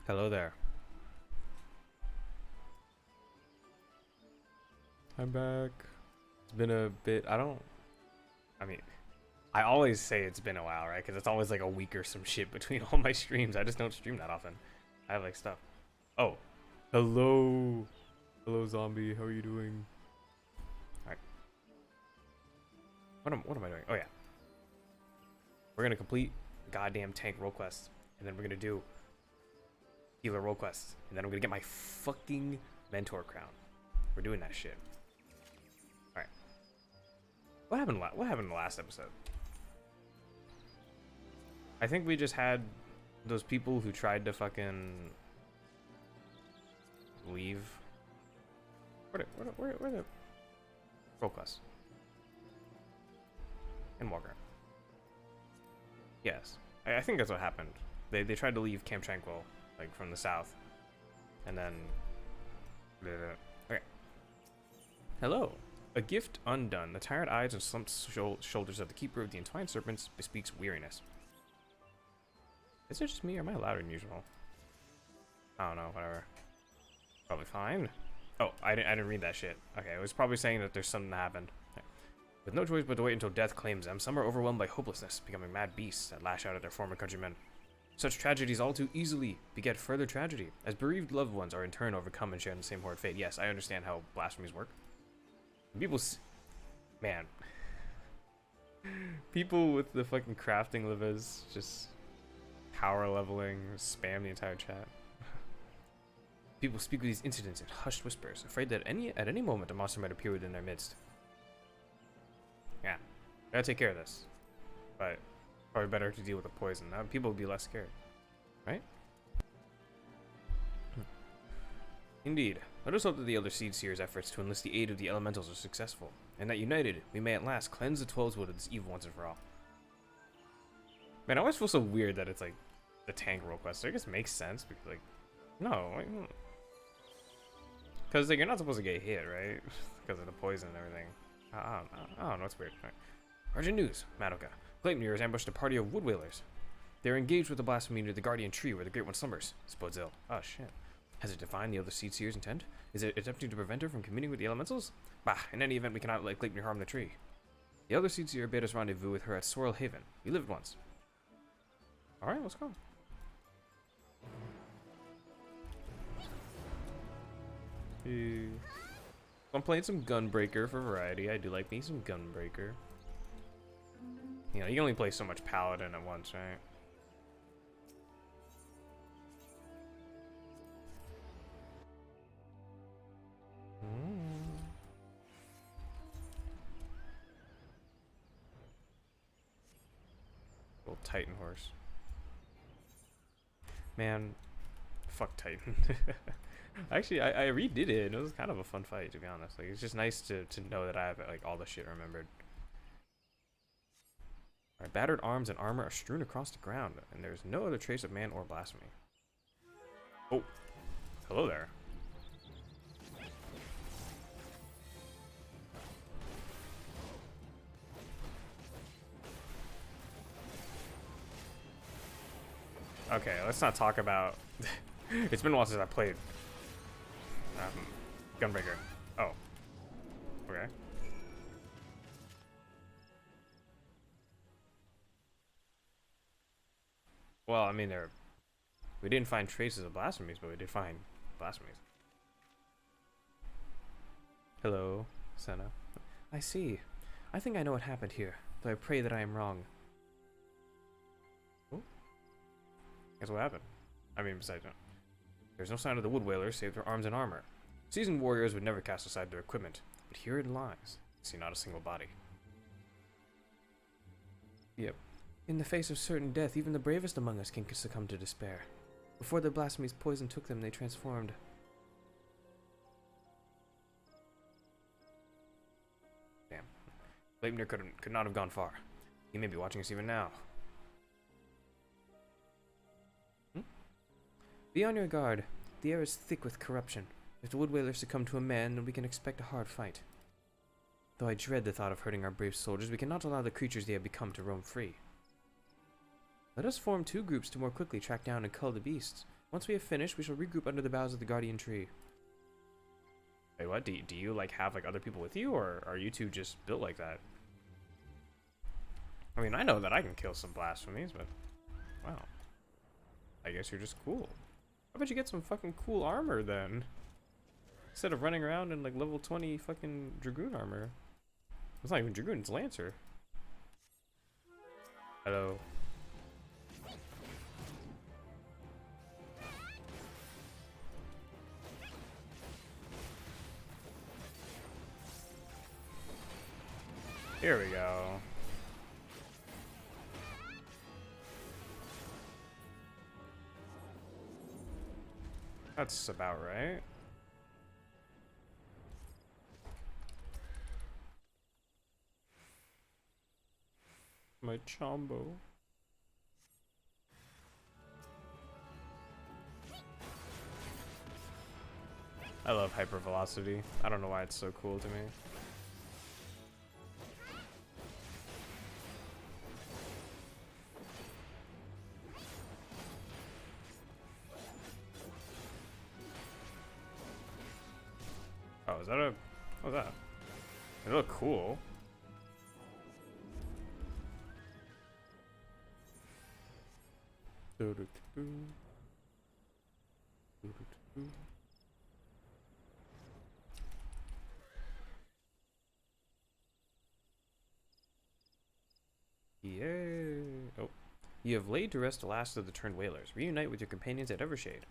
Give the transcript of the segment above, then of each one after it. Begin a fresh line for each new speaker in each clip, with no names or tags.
Hello there. I'm back. It's been a bit. I mean, I always say it's been a while, right? Because it's always like a week or some shit between all my streams. I just don't stream that often. I have like stuff. Oh, hello. Hello, zombie. How are you doing? Alright. What am I doing? Oh, yeah. We're going to complete the goddamn tank role quest. And then we're going to do healer role quests. And then I'm going to get my fucking mentor crown. We're doing that shit. Alright. What happened in the last episode? I think we just had those people who tried to fucking leave. Where the role quests? Endwalker. Yes. I think that's what happened. They tried to leave Camp Tranquil, like from the south. And then okay. Hello. A gift undone. The tired eyes and slumped shoulders of the keeper of the entwined serpents bespeaks weariness. Is it just me or am I louder than usual? I don't know, whatever. Probably fine. Oh, I didn't read that shit. Okay, it was probably saying that there's something that happened. Okay. With no choice but to wait until death claims them, some are overwhelmed by hopelessness, becoming mad beasts that lash out at their former countrymen. Such tragedies all too easily beget further tragedy, as bereaved loved ones are in turn overcome and share in the same horrid fate. Yes, I understand how blasphemies work. Man. People with the fucking crafting livers just power leveling, spam the entire chat. People speak of these incidents in hushed whispers, afraid that at any moment a monster might appear within their midst. Yeah, gotta take care of this. But probably better to deal with the poison. Now people would be less scared, right? Indeed. Let us hope that the Elder Seedseer's efforts to enlist the aid of the elementals are successful, and that united, we may at last cleanse the 12's wood of this evil once and for all. Man, I always feel so weird that it's like the tank role quest. So I guess it makes sense because like, no, because like you're not supposed to get hit, right? Because of the poison and everything. I don't know. It's weird. Right. Urgent news, Madoka. Gleipnir has ambushed a party of wood whalers. They are engaged with the blasphemy near the guardian tree where the Great One slumbers. This bodes ill. Oh shit. Has it defined the Elder Seedseer's intent? Is it attempting to prevent her from communing with the elementals? Bah, in any event, we cannot let Gleipnir harm the tree. The Elder Seedseer bade us rendezvous with her at Sorrel Haven. We lived once. Alright, let's go. I'm playing some Gunbreaker for variety. I do like me some Gunbreaker. You know, you can only play so much Paladin at once, right? Little Titan horse. Man, fuck Titan. Actually, I redid it, and it was kind of a fun fight, to be honest. Like, it's just nice to know that I have like all the shit remembered. Our battered arms and armor are strewn across the ground, and there's no other trace of man or blasphemy. Oh, hello there. Okay, let's not talk about... It's been a while since I played Gunbreaker. Oh. Okay. Well, I mean, we didn't find traces of blasphemies, but we did find blasphemies. Hello, Senna. I see. I think I know what happened here, though I pray that I am wrong. Oh? Guess what happened? I mean, besides that. There's no sign of the wood whalers save their arms and armor. Seasoned warriors would never cast aside their equipment, but here it lies. See not a single body. Yep. In the face of certain death, even the bravest among us can succumb to despair. Before the blasphemy's poison took them, they transformed. Damn. Gleipnir could not have gone far. He may be watching us even now. Be on your guard. The air is thick with corruption. If the wood whalers succumb to a man, then we can expect a hard fight. Though I dread the thought of hurting our brave soldiers, we cannot allow the creatures they have become to roam free. Let us form 2 groups to more quickly track down and cull the beasts. Once we have finished, we shall regroup under the boughs of the guardian tree. Wait, what? Do you like have like other people with you, or are you two just built like that? I mean, I know that I can kill some blasphemies, but wow. I guess you're just cool. How about you get some fucking cool armor then? Instead of running around in like level 20 fucking Dragoon armor. It's not even Dragoon, it's Lancer. Hello. Here we go. That's about right. My Chombo. I love hypervelocity. I don't know why it's so cool to me. Oh, is that a... What's that? They look cool. Yeah. Oh. You have laid to rest the last of the turned whalers. Reunite with your companions at Evershade.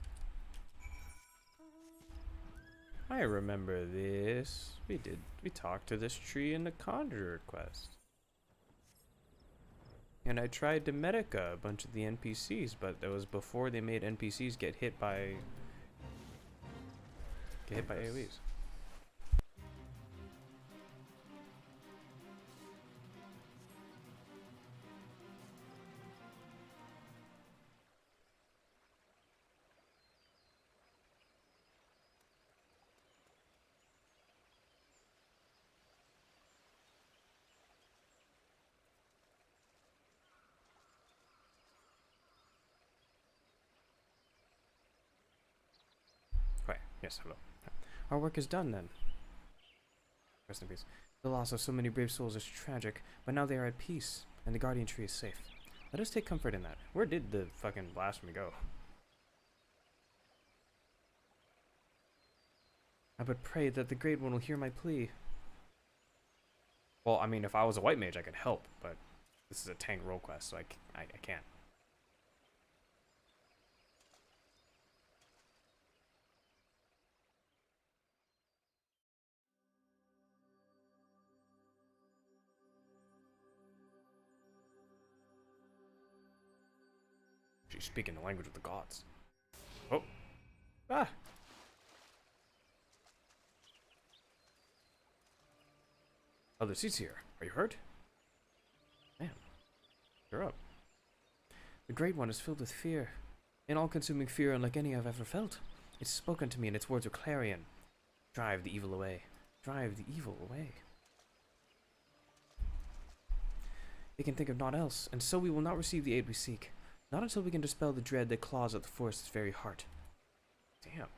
I remember this. We talked to this tree in the Conjurer quest. And I tried to medica a bunch of the NPCs, but that was before they made NPCs get hit by AoEs. Yes, hello. Our work is done then. Rest in peace. The loss of so many brave souls is tragic, but now they are at peace, and the guardian tree is safe. Let us take comfort in that. Where did the fucking blasphemy go? I but pray that the Great One will hear my plea. Well, I mean, if I was a white mage, I could help, but this is a tank role quest, so I can't. She's speaking the language of the gods. Oh. Ah. Oh, the seat's here. Are you hurt? Man. You're up. The Great One is filled with fear. An all-consuming fear unlike any I've ever felt. It's spoken to me in its words of clarion. Drive the evil away. Drive the evil away. We can think of naught else, and so we will not receive the aid we seek. Not until we can dispel the dread that claws at the forest's very heart. Damn.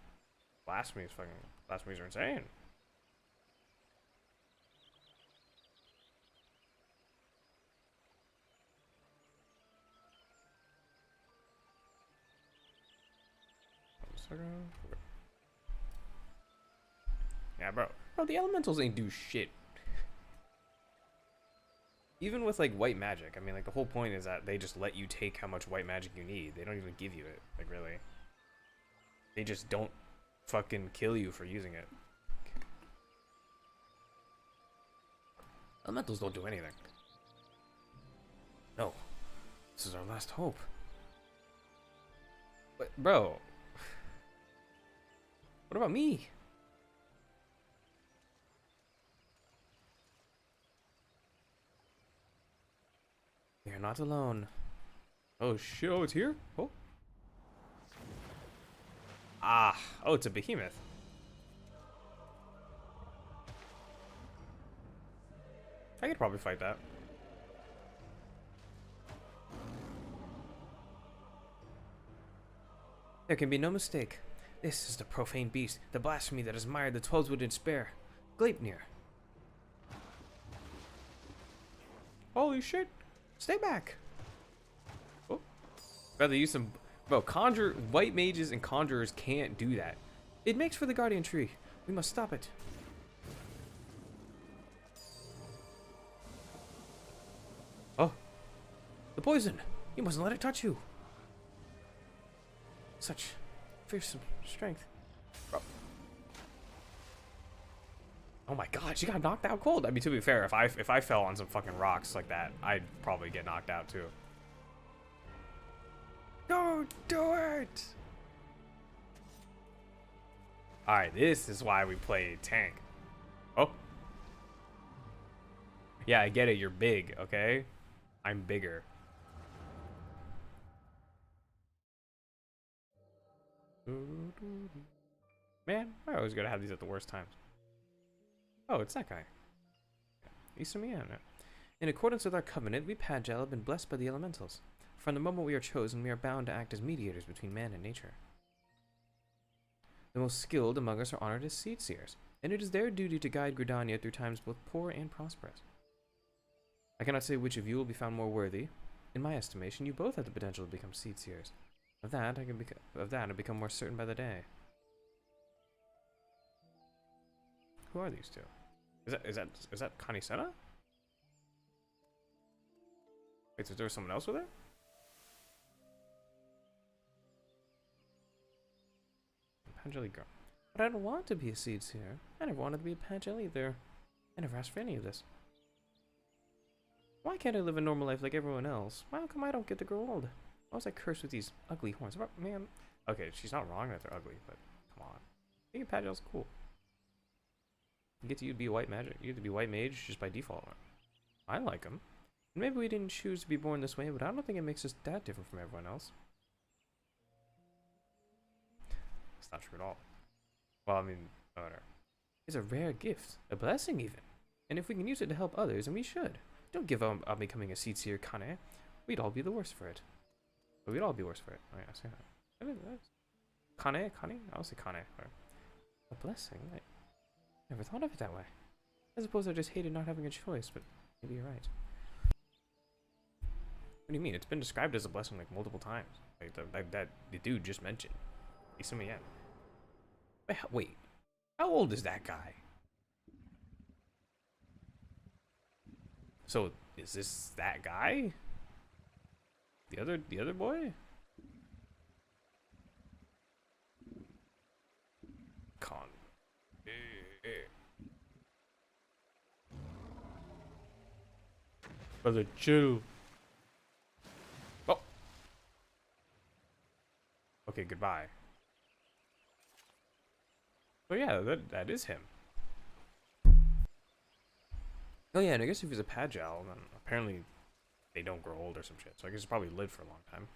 Blasphemies are insane. Yeah, bro, the elementals ain't do shit. Even with like white magic, I mean, like the whole point is that they just let you take how much white magic you need. They don't even give you it, like really. They just don't fucking kill you for using it. Elementals don't do anything. No, this is our last hope. But bro, what about me? You're not alone. Oh shit, oh, it's here? Oh. Ah, oh, it's a behemoth. I could probably fight that. There can be no mistake. This is the profane beast, the blasphemy that has mired the 12-wood in despair. Gleipnir. Holy shit! Stay back! Oh. Rather use some... Bro, white mages and conjurers can't do that. It makes for the guardian tree. We must stop it. Oh. The poison! You mustn't let it touch you. Such fearsome strength. Bro. Oh my god, she got knocked out cold. I mean, to be fair, if I fell on some fucking rocks like that, I'd probably get knocked out too. Don't do it! Alright, this is why we play tank. Oh. Yeah, I get it, you're big, okay? I'm bigger. Man, I always gotta have these at the worst times. Oh, it's that guy. Isamiana. In accordance with our covenant, we Pagel have been blessed by the elementals. From the moment we are chosen, we are bound to act as mediators between man and nature. The most skilled among us are honored as seed seers, and it is their duty to guide Gridania through times both poor and prosperous. I cannot say which of you will be found more worthy. In my estimation, you both have the potential to become seed seers. Of that, I become more certain by the day. Who are these two? Is that Kanisena? Wait, so there was someone else with her? Pangeli girl. But I don't want to be a seed seer. I never wanted to be a Pangel either. I never asked for any of this. Why can't I live a normal life like everyone else? Why come I don't get to grow old? Why was I cursed with these ugly horns? Man, okay, she's not wrong that they're ugly, but come on. I think Pagel's cool. You get to be a white magic. You get to be white mage just by default. I like him. Maybe we didn't choose to be born this way, but I don't think it makes us that different from everyone else. It's not true at all. Well, I mean, whatever. It's a rare gift, a blessing even. And if we can use it to help others, then we should. Don't give up on becoming a seed seer, Kane. We'd all be the worse for it. But we'd all be worse for it. Oh, yeah, I say that. Kane? I'll say Kane. A blessing? I never thought of it that way. I suppose I just hated not having a choice, but maybe you're right. What do you mean? It's been described as a blessing like multiple times. Like that the dude just mentioned. Isamiya. Wait. How old is that guy? So is this that guy? The other boy? Con. Brother, chill. Oh. Okay, goodbye. Oh yeah, that is him. Oh yeah, and I guess if he's a Pagel, then apparently they don't grow old or some shit. So I guess he's probably lived for a long time.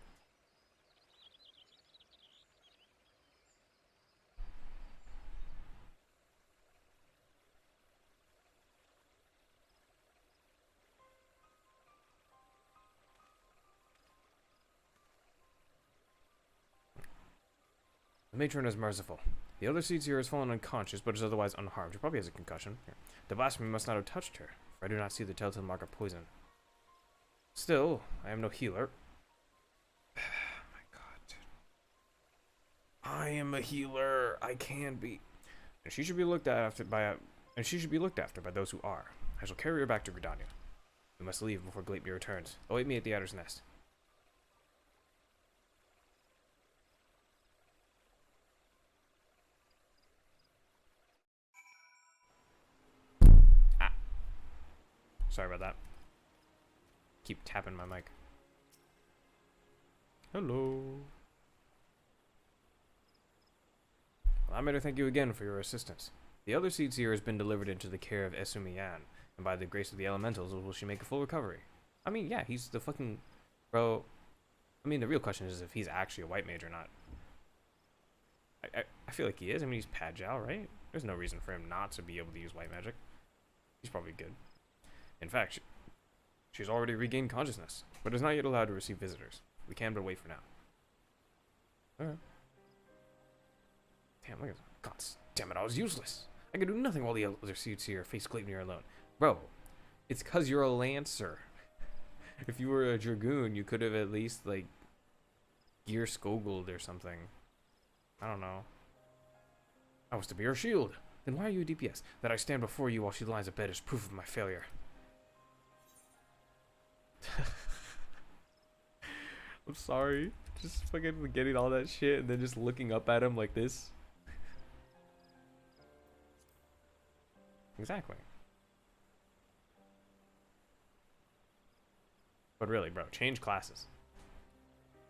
The matron is merciful. The other seed seer has fallen unconscious, but is otherwise unharmed. She probably has a concussion. Here. The blasphemy must not have touched her, for I do not see the telltale mark of poison. Still, I am no healer. My God. I am a healer. I can be. And she should be looked after by those who are. I shall carry her back to Gridania. We must leave before Gleipnir returns. Await me at the Adder's Nest. Sorry about that. Keep tapping my mic. Hello. Well, I'm here to thank you again for your assistance. The other seed seer has been delivered into the care of Esumiyan, and by the grace of the elementals will she make a full recovery. I mean, yeah, he's the fucking... Bro, I mean, the real question is if he's actually a white mage or not. I feel like he is. I mean, he's Pagel, right? There's no reason for him not to be able to use white magic. He's probably good. In fact, she's already regained consciousness, but is not yet allowed to receive visitors. We can but wait for now. Alright. Damn, look at that. God damn it, I was useless. I could do nothing while the other suits here face Gleipnir alone. Bro, it's cause you're a lancer. If you were a dragoon, you could have at least, like, gear Skogled or something. I don't know. I was to be her shield. Then why are you a DPS? That I stand before you while she lies abed is proof of my failure. I'm sorry. Just fucking getting all that shit and then just looking up at him like this. Exactly. But really, bro, change classes.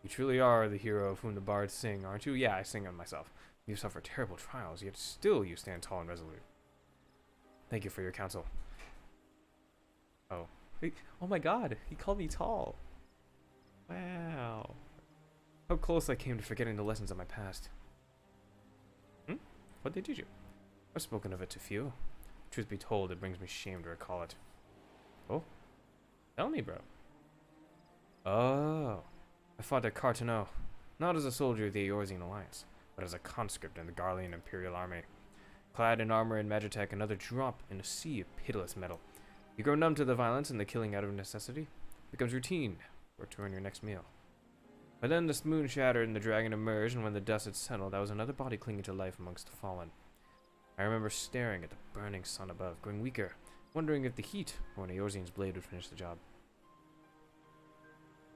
You truly are the hero of whom the bards sing, aren't you? Yeah, I sing on myself. You suffer terrible trials, yet still you stand tall and resolute. Thank you for your counsel. Oh. Oh my god, he called me tall. Wow. How close I came to forgetting the lessons of my past. What they teach you? I've spoken of it to few. Truth be told, it brings me shame to recall it. Oh? Tell me, bro. Oh. I fought at Cartano, not as a soldier of the Eorzean Alliance, but as a conscript in the Garlean Imperial Army. Clad in armor and magitech, another drop in a sea of pitiless metal. You grow numb to the violence and the killing out of necessity. It becomes routine, or to earn your next meal. But then the moon shattered and the dragon emerged, and when the dust had settled, I was another body clinging to life amongst the fallen. I remember staring at the burning sun above, growing weaker, wondering if the heat or an Eorzean's blade would finish the job.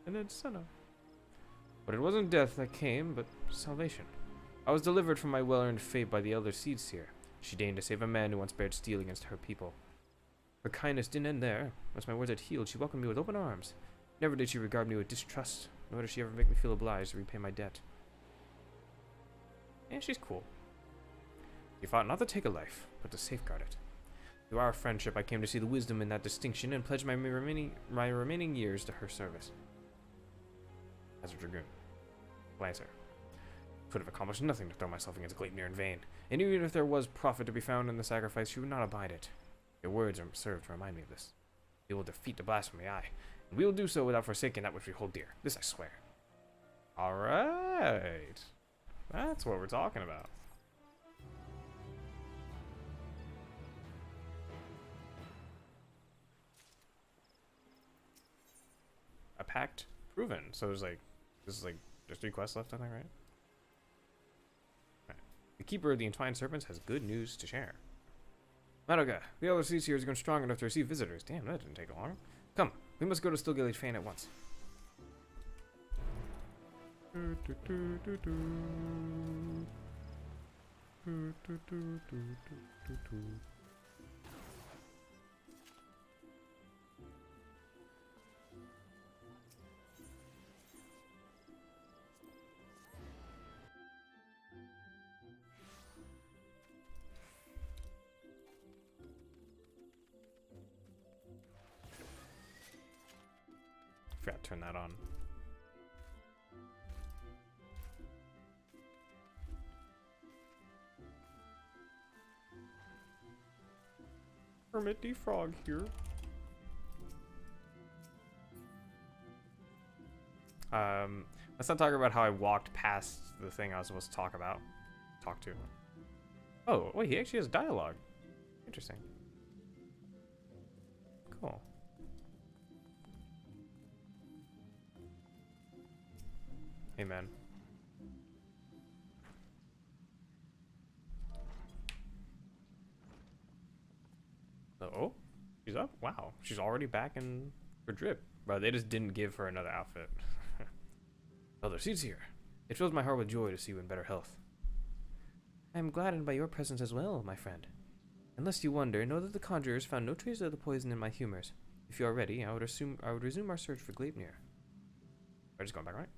And then Senna. But it wasn't death that came, but salvation. I was delivered from my well-earned fate by the elder Seedseer. She deigned to save a man who once bared steel against her people. Her kindness didn't end there. Once my wounds had healed, she welcomed me with open arms. Never did she regard me with distrust, nor did she ever make me feel obliged to repay my debt. And she's cool. You fought not to take a life, but to safeguard it. Through our friendship, I came to see the wisdom in that distinction and pledged my remaining years to her service. As a dragoon. Lancer. Could have accomplished nothing to throw myself against Gleipnir in vain, and even if there was profit to be found in the sacrifice, she would not abide it. Your words are served to remind me of this. We will defeat the blasphemy, aye, and we will do so without forsaking that which we hold dear. This I swear. Alright. That's what we're talking about. A pact proven. So there's like, this is like, there's 3 quests left, I think, right? The Keeper of the Entwined Serpents has good news to share. Madoka, the elder seas here has grown strong enough to receive visitors. Damn, that didn't take long. Come, we must go to Stilgate Fane at once. Forgot to turn that on. Hermit Frog here. Let's not talk about how I walked past the thing I was supposed to talk to. Oh, wait, he actually has dialogue. Interesting. Cool. Hey, man. Oh, she's up? Wow, she's already back in her drip. Bro, they just didn't give her another outfit. Elder Seed's here. It fills my heart with joy to see you in better health. I am gladdened by your presence as well, my friend. Unless you wonder, know that the conjurers found no trace of the poison in my humors. If you are ready, I would resume our search for Gleipnir. We're just going back, right?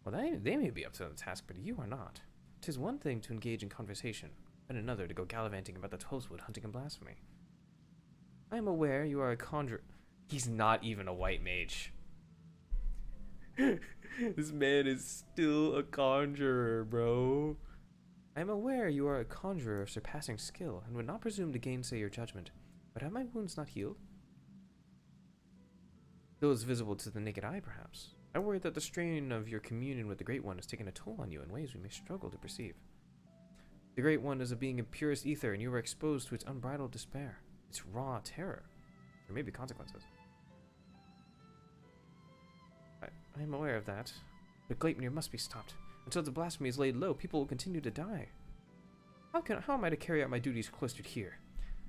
Well, they may be up to the task, but you are not. 'Tis one thing to engage in conversation, but another to go gallivanting about the Tollswood hunting and blasphemy. I am aware you are a conjurer. He's not even a white mage. This man is still a conjurer, bro. I am aware you are a conjurer of surpassing skill, and would not presume to gainsay your judgment. But have my wounds not healed? Those visible to the naked eye, perhaps. I worry that the strain of your communion with the Great One has taken a toll on you in ways we may struggle to perceive. The Great One is a being of purest ether, and you were exposed to its unbridled despair, its raw terror. There may be consequences. I am aware of that, but Gleipnir must be stopped. Until the blasphemy is laid low, people will continue to die. How am I to carry out my duties cloistered here?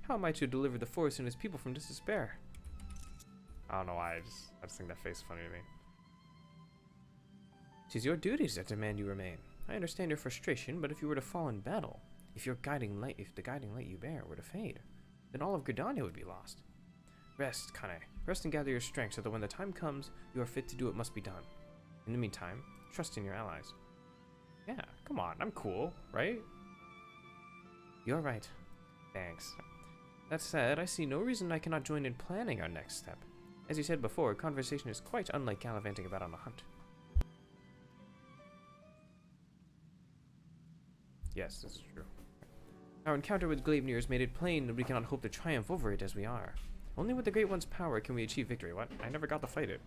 How am I to deliver the forest and its people from this despair? I don't know why, I just think that face is funny to me. 'Tis your duties that demand you remain. I understand your frustration, but if you were to fall in battle, if the guiding light you bear were to fade, then all of Gridania would be lost. Rest, Kane. Rest and gather your strength so that when the time comes, you are fit to do what must be done. In the meantime, trust in your allies. Yeah, come on, I'm cool, right? You're right. Thanks. That said, I see no reason I cannot join in planning our next step. As you said before, conversation is quite unlike gallivanting about on a hunt. Yes, this is true. Our encounter with Gleipnir has made it plain that we cannot hope to triumph over it as we are. Only with the Great One's power can we achieve victory. What? I never got to fight it.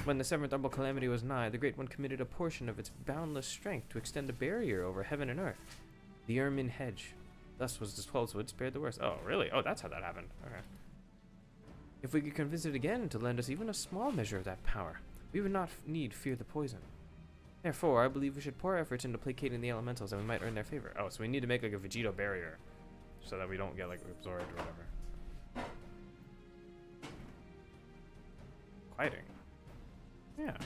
When the seventh double calamity was nigh, the Great One committed a portion of its boundless strength to extend a barrier over heaven and earth. The Ermin Hedge. Thus was the 12 wood spared the worst. Oh, really? Oh, that's how that happened. Okay. If we could convince it again to lend us even a small measure of that power, we would not need fear the poison. Therefore, I believe we should pour efforts into placating the elementals and we might earn their favor. Oh, so we need to make like a Vegito barrier so that we don't get like absorbed or whatever. Fighting. Yeah.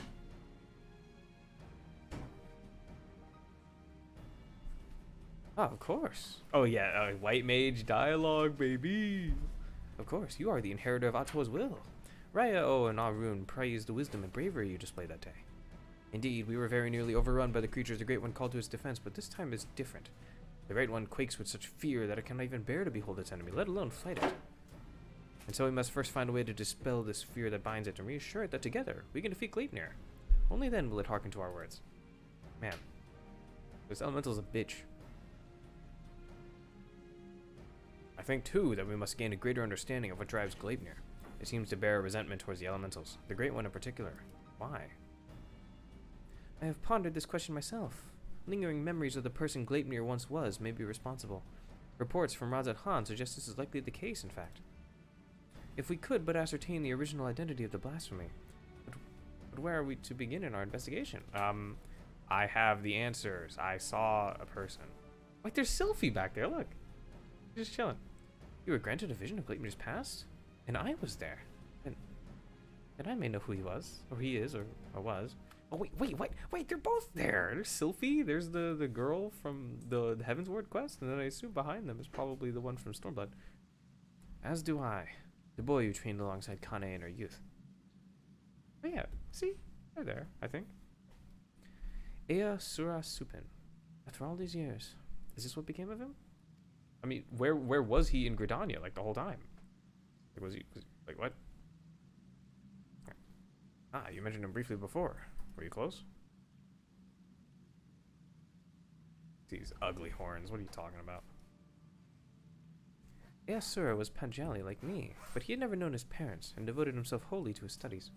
Oh, of course. Oh yeah, white mage dialogue, baby. Of course, you are the inheritor of Ato's will. Raya and Arun praised the wisdom and bravery you displayed that day. Indeed, we were very nearly overrun by the creatures the Great One called to its defense, but this time is different. The Great One quakes with such fear that it cannot even bear to behold its enemy, let alone fight it. And so we must first find a way to dispel this fear that binds it and reassure it that together we can defeat Gleipnir. Only then will it hearken to our words. Man, this elemental's a bitch. I think, too, that we must gain a greater understanding of what drives Gleipnir. It seems to bear resentment towards the elementals, the Great One in particular. Why? I have pondered this question myself. Lingering memories of the person Gleipnir once was may be responsible. Reports from Razat Han suggest this is likely the case, in fact. If we could but ascertain the original identity of the blasphemy, but where are we to begin in our investigation? I have the answers. I saw a person. Like, there's Sylphie back there, look. Just chilling. You were granted a vision of Gleipnir's past? And I was there. And I may know who he was, or he is, or was. Oh, wait, they're both there. There's Sylphie, there's the girl from the Heavensward quest, and then I assume behind them is probably the one from Stormblood. As do I, the boy you trained alongside Kane in her youth. Oh yeah, see? They're there, I think. Ea Sura Supin. After all these years, is this what became of him? I mean, where was he in Gridania, like, the whole time? Like, was he like, what? Ah, you mentioned him briefly before. Were you close? These ugly horns, what are you talking about? Easura was Panjali like me, but he had never known his parents and devoted himself wholly to his studies.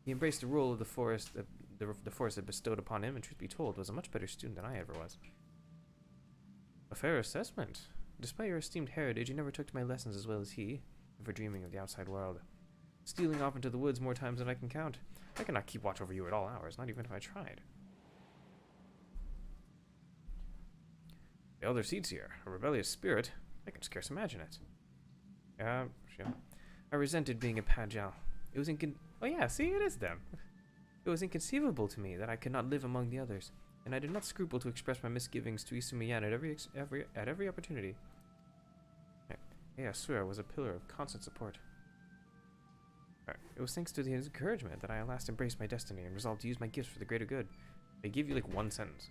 He embraced the role of the forest that the forest had bestowed upon him, and truth be told, was a much better student than I ever was. A fair assessment. Despite your esteemed heritage, you never took to my lessons as well as he, ever dreaming of the outside world. Stealing off into the woods more times than I can count. I cannot keep watch over you at all hours, not even if I tried. The Elder Seedseer, a rebellious spirit, I can scarce imagine it. Sure. I resented being a Pajal. It was oh yeah, see, it is them. It was inconceivable to me that I could not live among the others, and I did not scruple to express my misgivings to Isumiyan at every opportunity. Asura was a pillar of constant support. It was thanks to his encouragement that I at last embraced my destiny and resolved to use my gifts for the greater good. They give you like one sentence.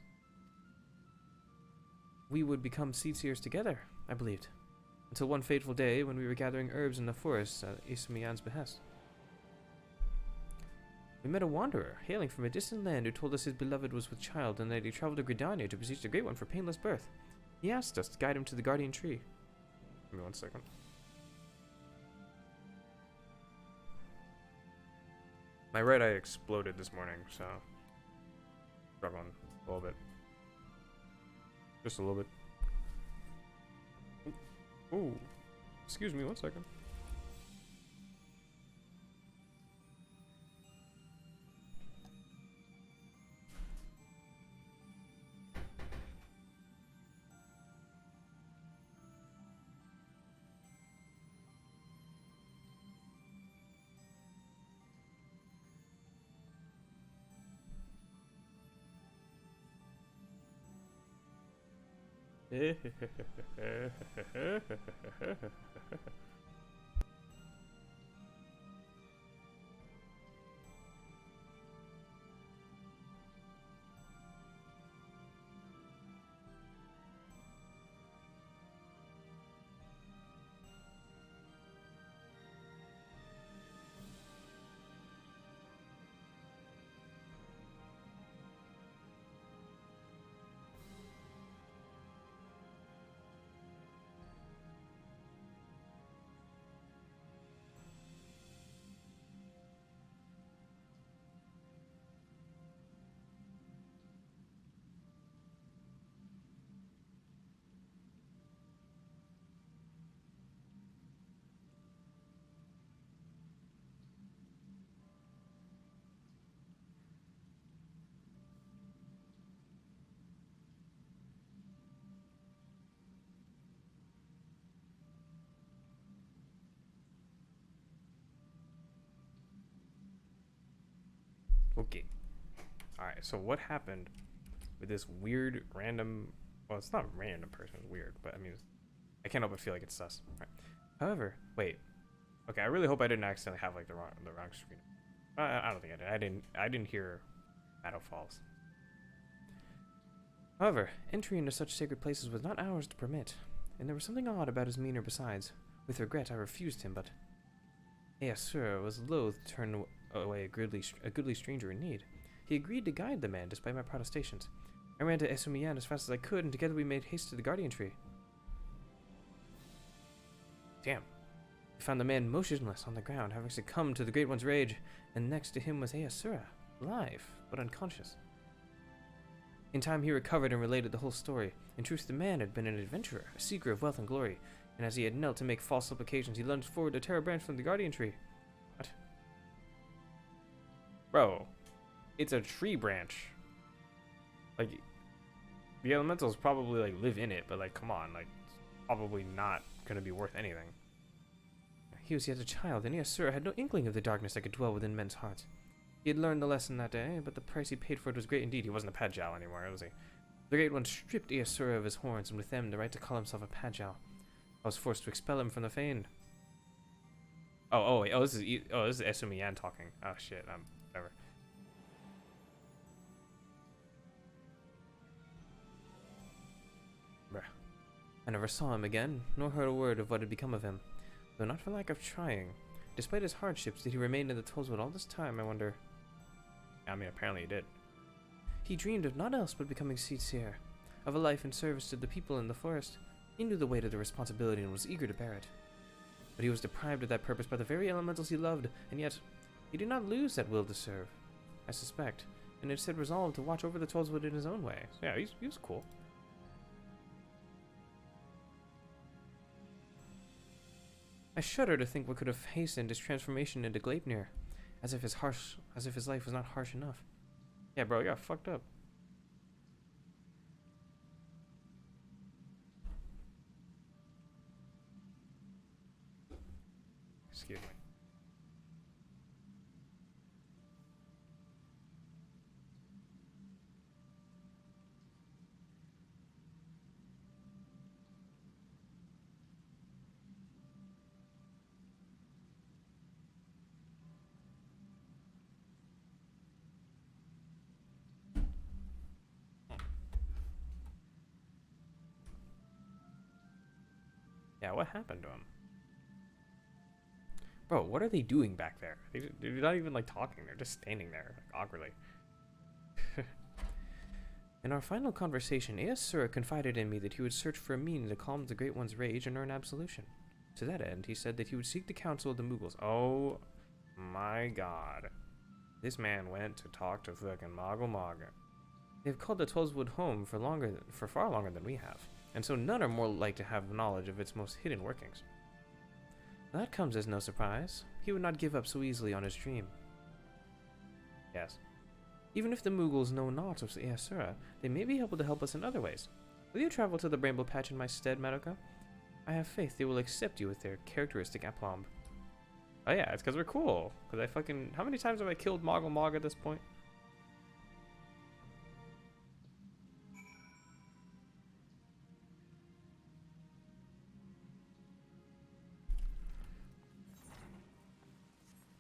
We would become Seedseers together, I believed, until one fateful day when we were gathering herbs in the forest at Isumiyan's behest. We met a wanderer hailing from a distant land who told us his beloved was with child and that he traveled to Gridania to beseech the Great One for painless birth. He asked us to guide him to the guardian tree. Give me 1 second. My right eye exploded this morning, so struggling a little bit. Just a little bit. Oh, excuse me 1 second. Okay. Alright, so what happened with this weird random, well, it's not a random person, it's weird, but I mean, I can't help but feel like it's sus. Right. However, wait. Okay, I really hope I didn't accidentally have like the wrong screen. I don't think I did. I didn't hear Battle Falls. However, entry into such sacred places was not ours to permit, and there was something odd about his demeanor besides. With regret, I refused him, but Easura was loath to turn away a goodly stranger in need. He agreed to guide the man despite my protestations. I ran to Esumiyan as fast as I could, and together we made haste to the guardian tree. Damn. We found the man motionless on the ground, having succumbed to the Great One's rage, and next to him was Easura, alive, but unconscious. In time he recovered and related the whole story. In truth, the man had been an adventurer, a seeker of wealth and glory, and as he had knelt to make false supplications, he lunged forward to tear a branch from the guardian tree. What? Bro, it's a tree branch. Like, the elementals probably, like, live in it, but, like, come on, like, it's probably not gonna be worth anything. He was yet a child, and Easura had no inkling of the darkness that could dwell within men's hearts. He had learned the lesson that day, but the price he paid for it was great indeed. He wasn't a Padjal anymore, was he? The Great One stripped Easura of his horns, and with them the right to call himself a Padjal. I was forced to expel him from the Fane. Wait, this is Esumiyan talking. Oh shit, whatever. Bruh. I never saw him again, nor heard a word of what had become of him, though not for lack of trying. Despite his hardships, did he remain in the Tollswood all this time, I wonder? I mean, apparently he did. He dreamed of naught else but becoming Seer, of a life in service to the people in the forest. He knew the weight of the responsibility and was eager to bear it. But he was deprived of that purpose by the very elementals he loved, and yet he did not lose that will to serve, I suspect, and instead resolved to watch over the Tollswood in his own way. So yeah, he was cool. I shudder to think what could have hastened his transformation into Gleipnir, as if his life was not harsh enough. Yeah, bro, you got fucked up. Excuse me. Yeah, what happened to him? Bro, what are they doing back there? They're not even, like, talking. They're just standing there, like, awkwardly. In our final conversation, Easura confided in me that he would search for a means to calm the Great One's rage and earn absolution. To that end, he said that he would seek the counsel of the Mughals. Oh my god. This man went to talk to fucking Mago Maga. They've called the Tollswood home for far longer than we have, and so none are more like to have knowledge of its most hidden workings. That comes as no surprise. He would not give up so easily on his dream. Yes. Even if the Moogles know not of the Asura, they may be able to help us in other ways. Will you travel to the Rainbow Patch in my stead, Madoka? I have faith they will accept you with their characteristic aplomb. Oh yeah, it's because we're cool. Because I fucking... How many times have I killed Moggle Mog at this point?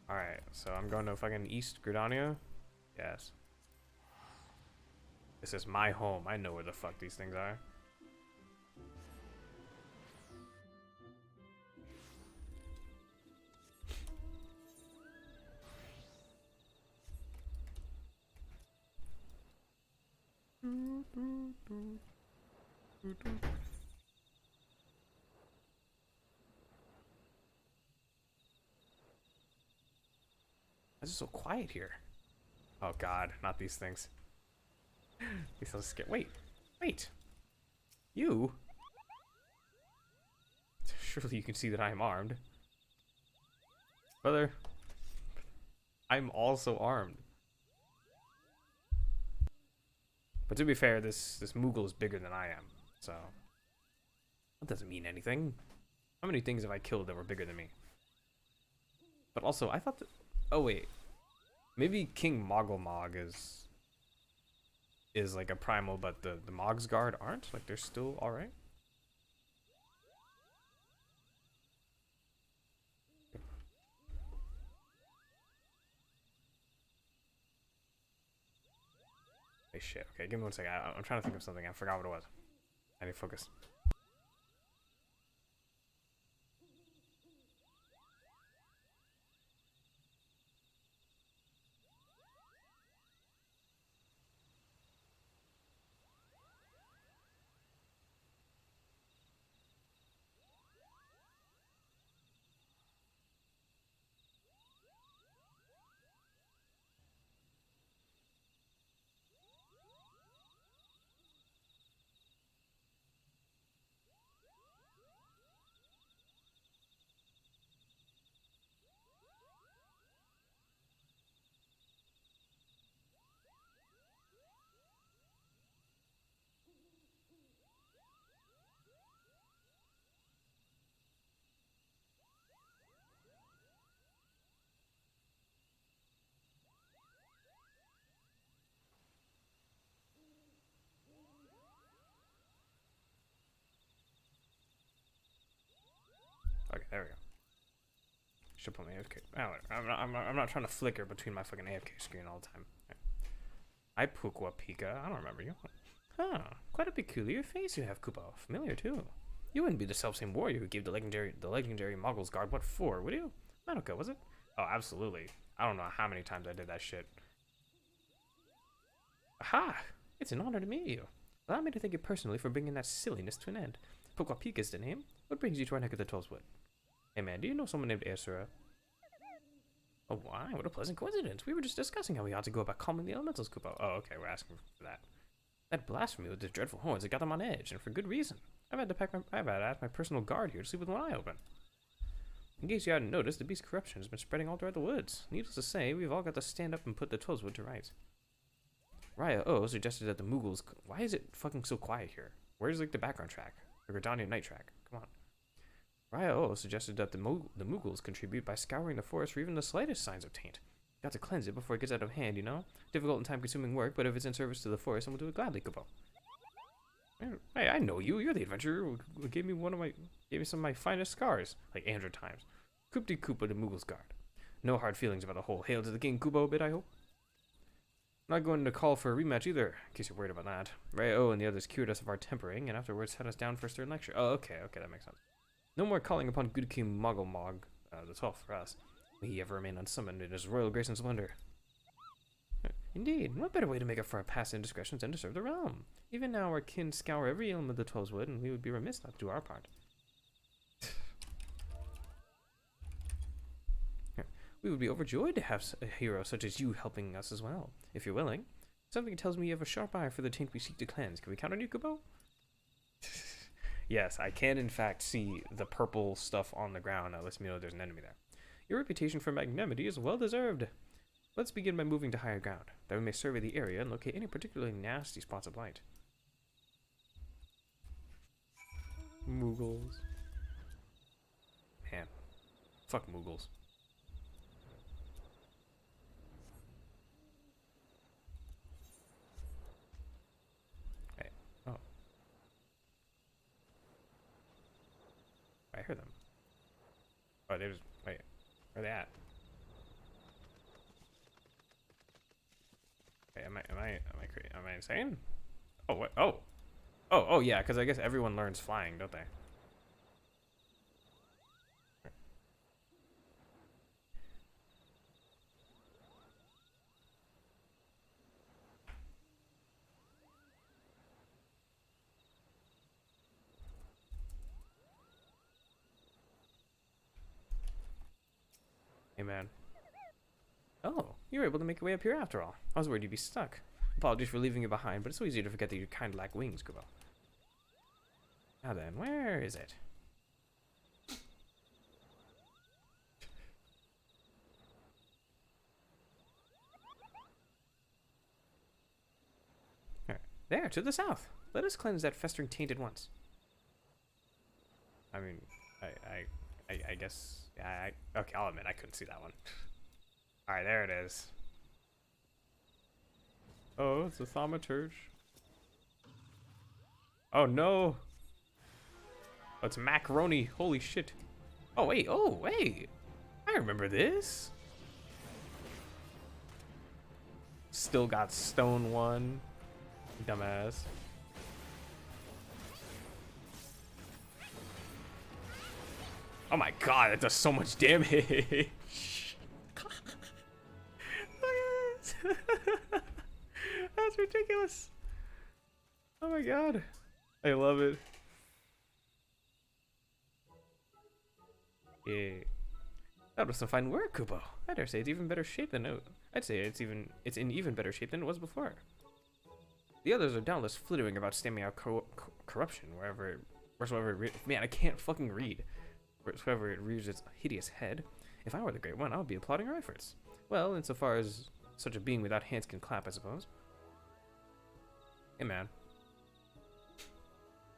Alright, so I'm going to fucking East Gridania? Yes. This is my home. I know where the fuck these things are. Why is it so quiet here? Oh god, not these things. These things scare. Wait. You? Surely you can see that I am armed. Brother, I'm also armed. But to be fair, this Moogle is bigger than I am, so that doesn't mean anything. How many things have I killed that were bigger than me? But also, I thought that... Oh wait, maybe King Moggle is like a primal, but the Mog's Guard aren't? Like they're still alright? Hey shit, okay, give me 1 second. I'm trying to think of something. I forgot what it was. I need to focus. Okay, there we go. Should put my AFK. Oh, I'm not trying to flicker between my fucking AFK screen all the time. I Pukwa Pika. I don't remember you. Huh. Quite a peculiar face you have, Kupo. Familiar too. You wouldn't be the selfsame warrior who gave the legendary Moggle's Guard what for, would you? Madoka, was it? Oh, absolutely. I don't know how many times I did that shit. Aha! It's an honor to meet you. Allow me to thank you personally for bringing that silliness to an end. Pukwa Pika is the name. What brings you to our neck of the Tollswood? Hey man, do you know someone named Asura? Oh, why? What a pleasant coincidence. We were just discussing how we ought to go about calming the elementals, Kupo. Oh, okay, we're asking for that. That blasphemy with the dreadful horns, it got them on edge, and for good reason. I've had to ask my personal guard here to sleep with one eye open. In case you hadn't noticed, the beast's corruption has been spreading all throughout the woods. Needless to say, we've all got to stand up and put the Tollswood to rights. Raya O suggested that the Moogles... Why is it fucking so quiet here? Where's, like, the background track? The Gridania night track? Come on. Raya O suggested that the Moogles contribute by scouring the forest for even the slightest signs of taint. Got to cleanse it before it gets out of hand, you know? Difficult and time-consuming work, but if it's in service to the forest, then we'll do it gladly, Kupo. Hey, I know you. You're the adventurer who gave me some of my finest scars, like 800 times. Koopty Koopa the Moogle's Guard. No hard feelings about the whole hail to the king Kupo bit, I hope. Not going to call for a rematch either, in case you're worried about that. Raya O and the others cured us of our tempering, and afterwards set us down for a stern lecture. Oh, okay, that makes sense. No more calling upon good King Moggle Mog, the 12th for us. May he ever remain unsummoned in his royal grace and splendor. Indeed, what better way to make up for our past indiscretions than to serve the realm? Even now our kin scour every element of the Tollswood, and we would be remiss not to do our part. We would be overjoyed to have a hero such as you helping us as well, if you're willing. Something tells me you have a sharp eye for the taint we seek to cleanse. Can we count on you, Kupo? Yes, I can in fact see the purple stuff on the ground. That lets me know there's an enemy there. Your reputation for magnanimity is well deserved. Let's begin by moving to higher ground. Then we may survey the area and locate any particularly nasty spots of light. Moogles. Man. Fuck Moogles. Hey. Oh. I hear them. Oh, they just... Wait. Where are they at? Wait, am I insane? Oh, what? Oh, yeah, because I guess everyone learns flying, don't they? Hey, man. Oh, you were able to make your way up here after all. I was worried you'd be stuck. Apologies for leaving you behind, but it's so easy to forget that you kind of lack wings, Kubo. Now then, where is it? There, to the south. Let us cleanse that festering taint at once. I mean, I guess, yeah, okay, I'll admit, I couldn't see that one. Alright, there it is. Oh, it's a thaumaturge. Oh, no. Oh, it's macaroni. Holy shit. Oh, wait, I remember this. Still got stone one. Dumbass. Oh my god, that does so much damage. That's ridiculous. Oh my god. I love it. Yeah. That was some fine work, Kubo. I dare say it's even better shape than I'd say it's in even better shape than it was before. The others are doubtless flittering about stamping out corruption wheresoever man, I can't fucking read. Wheresoever it rears its hideous head. If I were the Great One, I would be applauding our efforts. Well, insofar as such a being without hands can clap, I suppose. Hey, man.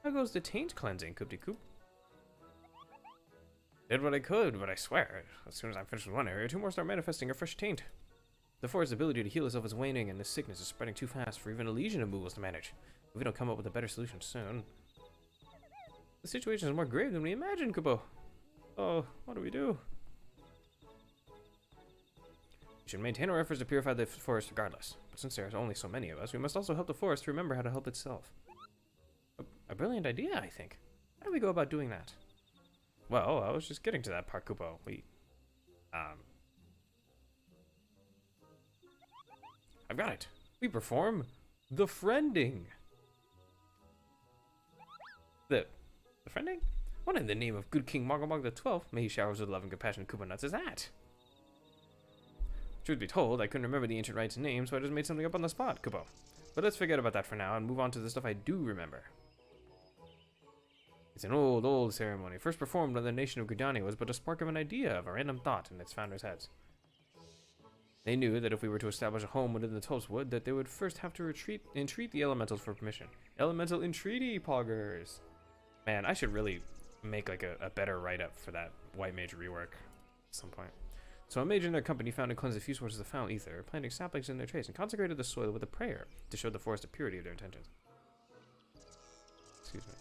How goes the taint cleansing, Coop-de-Coop? Did what I could, but I swear, as soon as I'm finished with one area, two more start manifesting a fresh taint. The forest's ability to heal itself is waning, and this sickness is spreading too fast for even a legion of Moogles to manage. If we don't come up with a better solution soon. The situation is more grave than we imagined, Kubo. Oh, what do we do? We should maintain our efforts to purify the forest regardless. But since there are only so many of us, we must also help the forest to remember how to help itself. A brilliant idea, I think. How do we go about doing that? Well, I was just getting to that part, Kubo. I've got it. We perform the friending. The friending? What in the name of good King Mogglebog the 12th, may he showers with love and compassion Koopa nuts, is that? Truth be told, I couldn't remember the ancient rites and names, so I just made something up on the spot, Kubo. But let's forget about that for now and move on to the stuff I do remember. It's an old ceremony, first performed when the nation of Gridania was but a spark of an idea, of a random thought in its founders' heads. They knew that if we were to establish a home within the Tulse Wood, that they would first have to entreat the elementals for permission. Elemental entreaty, poggers! Man, I should really make like a better write-up for that White Mage rework at some point. So a mage and their company found and cleansed a few sources of foul ether, planting saplings in their trays, and consecrated the soil with a prayer to show the forest the purity of their intentions. Excuse me.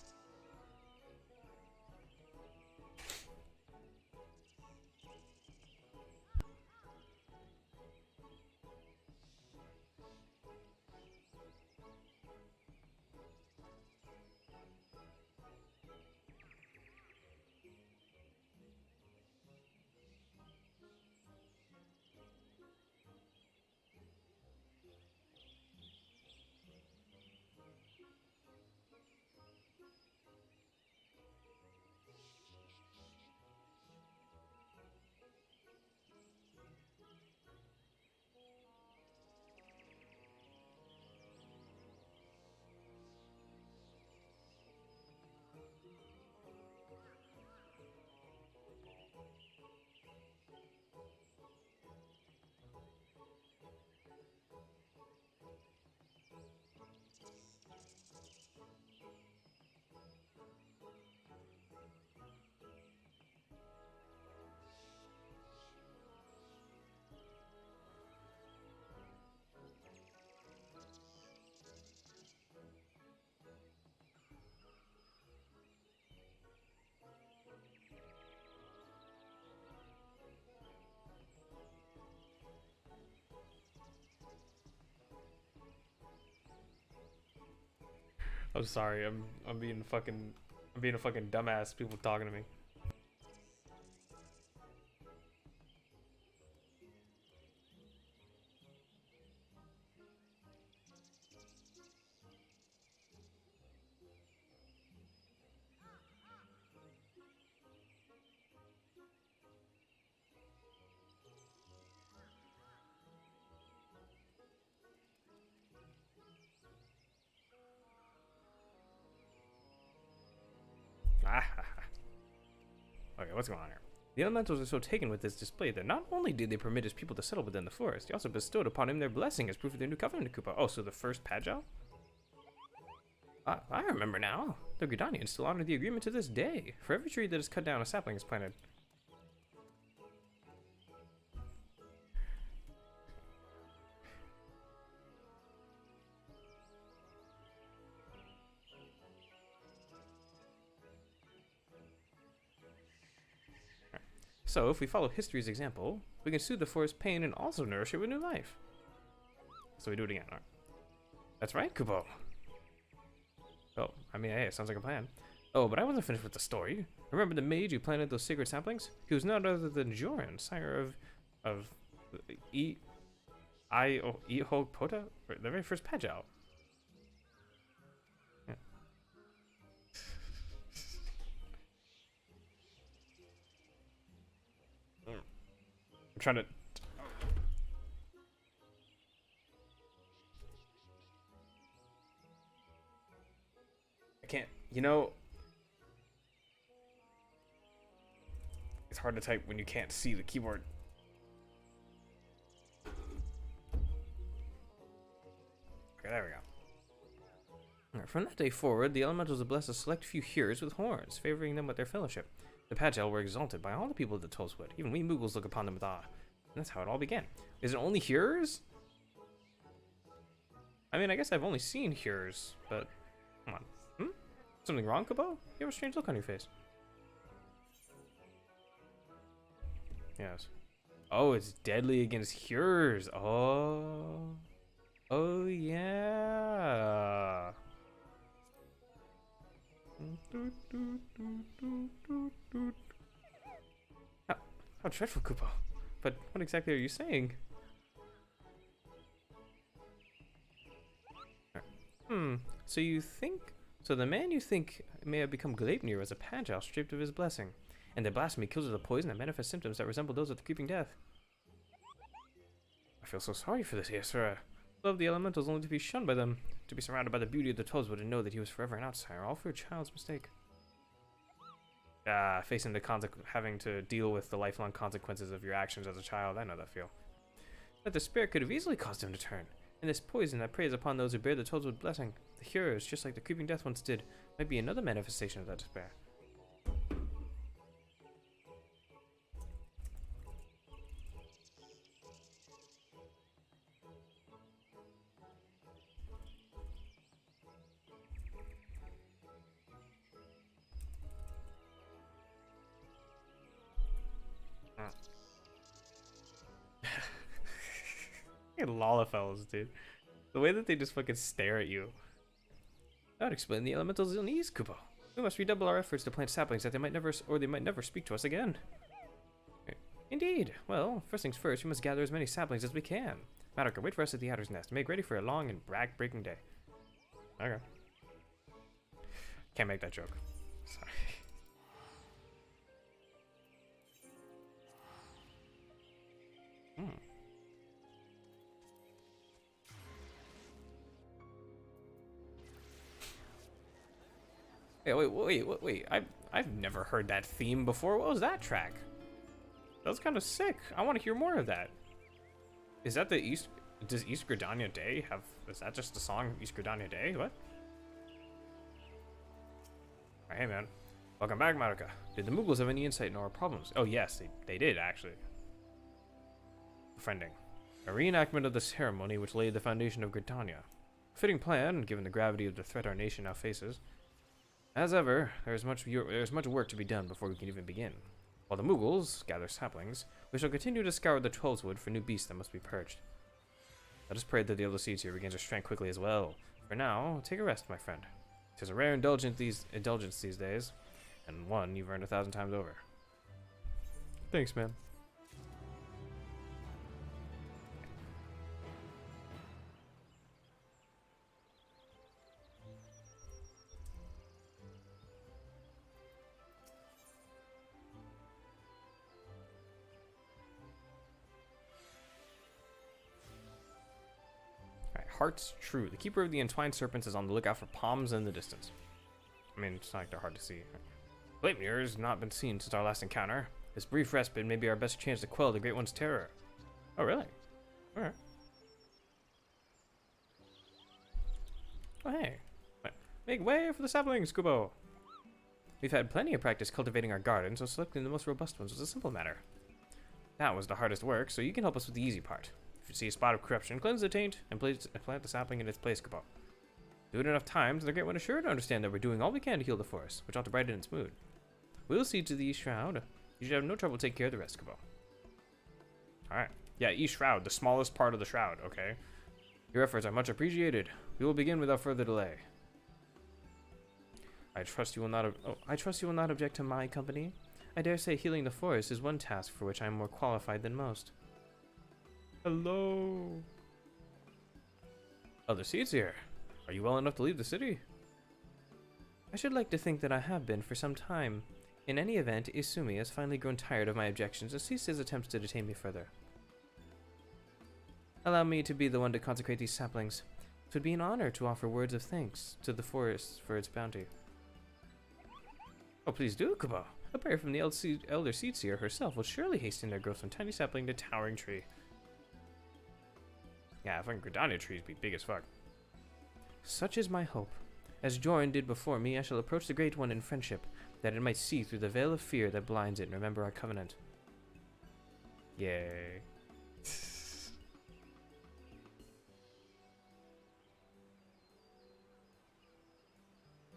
I'm sorry. I'm being a fucking dumbass. People talking to me. Okay, what's going on here? The elementals are so taken with this display that not only did they permit his people to settle within the forest, they also bestowed upon him their blessing as proof of their new covenant, Koopa. Oh, so the first Pagel? I remember now. The Gridanians still honor the agreement to this day. For every tree that is cut down, a sapling is planted. So, if we follow history's example, we can soothe the forest pain and also nourish it with new life. So we do it again. Right? That's right, Kupo. Oh, I mean, hey, it sounds like a plan. Oh, but I wasn't finished with the story. Remember the mage who planted those sacred saplings? He was none other than Joran, sire of Pota, the very first Pagel. Yeah. I'm trying to. I can't. You know, it's hard to type when you can't see the keyboard. Okay, there we go. Right, from that day forward, the elementals have blessed a select few hearers with horns, favoring them with their fellowship. The Pagel were exalted by all the people of the Tollswood. Even we Moogles look upon them with awe. And that's how it all began. Is it only hearers? I mean, I guess I've only seen hearers, but come on. Something wrong, Kupo? You have a strange look on your face. Yes. Oh, it's deadly against hearers. Oh. Oh, yeah. How dreadful, Kupo. But what exactly are you saying? So you think... So the man you think may have become Gleipnir was a Pagel stripped of his blessing, and their blasphemy kills with a poison that manifests symptoms that resemble those of the creeping death. I feel so sorry for this, Yasura. Love the elementals only to be shunned by them, to be surrounded by the beauty of the Tollswood and know that he was forever an outsider, all for a child's mistake. Facing the having to deal with the lifelong consequences of your actions as a child, I know that feel. But the spirit could have easily caused him to turn, and this poison that preys upon those who bear the Tollswood blessing, the heroes, just like the creeping death once did, might be another manifestation of that despair. Lolafells, dude. The way that they just fucking stare at you. That would explain the elemental's ill knees, Kupo. We must redouble our efforts to plant saplings that they might never speak to us again. Indeed. Well, first things first, we must gather as many saplings as we can. Madoka, wait for us at the Adder's Nest. Make ready for a long and brag-breaking day. Okay. Can't make that joke. Sorry. Hey, wait. I've never heard that theme before. What was that track? That was kind of sick. I want to hear more of that. Is that the East... Does East Gridania Day have... Is that just the song East Gridania Day? What? Hey, man. Welcome back, Madoka. Did the Moogles have any insight into our problems? Oh, yes, they did, actually. Befriending. A reenactment of the ceremony which laid the foundation of Gridania. Fitting plan, given the gravity of the threat our nation now faces. As ever, there's much work to be done before we can even begin. While the Moogles gather saplings, we shall continue to scour the Tollswood for new beasts that must be purged. Let us pray that the other seeds here regains their strength quickly as well. For now, take a rest, my friend. 'Tis a rare indulgence these days, and one you've earned 1,000 times over. Thanks, man. Heart's true. The keeper of the entwined serpents is on the lookout for palms in the distance. I mean, it's not like they're hard to see. Gleipnir has not been seen since our last encounter. This brief respite may be our best chance to quell the Great One's terror. Oh, really? Alright. Oh, hey. Make way for the saplings, Kubo! We've had plenty of practice cultivating our garden, so selecting the most robust ones was a simple matter. That was the hardest work, so you can help us with the easy part. If you see a spot of corruption, cleanse the taint and plant the sapling in its place, Kubo. Do it enough times, and the Great One is sure to understand that we're doing all we can to heal the forest, which ought to brighten its mood. We'll see to the East Shroud. You should have no trouble taking care of the rest, Kubo. Alright. Yeah, East Shroud, the smallest part of the shroud, okay? Your efforts are much appreciated. We will begin without further delay. I trust you will not object to my company. I dare say healing the forest is one task for which I am more qualified than most. Hello. Other seeds here. Are you well enough to leave the city? I should like to think that I have been for some time. In any event, Isumi has finally grown tired of my objections and ceased his attempts to detain me further. Allow me to be the one to consecrate these saplings. It would be an honor to offer words of thanks to the forest for its bounty. Oh, please do, Kubo. A prayer from the Elder Seedseer herself will surely hasten their growth from tiny sapling to towering tree. Yeah, fucking Gridania trees be big as fuck. Such is my hope. As Jorn did before me, I shall approach the Great One in friendship, that it might see through the veil of fear that blinds it and remember our covenant. Yay.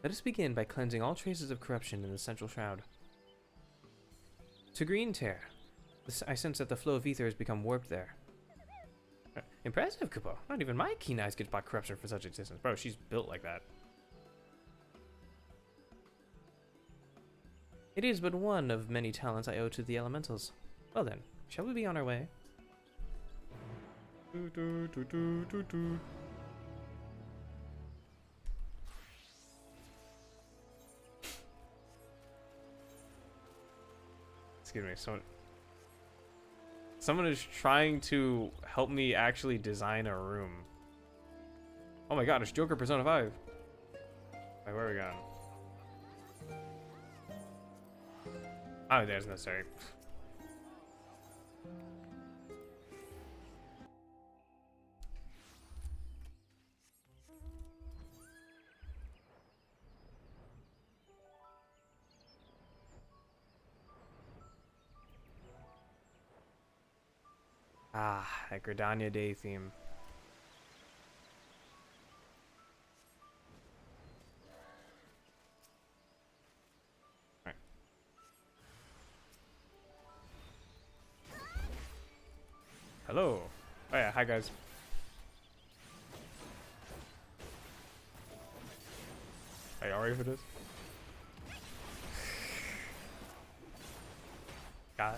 Let us begin by cleansing all traces of corruption in the central shroud. To Green Tear. I sense that the flow of ether has become warped there. Impressive, Kubo. Not even my keen eyes could spot corruption for such existence. Bro, she's built like that. It is but one of many talents I owe to the elementals. Well then, shall we be on our way? Excuse me, someone is trying to help me actually design a room. Oh my god, it's Joker Persona 5. Wait, where are we going? Oh, there's necessary. Ah, that Gridania Day theme. Alright. Hello. Oh yeah, hi guys. Are you ready for this? God.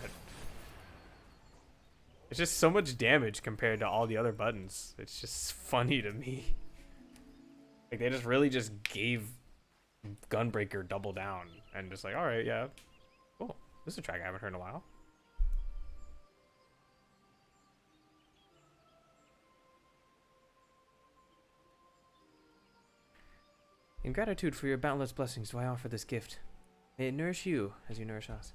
It's just so much damage compared to all the other buttons. It's just funny to me. Like, they just really just gave Gunbreaker double down. And just like, alright, yeah. Cool. This is a track I haven't heard in a while. In gratitude for your boundless blessings do I offer this gift. May it nourish you as you nourish us.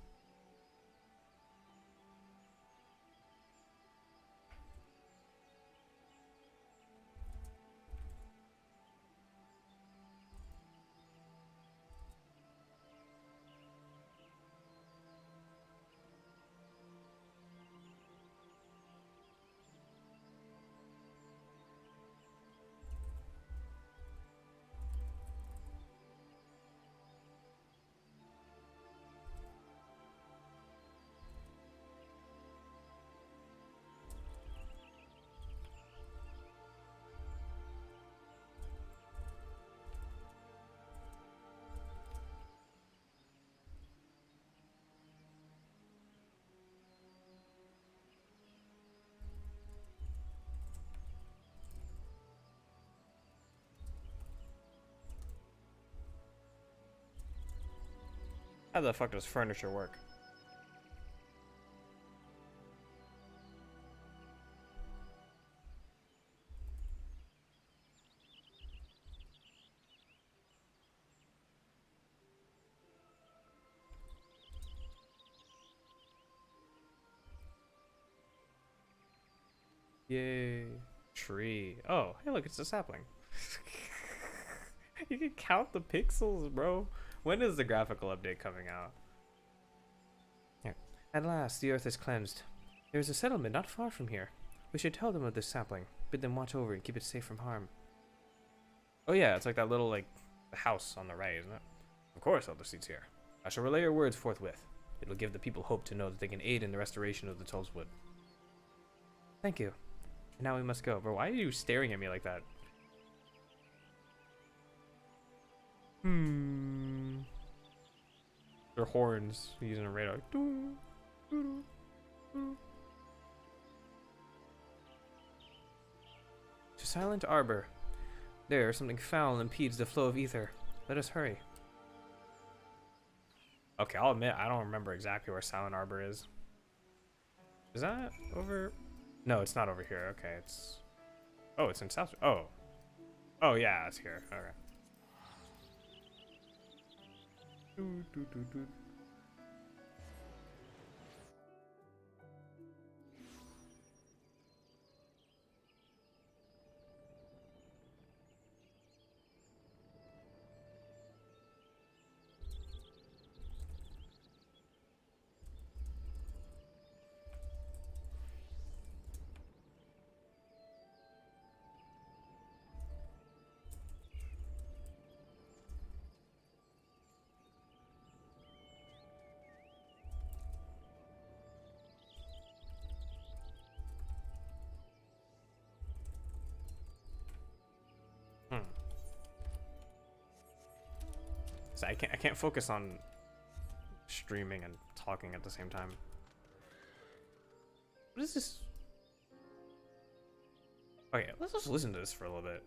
How the fuck does furniture work? Yay. Tree. Oh, hey look, it's a sapling. You can count the pixels, bro. When is the graphical update coming out? Here. At last, the earth is cleansed. There is a settlement not far from here. We should tell them of this sapling, bid them watch over and keep it safe from harm. Oh yeah, it's like that little, like, house on the right, isn't it? Of course, Elder Seed's here. I shall relay your words forthwith. It will give the people hope to know that they can aid in the restoration of the Tullswood. Thank you. And now we must go. Bro, why are you staring at me like that? Their horns using a radar. To Silent Arbor. There, something foul impedes the flow of ether. Let us hurry. Okay, I'll admit I don't remember exactly where Silent Arbor is. Is that over? No, it's not over here. Okay, it's... Oh, it's in South... Oh. Oh, yeah, it's here. Okay. So I can't focus on streaming and talking at the same time. What is this? Okay, let's just listen to this for a little bit.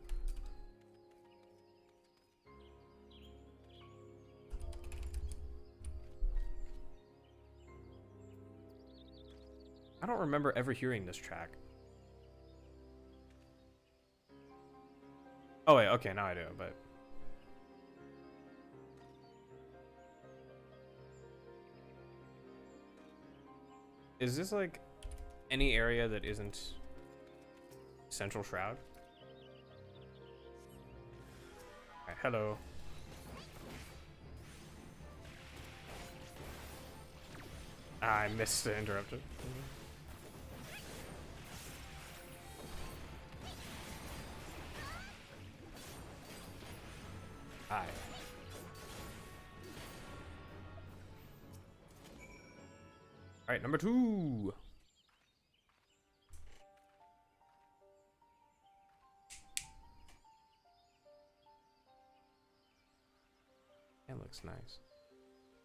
I don't remember ever hearing this track. Oh wait, okay, now I do, but... Is this like any area that isn't Central Shroud? Right, hello. I missed the interrupted. Hi. Alright, number 2. That looks nice.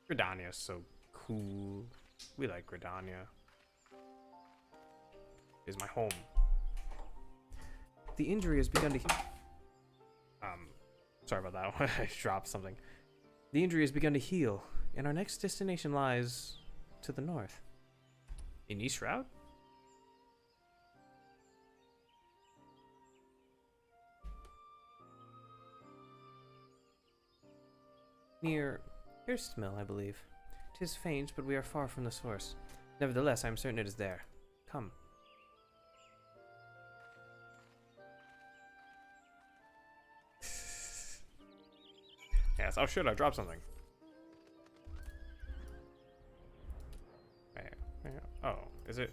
Gridania is so cool. We like Gridania. Is my home. The injury has begun to heal. Sorry about that one. I dropped something. The injury has begun to heal, and our next destination lies to the north. In East Shroud? Near Hirstmill, I believe. 'Tis faint, but we are far from the source. Nevertheless, I am certain it is there. Come. Yes, oh shit, I dropped something. Oh, is it?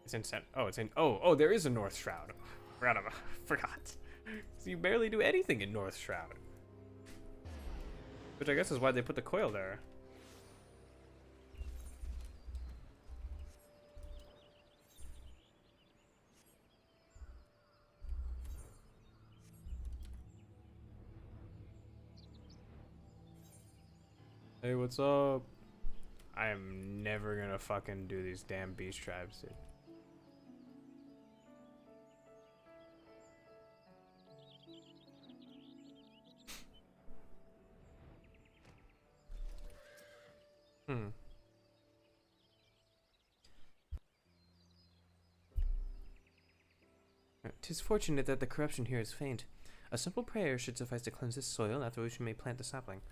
It's in oh, it's in, oh, there is a North Shroud. Forgot. So you barely do anything in North Shroud. Which I guess is why they put the coil there. Hey, what's up? I am never gonna fucking do these damn beast tribes, dude. Hmm. "'Tis fortunate that the corruption here is faint. A simple prayer should suffice to cleanse this soil, after which we may plant the sapling."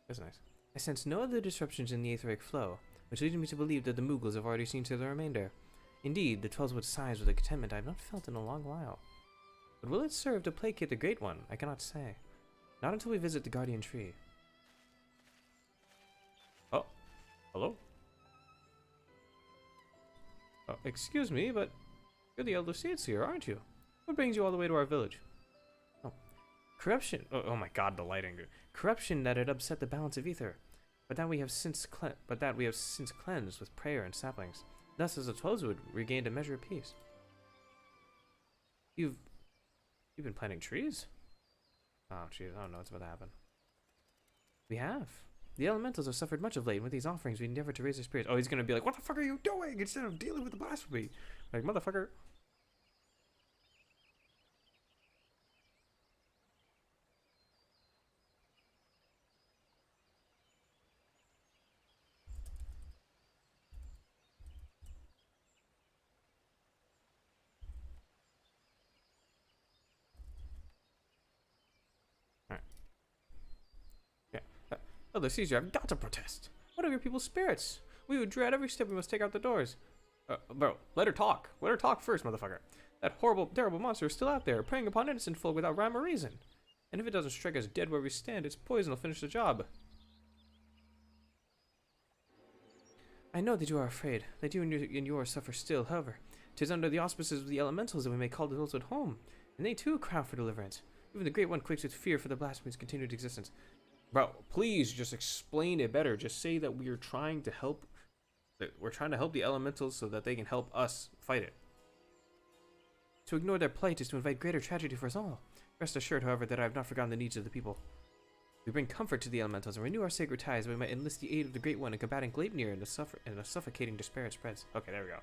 That's nice. "I sense no other disruptions in the aetheric flow, which leads me to believe that the Mughals have already seen to the remainder. Indeed, the Twelves would sighs with a contentment I have not felt in a long while. But will it serve to placate the Great One? I cannot say. Not until we visit the Guardian Tree." Oh, hello? Excuse me, but you're the Elder Seer, aren't you? What brings you all the way to our village? Oh, corruption. Oh my god, the lighting. Corruption that had upset the balance of ether, but that we have since cleansed with prayer and saplings. Thus, as the Twelves would, regained a measure of peace. You've been planting trees? Oh jeez, I don't know what's about to happen. We have. The elementals have suffered much of late, and with these offerings we endeavor to raise their spirits. Oh, he's gonna be like, "What the fuck are you doing?" Instead of dealing with the blasphemy. Like, motherfucker. Alright. Yeah. Elder Caesar, I've got to protest. What are your people's spirits? We would dread every step we must take out the doors. Bro, let her talk. Let her talk first, motherfucker. That horrible, terrible monster is still out there, preying upon innocent folk without rhyme or reason. And if it doesn't strike us dead where we stand, its poison will finish the job. I know that you are afraid, that you and yours suffer still. However, 'tis under the auspices of the elementals that we may call the hills at home, and they too cry for deliverance. Even the Great One quakes with fear for the blasphemy's continued existence. Bro, please just explain it better. Just say that we're trying to help. That we're trying to help the elementals so that they can help us fight it. To ignore their plight is to invite greater tragedy for us all. Rest assured, however, that I have not forgotten the needs of the people. We bring comfort to the elementals and renew our sacred ties that we might enlist the aid of the Great One in combating Gleipnir and the suffocating despair it spreads. Okay, there we go.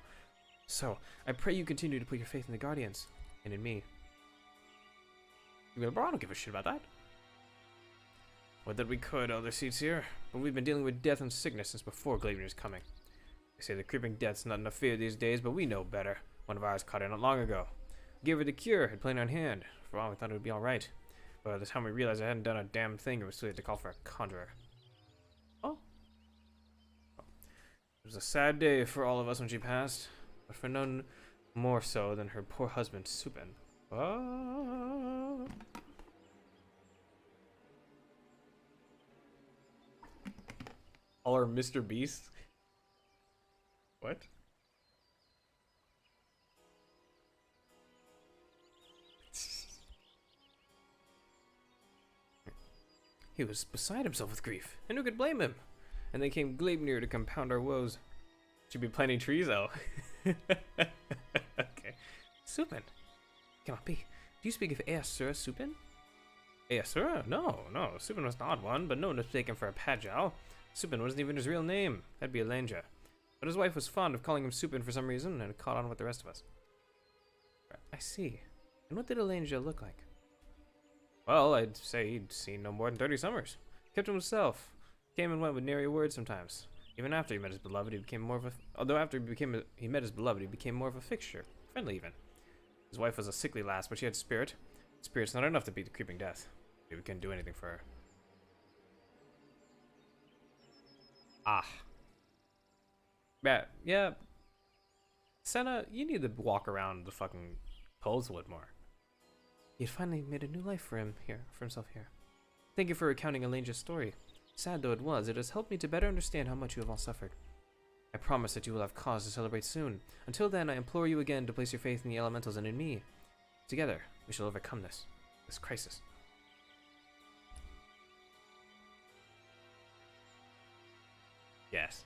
So, I pray you continue to put your faith in the Guardians, and in me. Bro, I don't give a shit about that. Would that we could, Elder Seer, but we've been dealing with death and sickness since before Gleipnir's coming. They say the creeping death's not enough fear these days, but we know better. One of ours caught it not long ago. Gave her the cure, had plenty on hand. For all we thought it would be alright. But by the time we realized I hadn't done a damn thing, it was too late to call for a conjurer. Oh. It was a sad day for all of us when she passed, but for none more so than her poor husband, Supin. Oh. Or Mr. Beast? What? He was beside himself with grief, and who could blame him? And then came Gleipnir to compound our woes. Should be planting trees, though. Okay. Supin. Cannot be. Do you speak of Easura Supin? Easura? No. Supin was an odd one, but no one was taken for a Pajal. Supin wasn't even his real name. That'd be Elendja. But his wife was fond of calling him Supin for some reason, and it caught on with the rest of us. I see. And what did Elendja look like? Well, I'd say he'd seen no more than 30 summers. Kept to himself. Came and went with nary a word sometimes. Even after he met his beloved, he became more of a... Although after he met his beloved, he became more of a fixture. Friendly, even. His wife was a sickly lass, but she had spirit. Spirit's not enough to beat the creeping death. We couldn't do anything for her. Ah. Yeah. Senna, you need to walk around the fucking Coleswood more. He had finally made a new life for himself here. Thank you for recounting Elendja's story. Sad though it was, it has helped me to better understand how much you have all suffered. I promise that you will have cause to celebrate soon. Until then, I implore you again to place your faith in the elementals and in me. Together, we shall overcome this crisis. Yes.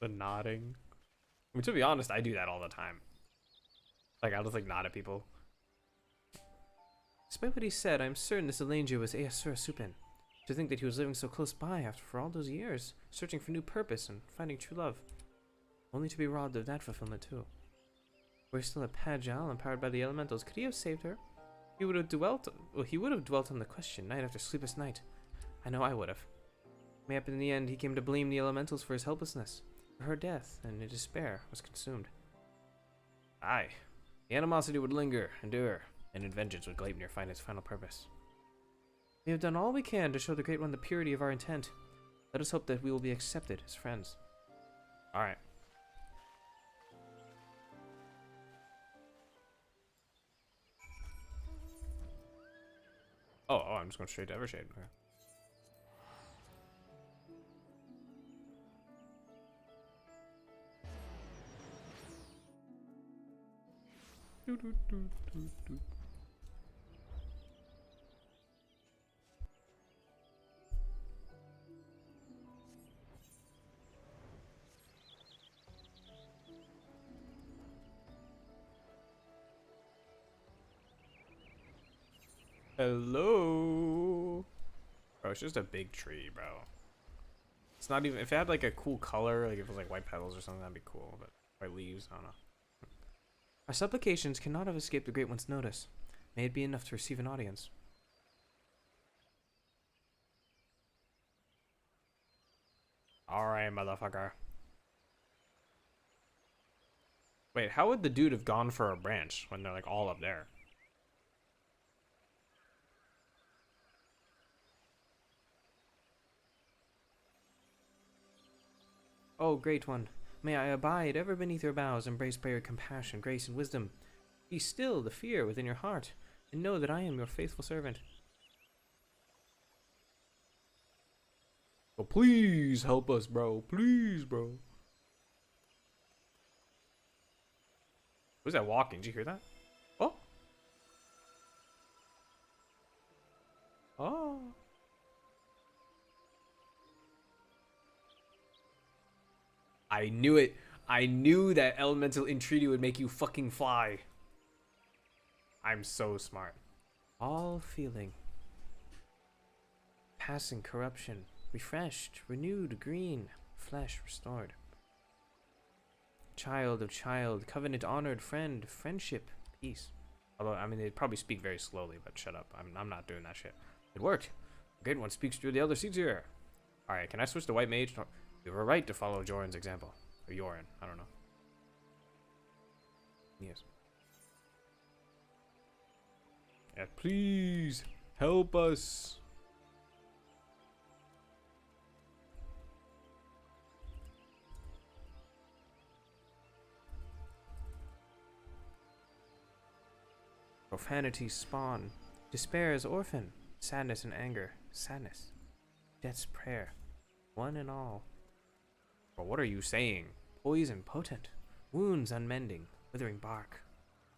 The nodding. I mean, to be honest, I do that all the time. Like, I'll just, like, nod at people. Despite what he said, I am certain this Elangio was Easura Supin. To think that he was living so close by after for all those years, searching for new purpose and finding true love. Only to be robbed of that fulfillment, too. Were he still a Pagel, empowered by the elementals, could he have saved her? He would have dwelt on the question, night after sleepless night. I know I would have. Mayhap in the end, he came to blame the elementals for his helplessness, for her death, and in despair was consumed. Aye. The animosity would linger, endure, and in vengeance would Gleipnir find its final purpose. We have done all we can to show the Great One the purity of our intent. Let us hope that we will be accepted as friends. Alright. Oh, I'm just going straight to Evershade. Okay. Hello. Bro, it's just a big tree, bro. It's not even, if it had like a cool color, like if it was like white petals or something, that'd be cool, but white leaves, I don't know. Our supplications cannot have escaped the Great One's notice. May it be enough to receive an audience. Alright, motherfucker. Wait, how would the dude have gone for a branch when they're like all up there? Oh, Great One, may I abide ever beneath your boughs, embraced by your compassion, grace, and wisdom. Be still the fear within your heart, and know that I am your faithful servant. Oh, please help us, bro. Please, bro. Who's that walking? Did you hear that? Oh. Oh. I knew it. I knew that elemental entreaty would make you fucking fly. I'm so smart. All feeling. Passing corruption. Refreshed, renewed, green. Flesh restored. Child of child, covenant honored, friend, friendship, peace. Although, I mean, they probably speak very slowly, but shut up. I'm not doing that shit. It worked. The Great One speaks through the Elder Seeds here. Alright, can I switch to White Mage? We were right to follow Joran's example. Or Yoran, I don't know. Yes. Yeah, please help us. Profanity spawn. Despair is orphan. Sadness and anger. Sadness. Death's prayer. One and all. But what are you saying? Poison potent. Wounds unmending. Withering bark.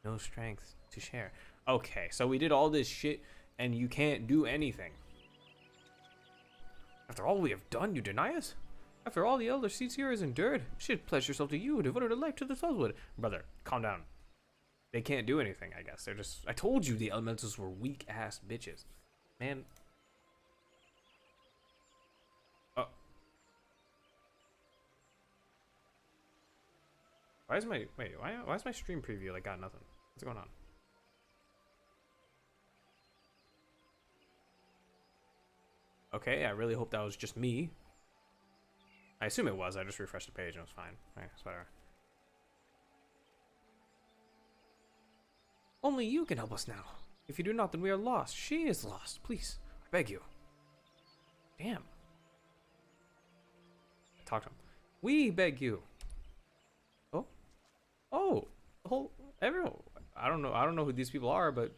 No strength to share. Okay, so we did all this shit and you can't do anything. After all we have done, you deny us? After all the Elder Seeds here has endured, should pledge yourself to you, devoted a life to the Southwood. Brother, calm down. They can't do anything, I guess. They're just... I told you the elementals were weak-ass bitches. Man. Oh. Why is my... Wait, why is my stream preview, like, got nothing? What's going on? Okay, I really hope that was just me. I assume it was. I just refreshed the page and it was fine. Alright, it's whatever. Only you can help us now. If you do not, then we are lost. She is lost. Please, I beg you. Damn. Talk to him. We beg you. Oh. Oh. Whole everyone. I don't know who these people are, but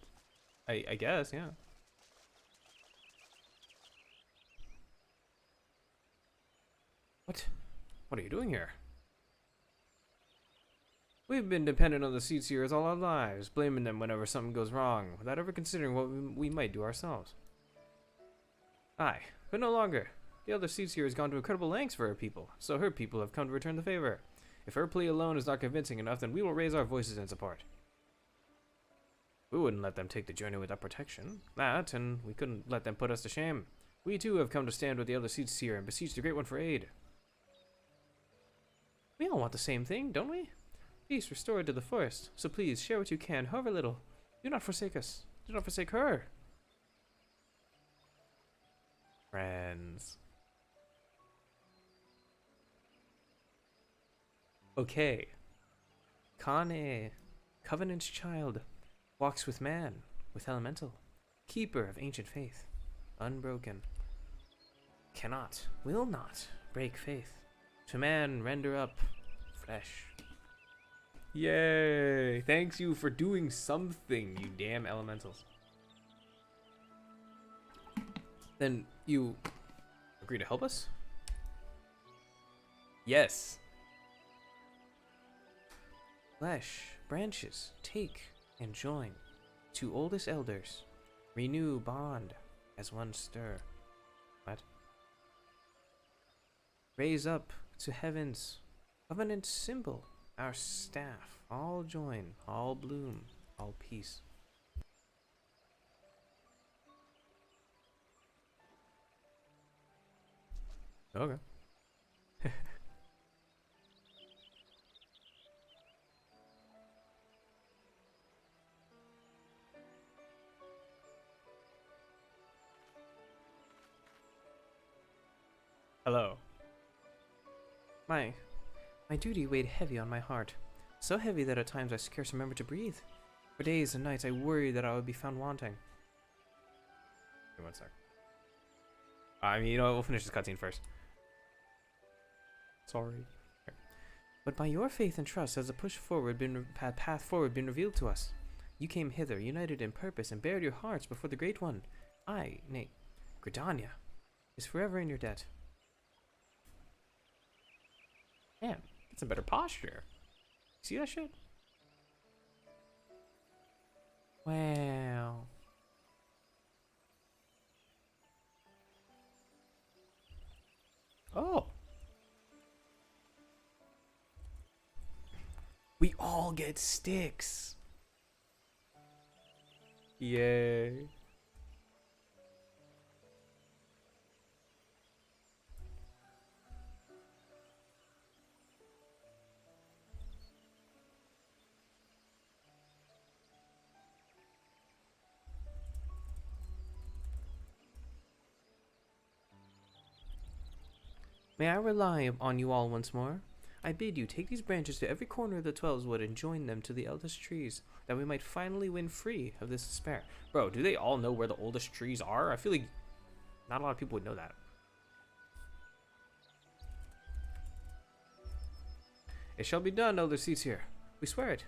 I guess, yeah. What? What are you doing here? We've been dependent on the seed seers all our lives, blaming them whenever something goes wrong, without ever considering what we might do ourselves. Aye, but no longer. The elder seed seer has gone to incredible lengths for her people, so her people have come to return the favor. If her plea alone is not convincing enough, then we will raise our voices in support. We wouldn't let them take the journey without protection. That, and we couldn't let them put us to shame. We too have come to stand with the elder seed seer and beseech the Great One for aid. We all want the same thing, don't we? Peace restored to the forest, so please share what you can, however little. Do not forsake us. Do not forsake her. Friends. Okay. Kane, Covenant's child, walks with man, with elemental, keeper of ancient faith, unbroken. Cannot, will not break faith. To man render up flesh. Yay! Thanks you for doing something, you damn elementals. Then you agree to help us? Yes. Flesh, branches, take and join. Two oldest elders, renew bond as one stir. What? Raise up to heaven's covenant symbol, our staff. All join, all bloom, all peace. Okay. Hello. My duty weighed heavy on my heart. So heavy that at times I scarce remembered to breathe. For days and nights I worried that I would be found wanting. Wait 1 sec. I mean, you know what? We'll finish this cutscene first. Sorry. Here. But by your faith and trust has the path forward been revealed to us. You came hither, united in purpose, and bared your hearts before the Great One. Gridania, is forever in your debt. Damn, get some better posture. See that shit? Wow. Oh. We all get sticks. Yay. May I rely on you all once more? I bid you take these branches to every corner of the 12's wood and join them to the eldest trees, that we might finally win free of this despair. Bro, do they all know where the oldest trees are? I feel like not a lot of people would know that. It shall be done, elder seats here. We swear it.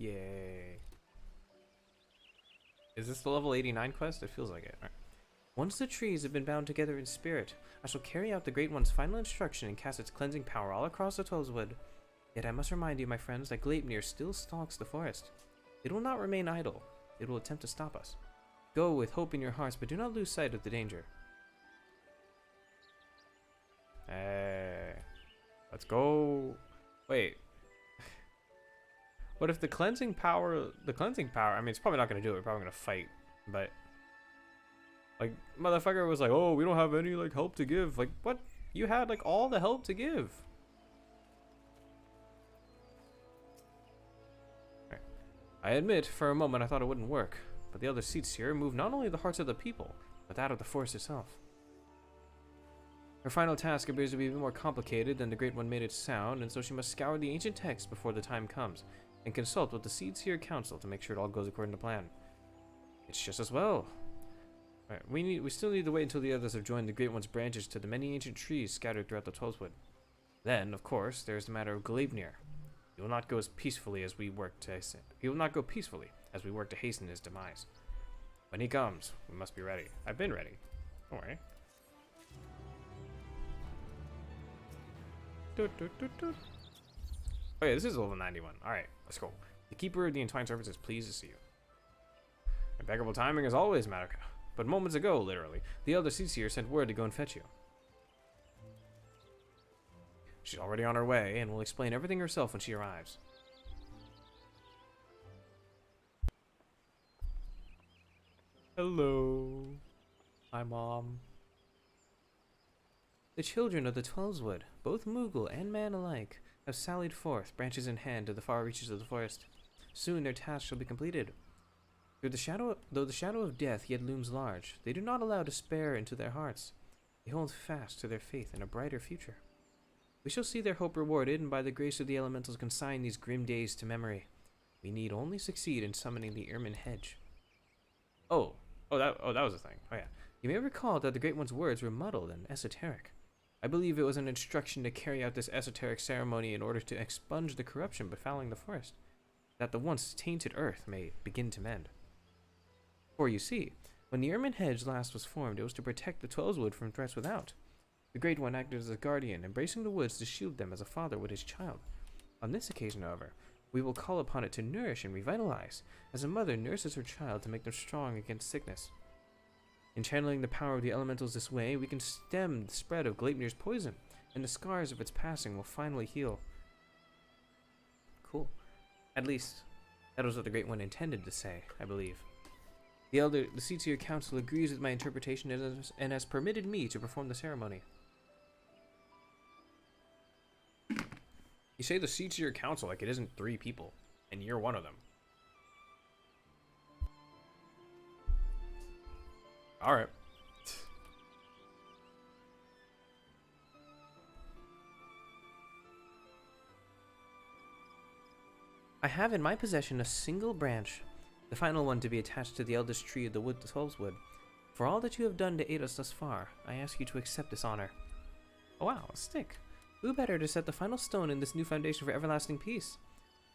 Yay. Is this the level 89 quest? It feels like it. Right. Once the trees have been bound together in spirit, I shall carry out the Great One's final instruction and cast its cleansing power all across the 12's wood. Yet I must remind you, my friends, that Gleipnir still stalks the forest. It will not remain idle. It will attempt to stop us. Go with hope in your hearts, but do not lose sight of the danger. Let's go. Wait. What if the cleansing power, I mean, it's probably not going to do it. We're probably going to fight, but like, motherfucker was like, oh, we don't have any, like, help to give. Like, what? You had, like, all the help to give. Right. I admit, for a moment, I thought it wouldn't work. but the elder seats here move not only the hearts of the people, but that of the forest itself. Her final task appears to be even more complicated than the Great One made it sound, and so she must scour the ancient texts before the time comes, and consult with the Seedseer Council to make sure it all goes according to plan. It's just as well. Right, we still need to wait until the others have joined the Great One's branches to the many ancient trees scattered throughout the Twelvewood. Then, of course, there's the matter of Gridania. He will not go as peacefully as we work to hasten. He will not go peacefully as we work to hasten his demise. When he comes, we must be ready. I've been ready. Don't worry. Okay, this is level 91. Alright, let's go. The Keeper of the Entwined Serpents is pleased to see you. Impeccable timing as always, Madoka. But moments ago, literally, the Elder Seedseer sent word to go and fetch you. She's already on her way, and will explain everything herself when she arrives. Hello. Hi, Mom. The children of the Twelvewood, both Moogle and man alike, have sallied forth, branches in hand, to the far reaches of the forest. Soon their task shall be completed. Though the shadow of death yet looms large, they do not allow despair into their hearts. They hold fast to their faith in a brighter future. We shall see their hope rewarded, and by the grace of the elementals consign these grim days to memory. We need only succeed in summoning the Ermine Hedge. That was a thing. Oh yeah. You may recall that the Great One's words were muddled and esoteric. I believe it was an instruction to carry out this esoteric ceremony in order to expunge the corruption befouling the forest, that the once tainted earth may begin to mend. For you see, when the Ermine Hedge last was formed, it was to protect the Twelvewood from threats without. The Great One acted as a guardian, embracing the woods to shield them as a father would his child. On this occasion, however, we will call upon it to nourish and revitalize, as a mother nurses her child to make them strong against sickness. In channeling the power of the elementals this way, we can stem the spread of Gleipnir's poison, and the scars of its passing will finally heal. Cool. At least, that was what the Great One intended to say, I believe. The Seedseer Council agrees with my interpretation and has permitted me to perform the ceremony. You say the Seedseer Council like it isn't 3 people, and you're one of them. Alright. I have in my possession a single branch, the final one to be attached to the eldest tree of the Twelvewood. For all that you have done to aid us thus far, I ask you to accept this honor. Oh wow, a stick. Who better to set the final stone in this new foundation for everlasting peace?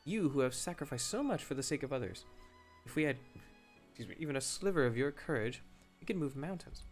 You who have sacrificed so much for the sake of others. If we had, even a sliver of your courage, we could move mountains.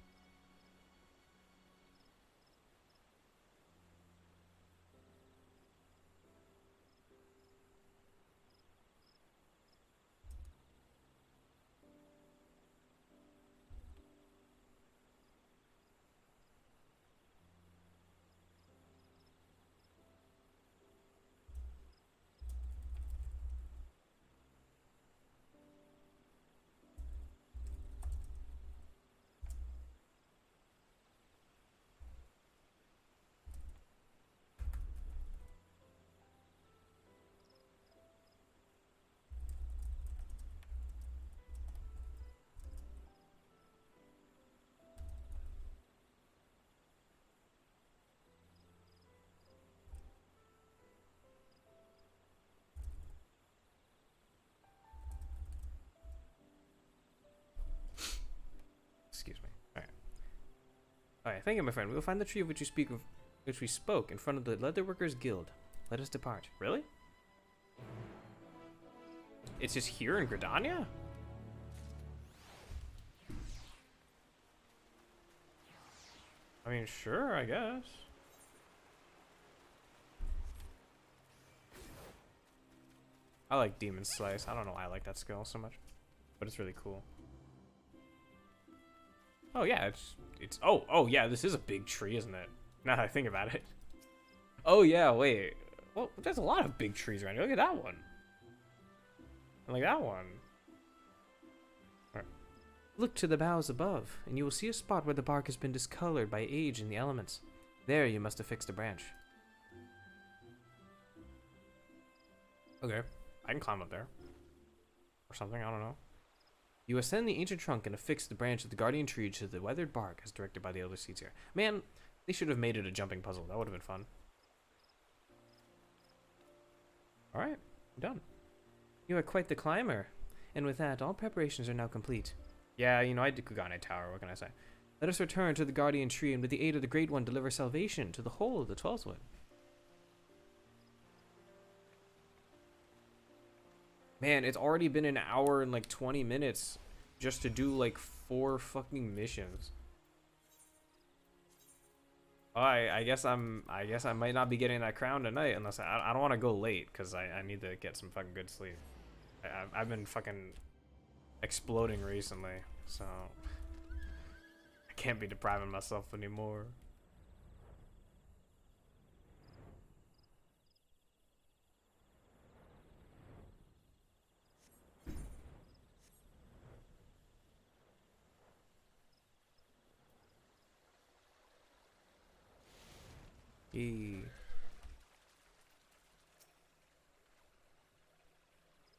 Excuse me. Alright, thank you, my friend. We will find the tree of which we spoke in front of the Leatherworkers Guild. Let us depart. Really? It's just here in Gridania? I mean, sure, I guess. I like Demon Slice. I don't know why I like that skill so much, but it's really cool. Oh yeah, oh yeah, this is a big tree, isn't it? Now that I think about it. Oh yeah, wait. Well, there's a lot of big trees around here. Look at that one. And like that one. Right. Look to the boughs above, and you will see a spot where the bark has been discolored by age and the elements. There you must affix the branch. Okay, I can climb up there. Or something, I don't know. You ascend the ancient trunk and affix the branch of the guardian tree to the weathered bark as directed by the elder seeds here. Man, they should have made it a jumping puzzle. That would have been fun. Alright, done. You are quite the climber. And with that, all preparations are now complete. Yeah, you know, I did Gridania Tower, what can I say? Let us return to the guardian tree and with the aid of the Great One deliver salvation to the whole of the 12th Wood. Man, it's already been an hour and like 20 minutes just to do like 4 fucking missions. Oh, I guess I might not be getting that crown tonight unless I don't want to go late because I need to get some fucking good sleep. I've been fucking exploding recently, so I can't be depriving myself anymore.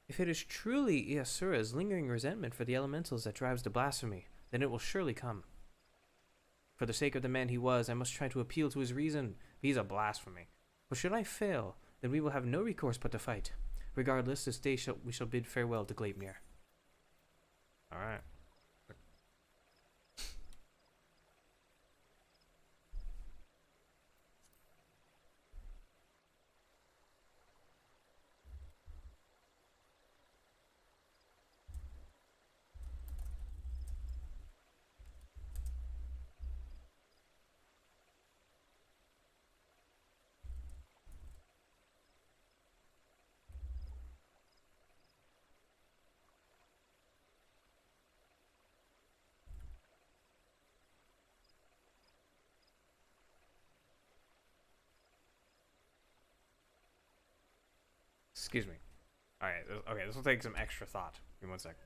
If it is truly Iasura's lingering resentment for the elementals that drives the blasphemy, then it will surely come. For the sake of the man he was, I must try to appeal to his reason. He's a blasphemy. But should I fail, then we will have no recourse but to fight. Regardless, this day we shall bid farewell to Gleipnir. Alright. Excuse me. Alright, okay, this will take some extra thought. Give me one sec.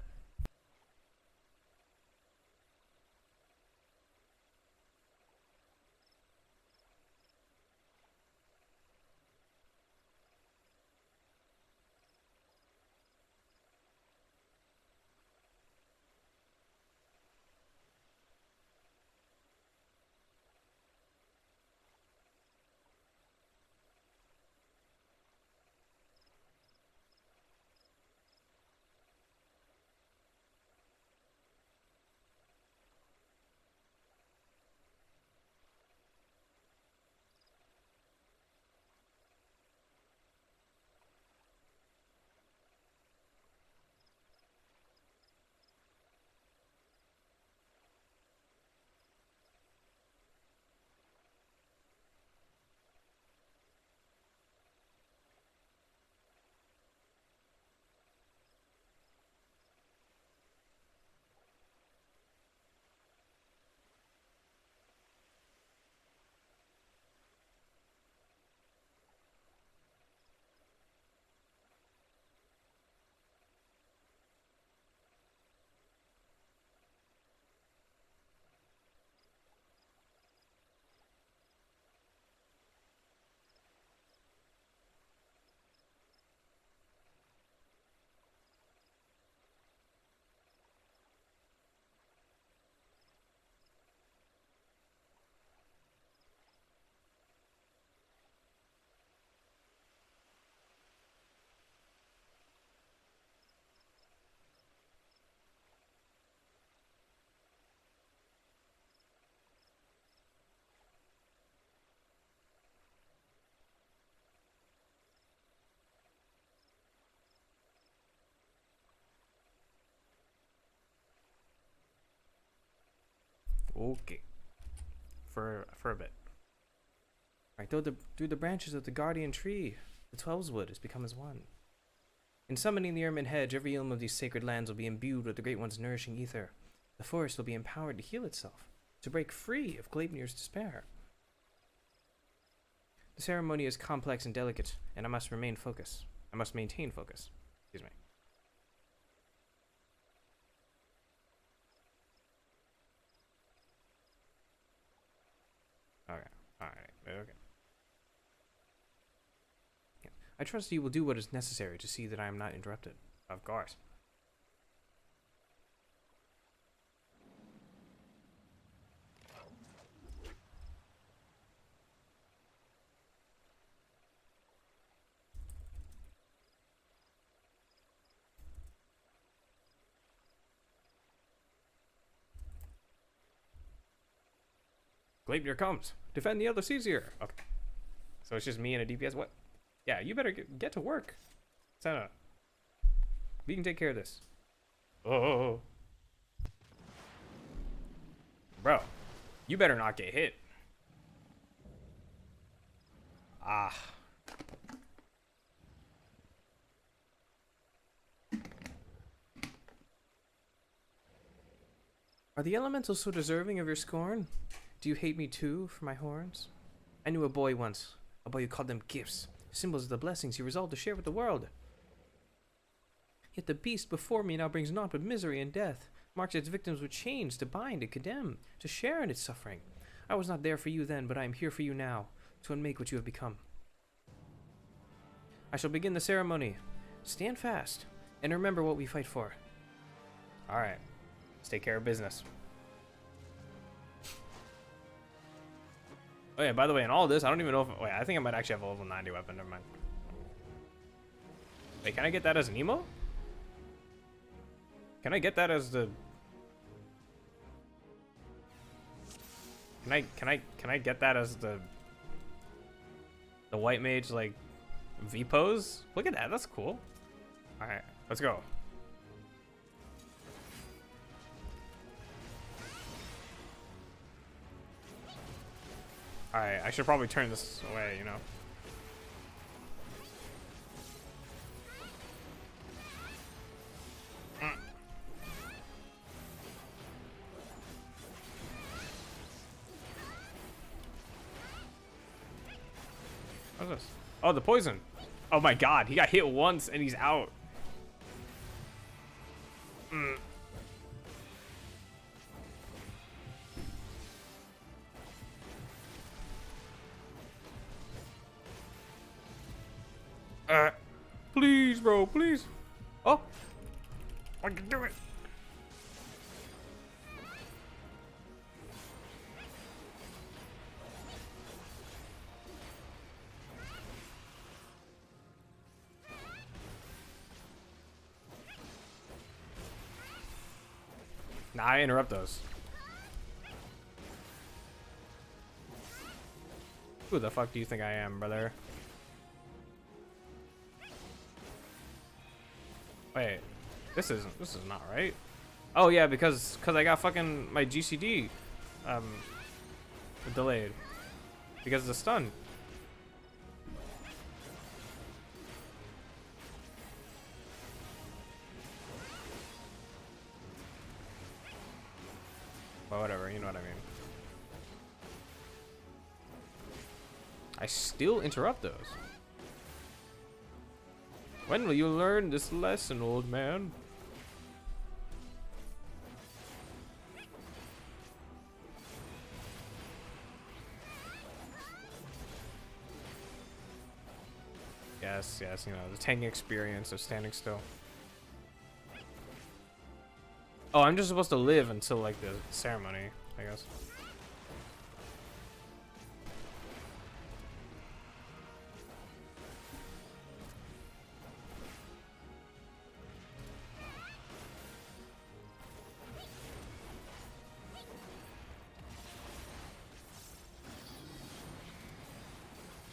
Okay. For a bit. Alright, through the branches of the guardian tree, the 12's Wood has become as one. In summoning the Ermine Hedge, every elm of these sacred lands will be imbued with the Great One's nourishing ether. The forest will be empowered to heal itself, to break free of Gleipnir's despair. The ceremony is complex and delicate, and I must maintain focus. Excuse me. Alright, okay. Yeah. I trust you will do what is necessary to see that I am not interrupted. Of course. Gleipnir comes. Defend the other seas here. Okay. So it's just me and a DPS. What? Yeah, you better get to work. Senna. We can take care of this. Oh. Bro, you better not get hit. Ah. Are the elementals so deserving of your scorn? Do you hate me too for my horns? I knew a boy once, a boy who called them gifts, symbols of the blessings he resolved to share with the world. Yet the beast before me now brings naught but misery and death, marks its victims with chains to bind and condemn, to share in its suffering. I was not there for you then, but I am here for you now, to unmake what you have become. I shall begin the ceremony. Stand fast, and remember what we fight for. Alright, let's take care of business. Oh yeah, by the way, in all of this, I don't even know if... Wait, I think I might actually have a level 90 weapon, never mind. Wait, can I get that as an emo? Can I get that as the... Can I get that as the white mage, like, V-pose? Look at that, that's cool. Alright, let's go. Alright, I should probably turn this away, you know. What's this? Oh, the poison. Oh my god, he got hit once and he's out. Please, bro, please. Oh, I can do it. Nah, I interrupt those. Who the fuck do you think I am, brother? Wait, this is not right. Oh yeah, because I got fucking my GCD delayed because of the stun. But whatever, you know what I mean. I still interrupt those. When will you learn this lesson, old man? Yes, you know, the tanking experience of standing still. Oh, I'm just supposed to live until, like, the ceremony, I guess.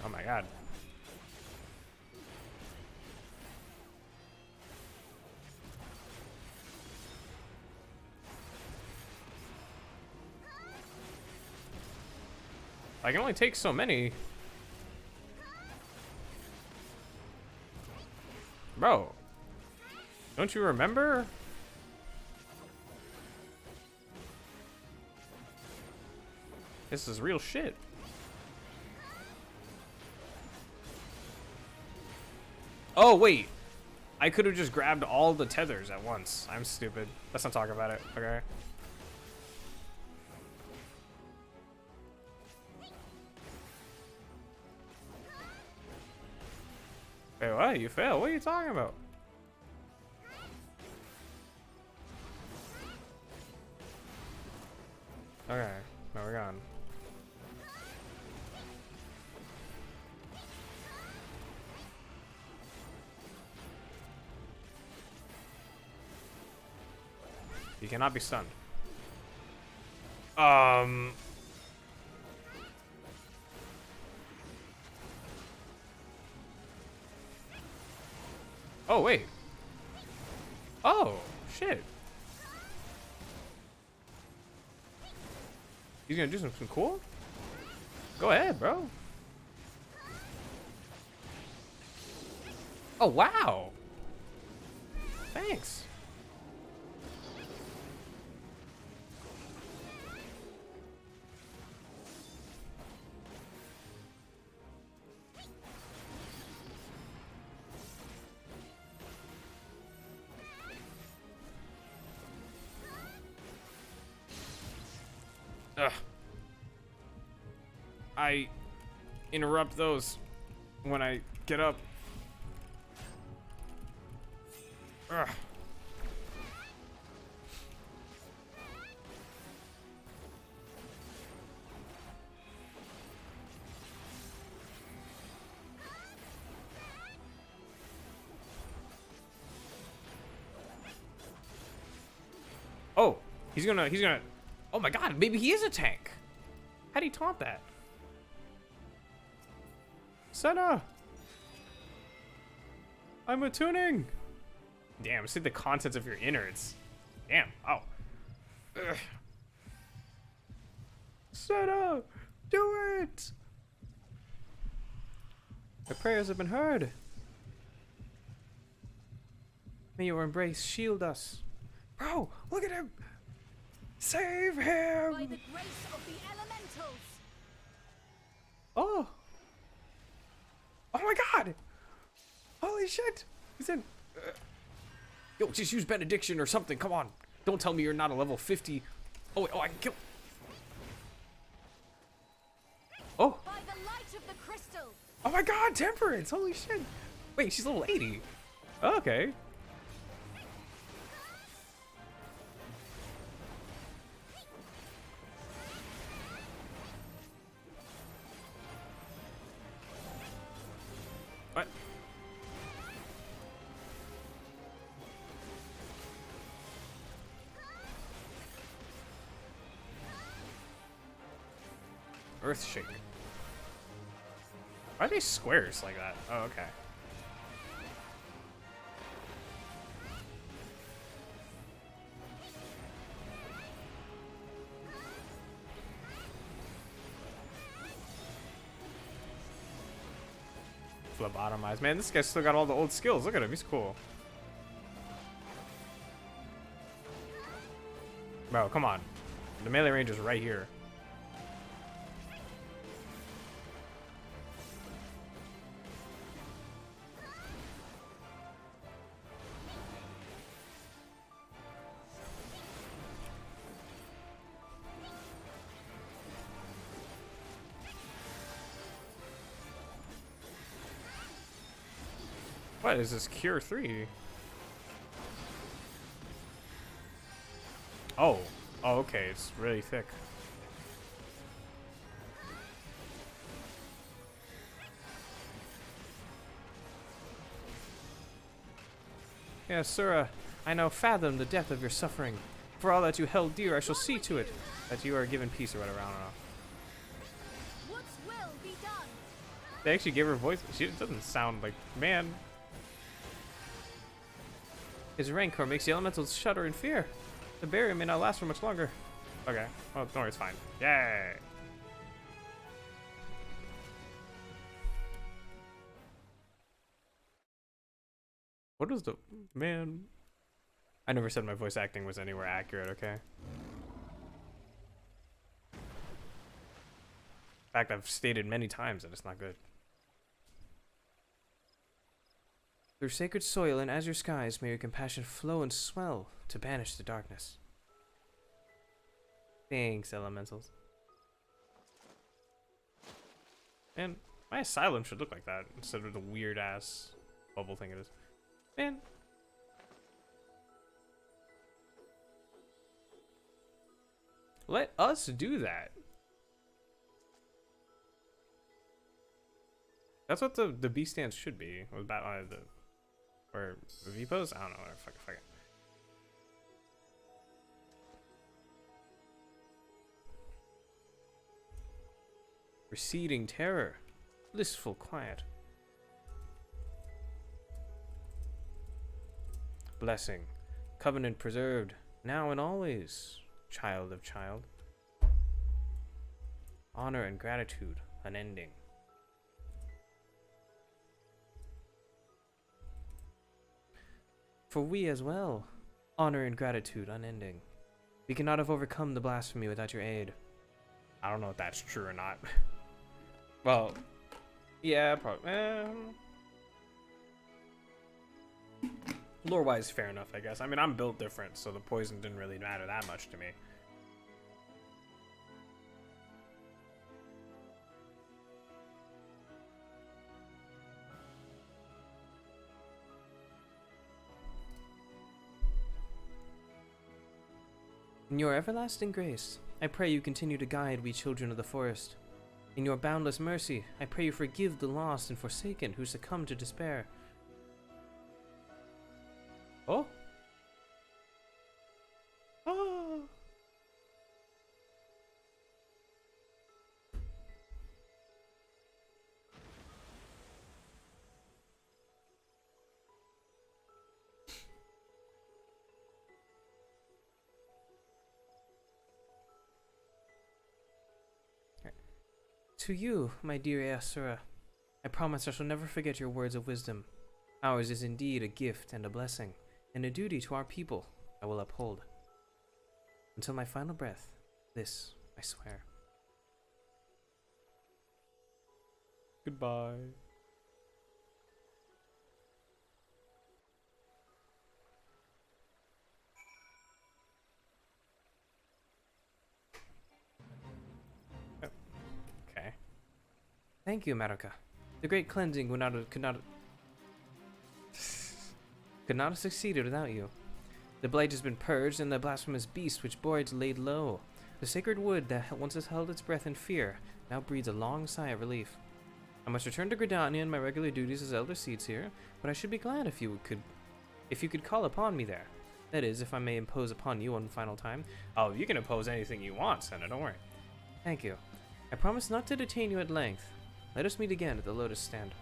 Oh my god. I can only take so many. Bro, don't you remember? This is real shit. Oh, wait. I could have just grabbed all the tethers at once. I'm stupid. Let's not talk about it, okay? Wait, what? You failed? What are you talking about? Okay, now we're gone. You cannot be stunned. Oh, wait. Oh, shit. He's gonna do something cool? Go ahead, bro. Oh, wow. Thanks. Ugh. I interrupt those when I get up. Ugh. Oh, he's gonna, oh my god, maybe he is a tank. How'd he taunt that? Senna! I'm attuning! Damn, see the contents of your innards. Damn, oh. Ugh. Senna! Do it! My prayers have been heard. May your embrace shield us. Bro, look at him! Save him!
By the grace of the elementals.
Oh! Oh my god! Holy shit! He's in. Yo, just use benediction or something. Come on. Don't tell me you're not a level 50. Oh, wait, oh, I can kill. Oh.
By the light of the crystal.
Oh my god, temperance! Holy shit! Wait, she's level 80. Oh, okay. What? Earthshaker. Why are they squares like that? Oh, okay. Phlebotomize. Man, this guy's still got all the old skills. Look at him. He's cool. Bro, come on. The melee range is right here. What is this Cure 3? Oh. Oh, okay. It's really thick. Yes, Sura, I now fathom the depth of your suffering. For all that you held dear, I shall see to it that you are given peace or whatever. I don't know.
What's will be done?
They actually gave her voice. She doesn't sound like man. His rancor makes the elementals shudder in fear. The barrier may not last for much longer. Okay. Well, don't worry, it's fine. Yay! What was the... Man... I never said my voice acting was anywhere accurate, okay? In fact, I've stated many times that it's not good. Through sacred soil and azure skies, may your compassion flow and swell to banish the darkness. Thanks, elementals. Man, my asylum should look like that instead of the weird ass bubble thing it is. Man. Let us do that. That's what the B stance should be. With the or V pose? I don't know. Fuck it. Receding terror. Blissful quiet. blessing, covenant preserved, now and always, child of child. Honor and gratitude, unending. For we as well, honor and gratitude, unending. We cannot have overcome the blasphemy without your aid. I don't know if that's true or not. Well, yeah, probably. Lore-wise, fair enough, I guess. I mean, I'm built different, so the poison didn't really matter that much to me. In your everlasting grace, I pray you continue to guide we children of the forest. In your boundless mercy, I pray you forgive the lost and forsaken who succumb to despair. Oh? Oh! To you, my dear Asura, I promise I shall never forget your words of wisdom. Ours is indeed a gift and a blessing, and a duty to our people I will uphold. Until my final breath, this I swear. Goodbye. Okay. Thank you, Maruka. The great cleansing could not have succeeded without you. The blight has been purged, and the blasphemous beast which bore it laid low. The sacred wood that once has held its breath in fear now breathes a long sigh of relief. I must return to Gridania and my regular duties as Elder Seedseer, but I should be glad if you could call upon me there. That is, if I may impose upon you one final time. Oh, you can impose anything you want, Senna, don't worry. Thank you. I promise not to detain you at length. Let us meet again at the Lotus Stand.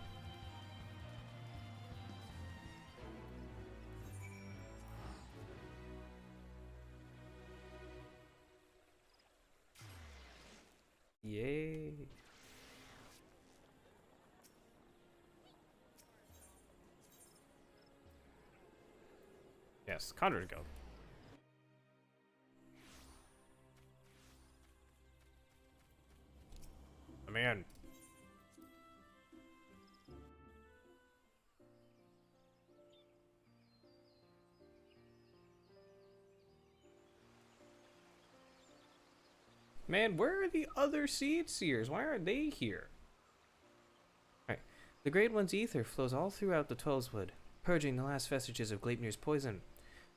Yay. Yes, Conjured Guild. I'm in. Man, where are the other Seedseers? Why aren't they here? Alright. The Great One's ether flows all throughout the Twelveswood, purging the last vestiges of Gleipnir's poison.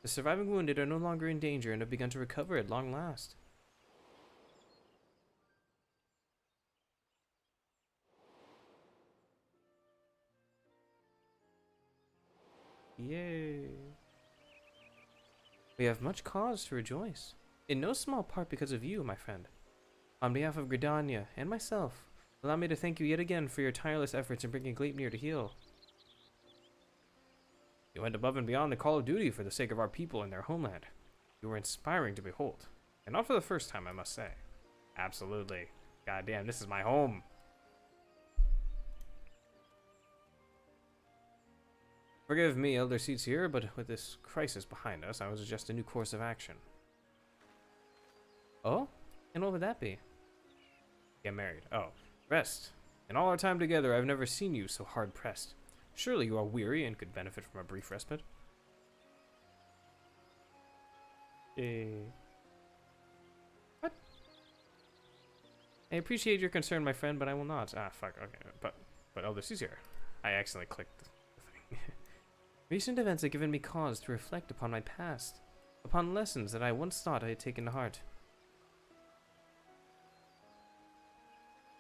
The surviving wounded are no longer in danger and have begun to recover at long last. Yay. We have much cause to rejoice, in no small part because of you, my friend. On behalf of Gridania and myself, allow me to thank you yet again for your tireless efforts in bringing Gleipnir to heal. You went above and beyond the call of duty for the sake of our people and their homeland. You were inspiring to behold, and not for the first time, I must say. Absolutely. Goddamn, this is my home. Forgive me, Elder Seedseer, but with this crisis behind us, I would suggest a new course of action. Oh? And what would that be? Get married. Oh. Rest. In all our time together, I've never seen you so hard-pressed. Surely you are weary and could benefit from a brief respite. What? I appreciate your concern, my friend, but I will not. Ah, fuck. Okay. But Elder Seedseer. I accidentally clicked the thing. Recent events have given me cause to reflect upon my past, upon lessons that I once thought I had taken to heart.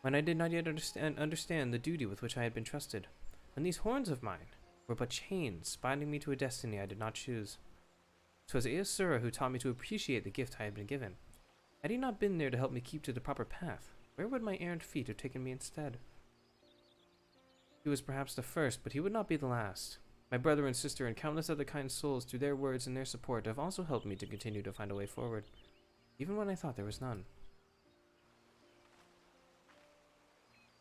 When I did not yet understand the duty with which I had been trusted, when these horns of mine were but chains binding me to a destiny I did not choose. 'Twas Asura who taught me to appreciate the gift I had been given. Had he not been there to help me keep to the proper path, where would my errant feet have taken me instead? He was perhaps the first, but he would not be the last. My brother and sister and countless other kind souls, through their words and their support, have also helped me to continue to find a way forward, even when I thought there was none.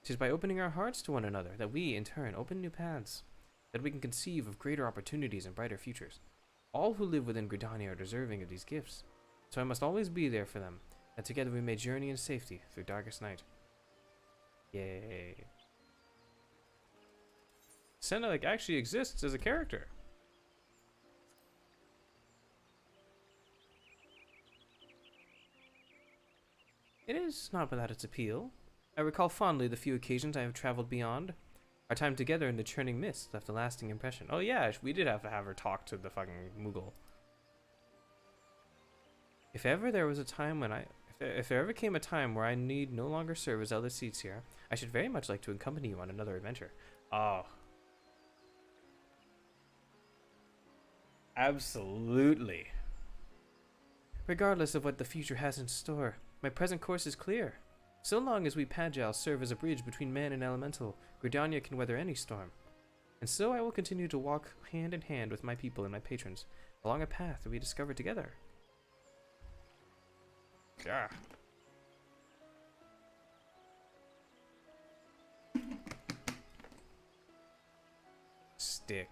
It is by opening our hearts to one another that we, in turn, open new paths, that we can conceive of greater opportunities and brighter futures. All who live within Gridania are deserving of these gifts, so I must always be there for them, and together we may journey in safety through darkest night. Yay. Senna, like, actually exists as a character. It is not without its appeal. I recall fondly the few occasions I have traveled beyond. Our time together in the churning mist left a lasting impression. Oh yeah, we did have to have her talk to the fucking Moogle. If ever there was a time when if there ever came a time where I need no longer serve as Elder Seatsier, I should very much like to accompany you on another adventure. Oh. Absolutely. Regardless of what the future has in store, my present course is clear. So long as we Pagels serve as a bridge between man and elemental, Gridania can weather any storm. And so I will continue to walk hand in hand with my people and my patrons, along a path that we discover together. Yeah. Stick.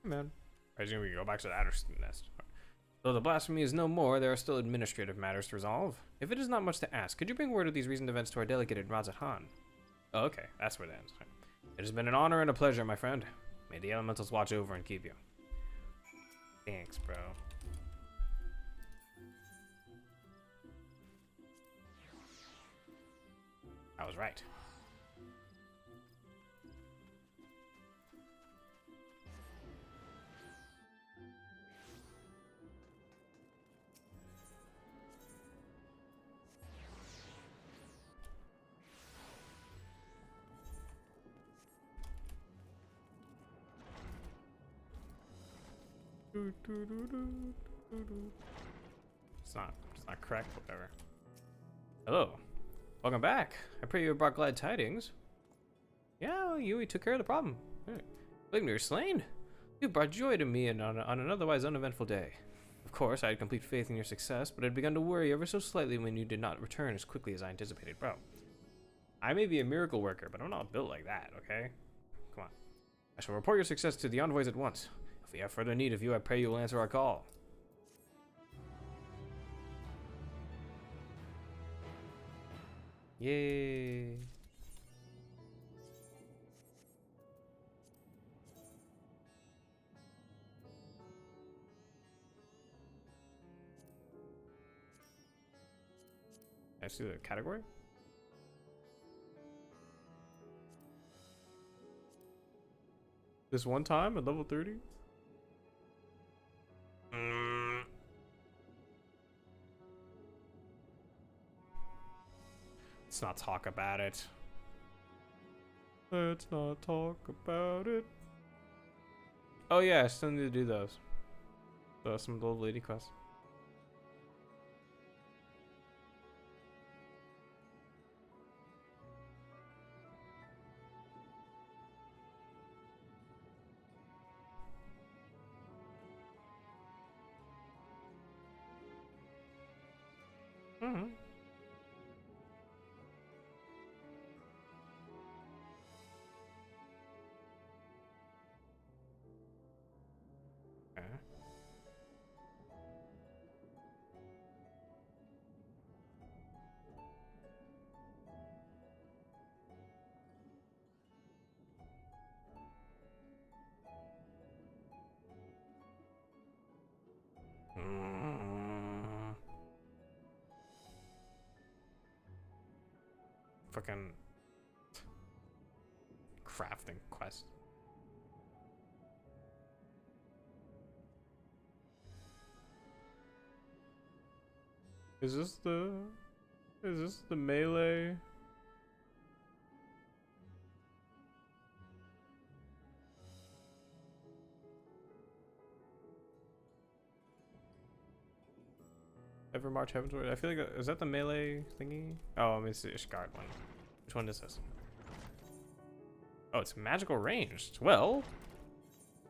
Man. I assume we can go back to the Adder's nest. Though the blasphemy is no more, there are still administrative matters to resolve. If it is not much to ask, could you bring word of these recent events to our delegate at Razathan? Oh, okay, that's where it ends. It has been an honor and a pleasure, my friend. May the elementals watch over and keep you. Thanks, bro. I was right. It's not correct, whatever. Hello. Welcome back. I pray you have brought glad tidings. Yeah, well, Yui took care of the problem. Believe me, you're slain. You brought joy to me on an otherwise uneventful day. Of course, I had complete faith in your success, but I'd begun to worry ever so slightly when you did not return as quickly as I anticipated. Bro, I may be a miracle worker, but I'm not built like that, okay? Come on. I shall report your success to the envoys at once. If we have further need of you, I pray you will answer our call. Yay. I see the category. This one time at level 30? Let's not talk about it. Let's not talk about it. Oh yeah, I still need to do those. Some old lady quests. Mm-hmm. Okay. Fucking crafting quest. Is this the melee? Ever march heavensward? I feel like is that the melee thingy? Oh, it's the Ishgard one. Which one is this? Oh, it's magical ranged. Well,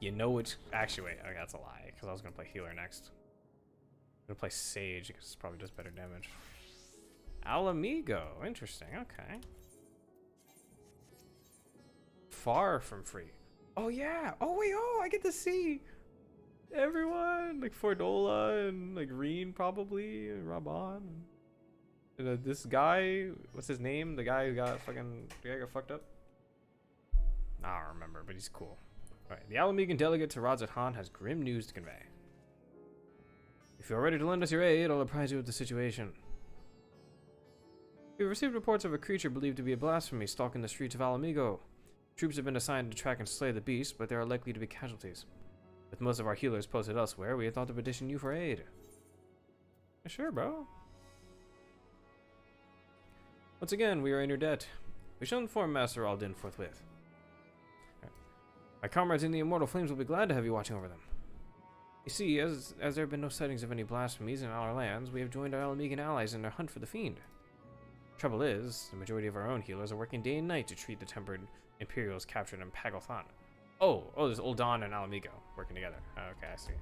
you know which. Actually, wait. Okay, that's a lie because I was gonna play healer next. I'm gonna play Sage because it probably does better damage. Alamigo. Interesting. Okay. Far from free. Oh yeah. Oh wait. Oh, I get to see everyone like Fordola and like Reen probably and Raban. And, this guy. What's his name? The guy who got fucking. The guy got fucked up. I don't remember, but he's cool. Alright, the Alamigan delegate to Radzat Han has grim news to convey. If you are ready to lend us your aid, I'll apprise you of the situation. We've received reports of a creature believed to be a blasphemy stalking the streets of Alamigo. Troops have been assigned to track and slay the beast, but there are likely to be casualties. With most of our healers posted elsewhere, we had thought to petition you for aid. Yeah, sure, bro. Once again, we are in your debt. We shall inform Master Aldin forthwith. My comrades in the Immortal Flames will be glad to have you watching over them. You see, as there have been no sightings of any blasphemies in our lands, we have joined our Alamigan allies in their hunt for the fiend. Trouble is, the majority of our own healers are working day and night to treat the tempered Imperials captured in Pagothan. Oh, there's Ul'Dan and Alamigo working together. Okay, I see.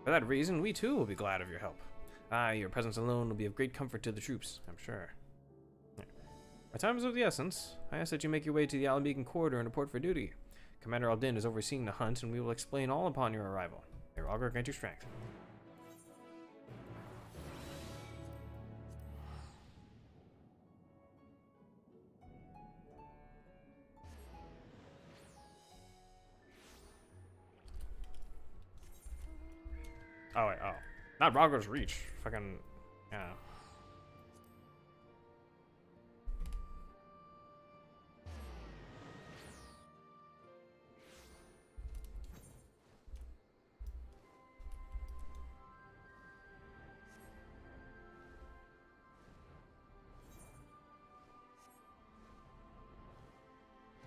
For that reason, we too will be glad of your help. Your presence alone will be of great comfort to the troops, I'm sure. Our time is of the essence. I ask that you make your way to the Alamigan corridor and report for duty. Commander Aldin is overseeing the hunt, and we will explain all upon your arrival. May Rhalgr grant you strength. Oh wait, oh. Not Rhalgr's reach. Fucking, yeah.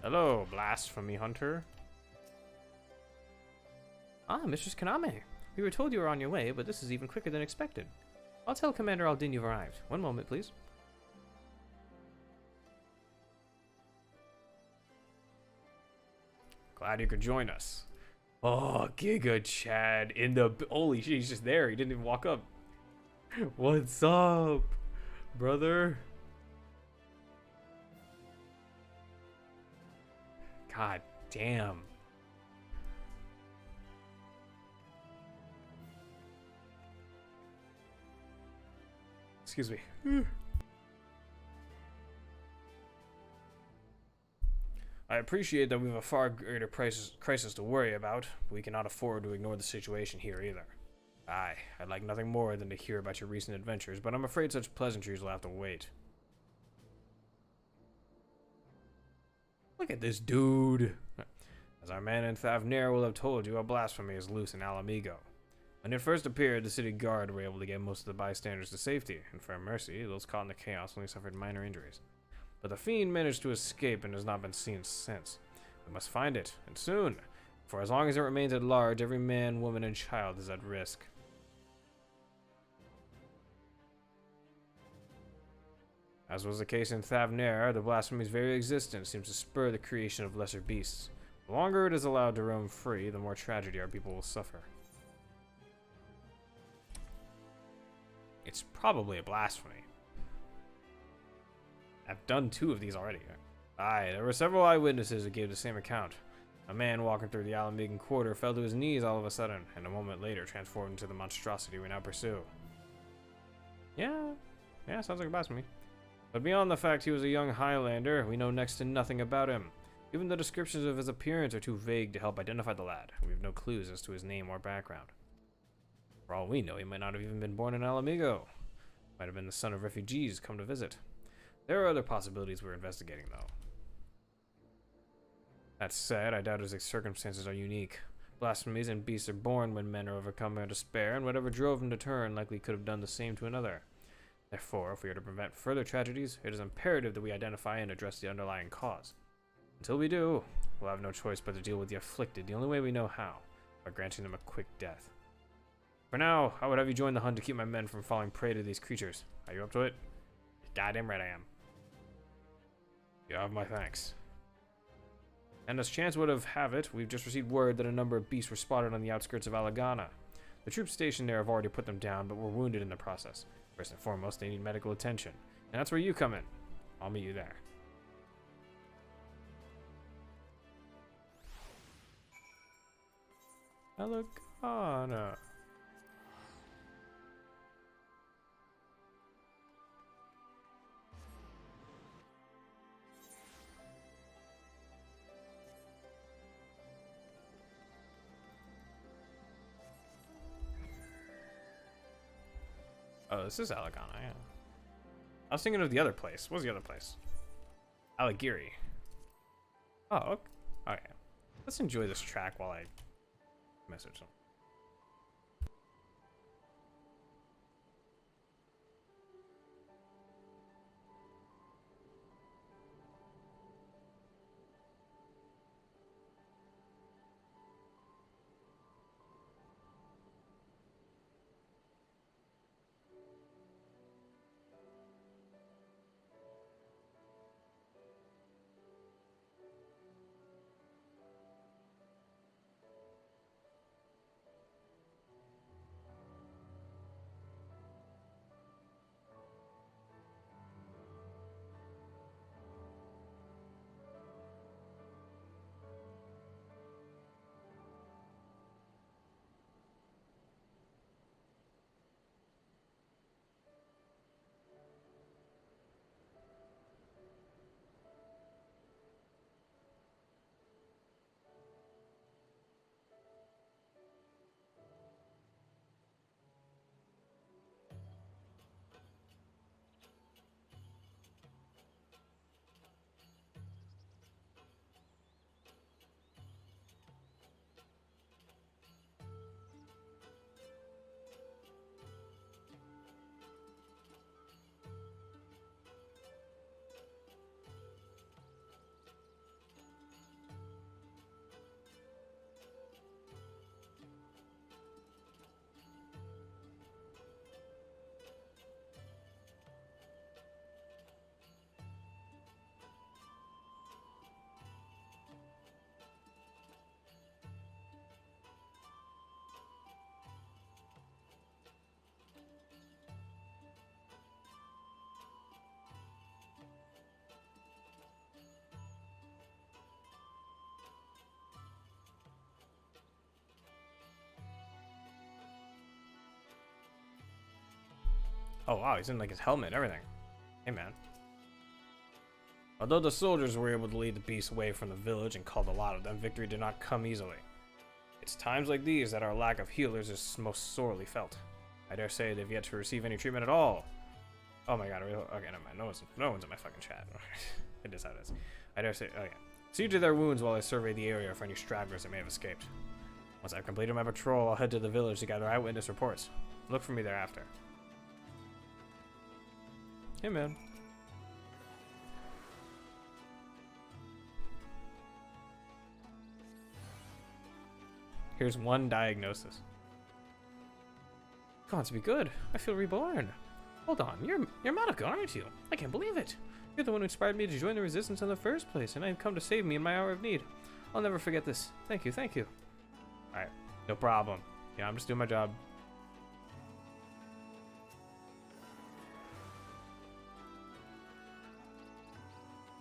Hello, Blasphemy Hunter. Ah, Mistress Kaname. We were told you were on your way, but this is even quicker than expected. I'll tell Commander Aldin you've arrived. One moment, please. Glad you could join us. Oh, Giga Chad in the... Holy shit, he's just there. He didn't even walk up. What's up, brother? God damn. Excuse me. I appreciate that we have a far greater crisis to worry about, but we cannot afford to ignore the situation here either. Aye, I'd like nothing more than to hear about your recent adventures, but I'm afraid such pleasantries will have to wait. Look at this dude. As our man in Thavnir will have told you, a blasphemy is loose in Alamigo. When it first appeared, the city guard were able to get most of the bystanders to safety, and for mercy, those caught in the chaos only suffered minor injuries. But the fiend managed to escape and has not been seen since. We must find it, and soon. For as long as it remains at large, every man, woman, and child is at risk. As was the case in Thavnir, the blasphemy's very existence seems to spur the creation of lesser beasts. The longer it is allowed to roam free, the more tragedy our people will suffer. It's probably a blasphemy. I've done 2 of these already. Aye, there were several eyewitnesses who gave the same account. A man walking through the Alamigan quarter fell to his knees all of a sudden, and a moment later transformed into the monstrosity we now pursue. Yeah, sounds like a blasphemy. But beyond the fact he was a young Highlander, we know next to nothing about him. Even the descriptions of his appearance are too vague to help identify the lad. We have no clues as to his name or background. For all we know, he might not have even been born in Alamigo. Might have been the son of refugees come to visit. There are other possibilities we're investigating, though. That said, I doubt his circumstances are unique. Blasphemies and beasts are born when men are overcome by despair, and whatever drove him to turn likely could have done the same to another. Therefore, if we are to prevent further tragedies, it is imperative that we identify and address the underlying cause. Until we do, we'll have no choice but to deal with the afflicted the only way we know how, by granting them a quick death. For now, I would have you join the hunt to keep my men from falling prey to these creatures. Are you up to it? Goddamn right I am. You have my thanks. And as chance would have it, we've just received word that a number of beasts were spotted on the outskirts of Alagana. The troops stationed there have already put them down, but were wounded in the process. First and foremost, they need medical attention. And that's where you come in. I'll meet you there. Alagana. Oh, this is Alagana, yeah. I was thinking of the other place. What was the other place? Alagiri. Oh, okay. Okay. Let's enjoy this track while I message them. Oh wow, he's in like his helmet and everything. Hey man. Although the soldiers were able to lead the beasts away from the village and killed a lot of them, victory did not come easily. It's times like these that our lack of healers is most sorely felt. I dare say they've yet to receive any treatment at all. Oh my god, okay, never mind. No one's in my fucking chat. It is how it is. I dare say, oh yeah. See to their wounds while I survey the area for any stragglers that may have escaped. Once I've completed my patrol, I'll head to the village to gather eyewitness reports. Look for me thereafter. Hey man. Here's one diagnosis. Gods be good. I feel reborn. Hold on, you're Monica, aren't you? I can't believe it. You're the one who inspired me to join the resistance in the first place, and I've come to save me in my hour of need. I'll never forget this. Thank you, thank you. Alright, no problem. Yeah, I'm just doing my job.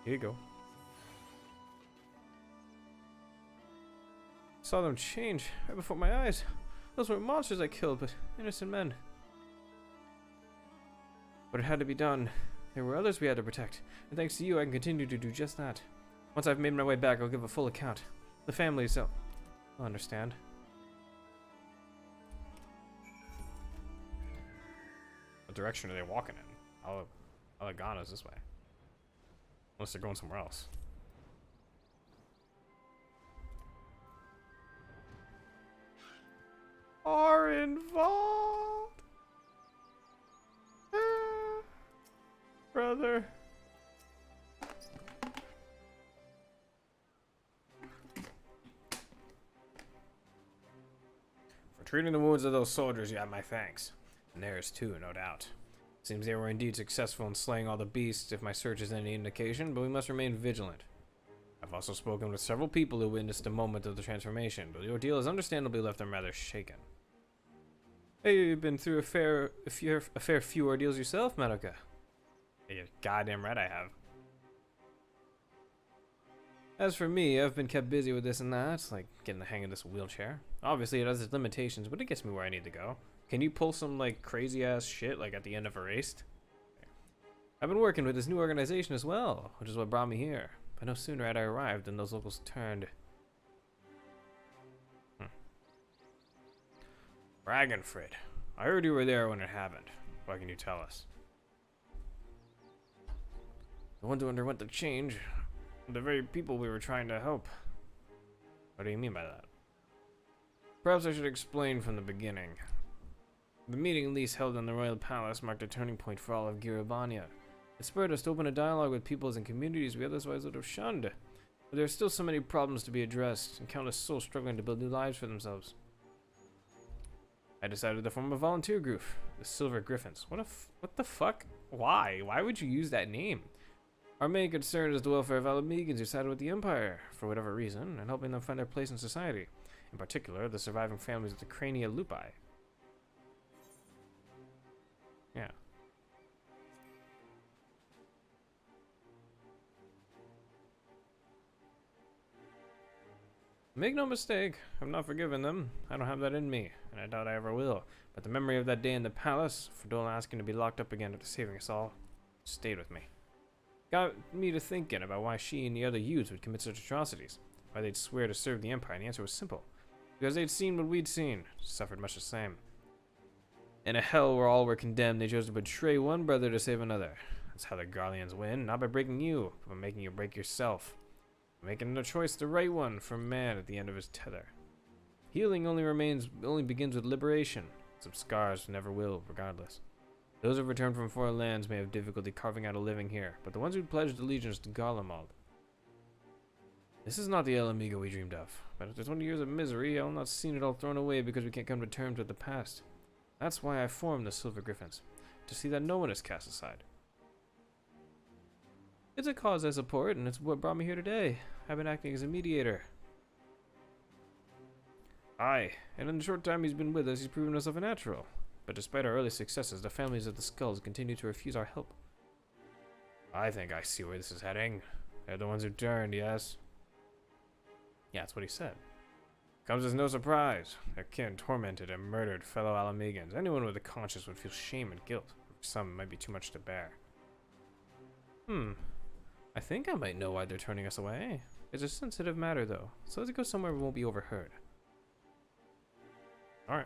Here you go. Saw them change right before my eyes. Those weren't monsters I killed, but innocent men. But it had to be done. There were others we had to protect, and thanks to you, I can continue to do just that. Once I've made my way back, I'll give a full account. The families, will understand. What direction are they walking in? Alagana's this way. Unless they're going somewhere else. Are involved. Brother. Treating the wounds of those soldiers, you have my thanks. And theirs too, no doubt. Seems they were indeed successful in slaying all the beasts, if my search is any indication, but we must remain vigilant. I've also spoken with several people who witnessed the moment of the transformation, but the ordeal has understandably left them rather shaken. Hey, you've been through a fair few ordeals yourself, Madoka. Yeah, you're goddamn right I have. As for me, I've been kept busy with this and that, like getting the hang of this wheelchair. Obviously, it has its limitations, but it gets me where I need to go. Can you pull some, like, crazy-ass shit, like, at the end of a race? I've been working with this new organization as well, which is what brought me here. But no sooner had I arrived than those locals turned. Dragonfrid. I heard you were there when it happened. What can you tell us? The ones who underwent the change, the very people we were trying to help. What do you mean by that? Perhaps I should explain from the beginning. The meeting Lise held in the royal palace marked a turning point for all of Gridania. It spurred us to open a dialogue with peoples and communities we otherwise would have shunned. But there are still so many problems to be addressed, and countless souls struggling to build new lives for themselves. I decided to form a volunteer group, the Silver Griffins. What the fuck? Why? Why would you use that name? Our main concern is the welfare of Alamegans who sided with the Empire, for whatever reason, and helping them find their place in society. In particular, the surviving families of the Crania Lupi. Yeah. Make no mistake, I've not forgiven them. I don't have that in me, and I doubt I ever will. But the memory of that day in the palace, for Dole asking to be locked up again after saving us all, stayed with me. Got me to thinking about why she and the other youths would commit such atrocities. Why they'd swear to serve the Empire, and the answer was simple. Because they'd seen what we'd seen, suffered much the same. In a hell where all were condemned, they chose to betray one brother to save another. That's how the Garleans win, not by breaking you, but by making you break yourself. Making the choice the right one for man at the end of his tether. Healing only begins with liberation. Some scars never will, regardless. Those who've returned from foreign lands may have difficulty carving out a living here, but the ones who pledged allegiance to Garlemald. This is not the El Amigo we dreamed of, but after 20 years of misery, I'll not seen it all thrown away because we can't come to terms with the past. That's why I formed the Silver Griffins, to see that no one is cast aside. It's a cause I support, and it's what brought me here today. I've been acting as a mediator. Aye, and in the short time he's been with us, he's proven himself a natural. But despite our early successes, the families of the Skulls continue to refuse our help. I think I see where this is heading. They're the ones who turned, yes? Yeah, that's what he said. Comes as no surprise. Their kin tormented and murdered fellow Alamegans. Anyone with a conscience would feel shame and guilt. For some, it might be too much to bear. I think I might know why they're turning us away. It's a sensitive matter, though, so let's go somewhere we won't be overheard. Alright.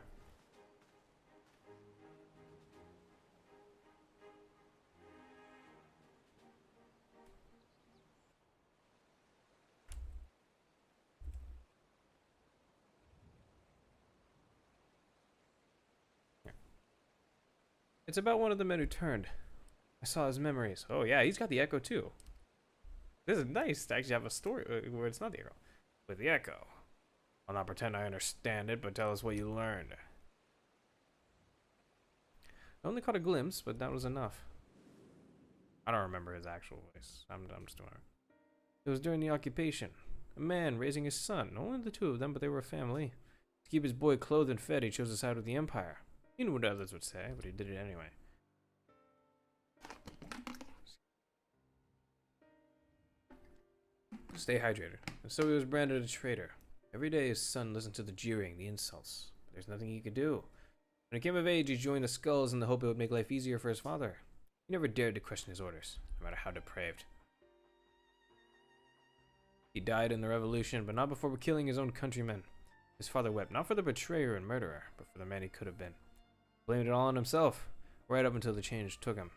It's about one of the men who turned. I saw his memories. Oh yeah, he's got the echo too. This is nice to actually have a story where it's not the echo. With the echo. I'll not pretend I understand it, but tell us what you learned. I only caught a glimpse, but that was enough. I don't remember his actual voice. I'm just doing it. It was during the occupation. A man raising his son. Only the two of them, but they were a family. To keep his boy clothed and fed, he chose to side with the Empire. He knew what others would say, but he did it anyway. Stay hydrated. And so he was branded a traitor. Every day his son listened to the jeering, the insults, but there's nothing he could do. When he came of age, he joined the Skulls in the hope it would make life easier for his father. He never dared to question his orders, no matter how depraved. He died in the revolution, but not before killing his own countrymen. His father wept, not for the betrayer and murderer, but for the man he could have been. Blamed it all on himself, right up until the change took him.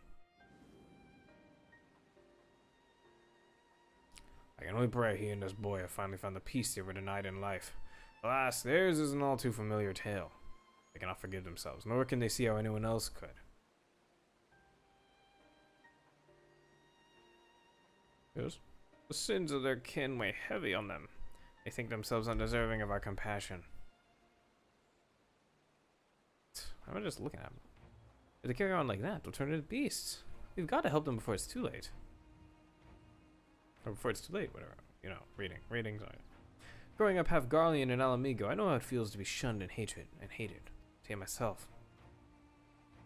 I can only pray he and this boy have finally found the peace they were denied in life. Alas, theirs is an all too familiar tale. They cannot forgive themselves, nor can they see how anyone else could. Yes. The sins of their kin weigh heavy on them. They think themselves undeserving of our compassion. I'm just looking at them. If they carry on like that, they'll turn into beasts. We've got to help them before it's too late. Or before it's too late, whatever. You know, readings on it. Growing up half Garlean and Alamigo, I know how it feels to be shunned and hated. To myself.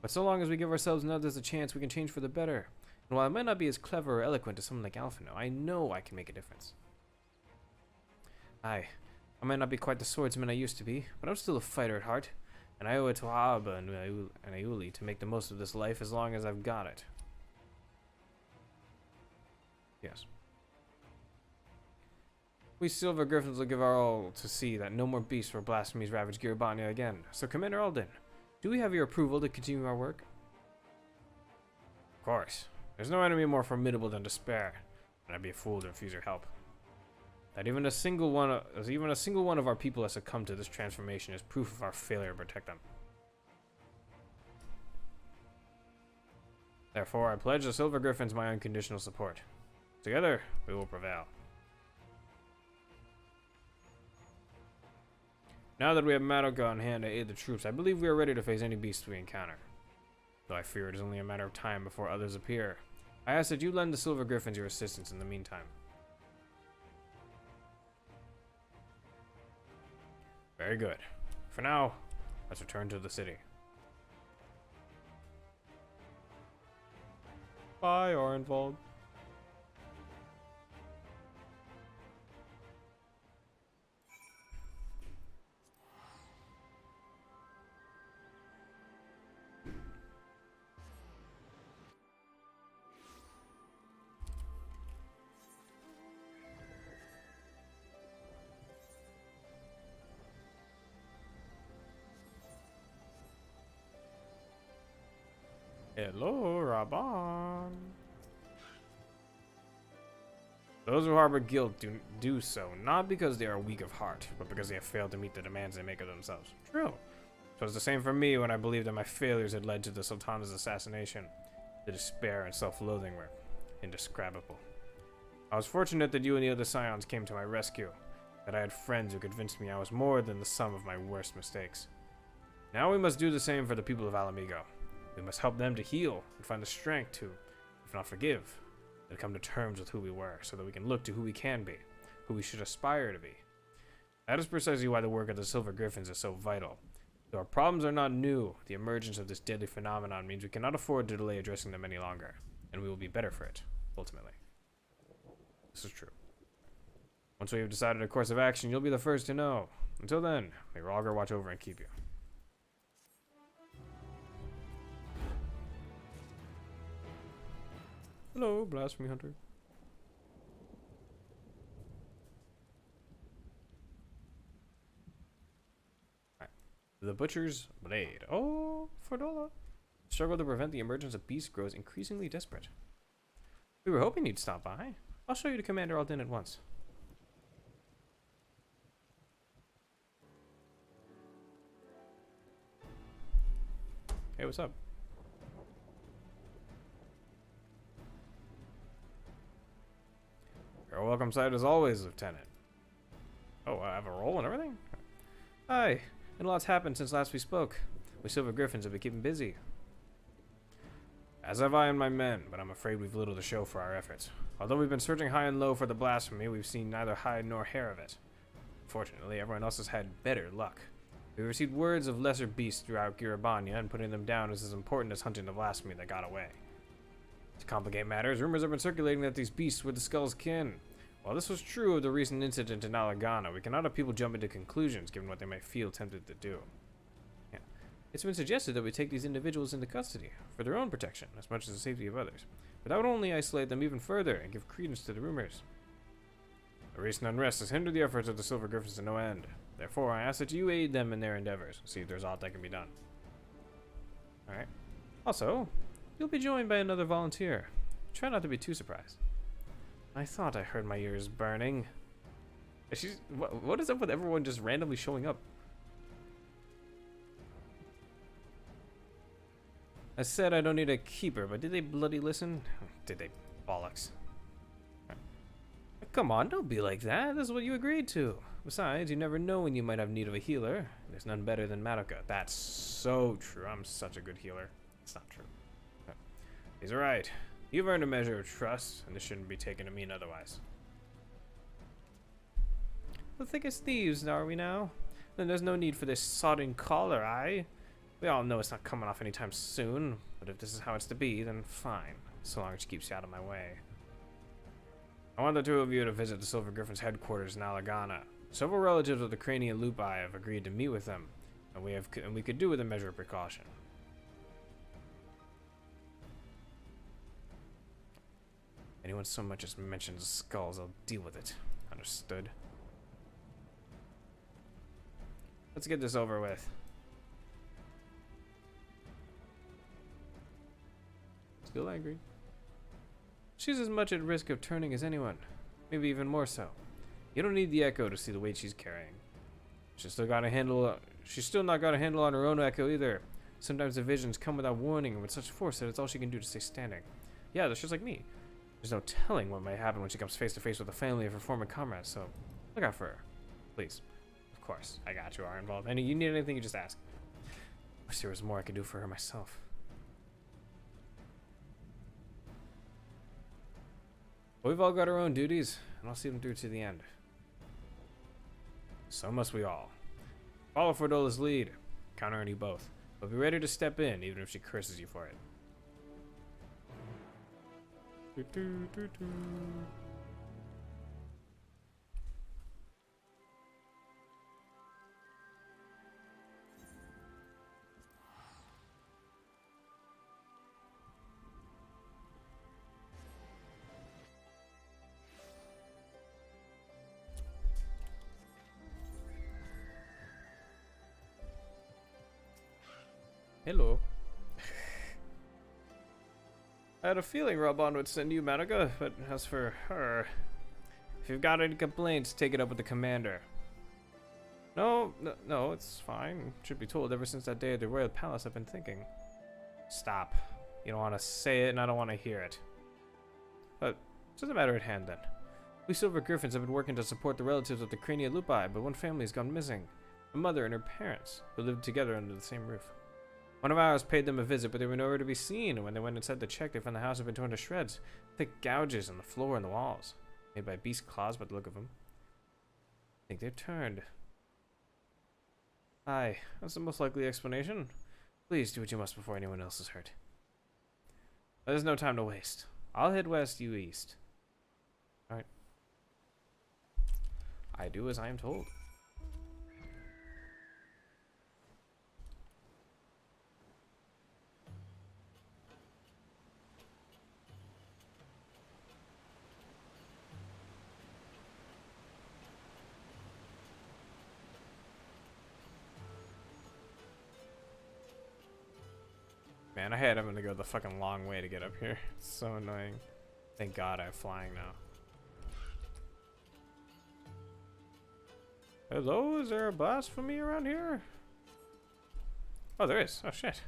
But so long as we give ourselves and others a chance, we can change for the better. And while I might not be as clever or eloquent as someone like Alphino, I know I can make a difference. I might not be quite the swordsman I used to be, but I'm still a fighter at heart. And I owe it to Aaba and Aiuli to make the most of this life as long as I've got it. Yes. We Silver Griffins will give our all to see that no more beasts or blasphemies ravage Gridania again. So, Commander Alden, do we have your approval to continue our work? Of course. There's no enemy more formidable than despair, and I'd be a fool to refuse your help. That even a single one of our people has succumbed to this transformation is proof of our failure to protect them. Therefore, I pledge the Silver Griffins my unconditional support. Together, we will prevail. Now that we have Madoka on hand to aid the troops, I believe we are ready to face any beast we encounter. Though I fear it is only a matter of time before others appear. I ask that you lend the Silver Griffins your assistance in the meantime. Very good. For now, let's return to the city. Bye, Orenvald. Hello, Raban. Those who harbor guilt do so, not because they are weak of heart, but because they have failed to meet the demands they make of themselves. True. It was the same for me when I believed that my failures had led to the Sultana's assassination. The despair and self-loathing were indescribable. I was fortunate that you and the other Scions came to my rescue, that I had friends who convinced me I was more than the sum of my worst mistakes. Now we must do the same for the people of Alamigo. We must help them to heal and find the strength to, if not forgive, to come to terms with who we were, so that we can look to who we can be, who we should aspire to be. That is precisely why the work of the Silver Griffins is so vital. Though our problems are not new, the emergence of this deadly phenomenon means we cannot afford to delay addressing them any longer, and we will be better for it, ultimately. This is true. Once we have decided a course of action, you'll be the first to know. Until then, may Rogger watch over and keep you. Hello, Blasphemy Hunter. Alright. The Butcher's Blade. Oh, Fordola. Struggle to prevent the emergence of beasts grows increasingly desperate. We were hoping you'd stop by. I'll show you to Commander Alden at once. Hey, what's up? You're a welcome sight as always, Lieutenant. Oh, I have a role and everything? Hi, and a lot's happened since last we spoke. We Silver Griffins have been keeping busy. As have I and my men, but I'm afraid we've little to show for our efforts. Although we've been searching high and low for the blasphemy, we've seen neither hide nor hair of it. Fortunately, everyone else has had better luck. We've received words of lesser beasts throughout Gridania, and putting them down is as important as hunting the blasphemy that got away. To complicate matters, rumors have been circulating that these beasts were the Skull's kin. While this was true of the recent incident in Alagana, we cannot have people jump into conclusions given what they might feel tempted to do. Yeah. It's been suggested that we take these individuals into custody, for their own protection, as much as the safety of others. But that would only isolate them even further and give credence to the rumors. The recent unrest has hindered the efforts of the Silver Griffins to no end. Therefore, I ask that you aid them in their endeavors, and see if there's aught that can be done. Alright. Also, you'll be joined by another volunteer. Try not to be too surprised. I thought I heard my ears burning. What is up with everyone just randomly showing up? I said I don't need a keeper, but did they bloody listen? Did they bollocks? A Come on, don't be like that. This is what you agreed to. Besides, you never know when you might have need of a healer. There's none better than Madoka. That's so true. I'm such a good healer. It's not true. But he's right. You've earned a measure of trust, and this shouldn't be taken to mean otherwise. The thick as thieves, are we now? Then there's no need for this sodden collar, aye? We all know it's not coming off anytime soon, but if this is how it's to be, then fine, so long as it keeps you out of my way. I want the two of you to visit the Silver Griffin's headquarters in Alagana. Several relatives of the Cranian Lupi have agreed to meet with them, and we could do with a measure of precaution. Anyone so much as mentions skulls, I'll deal with it. Understood. Let's get this over with. Still angry. She's as much at risk of turning as anyone. Maybe even more so. You don't need the echo to see the weight she's carrying. She's still not got a handle on her own echo either. Sometimes the visions come without warning and with such force that it's all she can do to stay standing. Yeah, that's just like me. There's no telling what might happen when she comes face to face with the family of her former comrades, so look out for her. Please. Of course, I got you, are involved. And you need anything, you just ask. Wish there was more I could do for her myself. But we've all got our own duties, and I'll see them through to the end. So must we all. Follow Fordola's lead. Count on you both. But be ready to step in, even if she curses you for it. Hello. I had a feeling Rabban would send you, Madoka, but as for her, if you've got any complaints, take it up with the commander. No, it's fine. Should be told. Ever since that day at the Royal Palace, I've been thinking. Stop. You don't want to say it, and I don't want to hear it. But it's a matter at hand, then. We Silver Griffins have been working to support the relatives of the Crania Lupi, but one family has gone missing. A mother and her parents, who lived together under the same roof. One of ours paid them a visit, but they were nowhere to be seen, and when they went inside to check, they found the house had been torn to shreds. Thick gouges on the floor and the walls. Made by beast claws by the look of them. I think they've turned. Aye, that's the most likely explanation. Please do what you must before anyone else is hurt. There's no time to waste. I'll head west, you east. Alright. I do as I am told. Man, I'm gonna go the fucking long way to get up here. It's so annoying. Thank God I'm flying now. Hello, is there a blasphemy around here? Oh, there is. Oh, shit.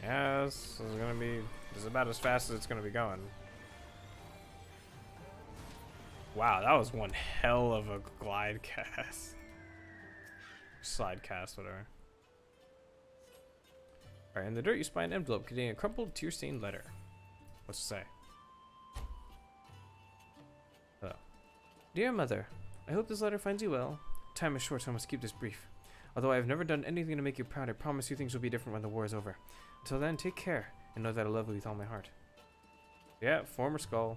Yeah, this is gonna be... This is about as fast as it's gonna be going. Wow, that was one hell of a glide cast. Slide cast, whatever. Alright, in the dirt you spy an envelope containing a crumpled, tear-stained letter. What's it say? Oh. Dear Mother, I hope this letter finds you well. Time is short, so I must keep this brief. Although I have never done anything to make you proud, I promise you things will be different when the war is over. Until then, take care, and know that I love you with all my heart. Yeah, former skull.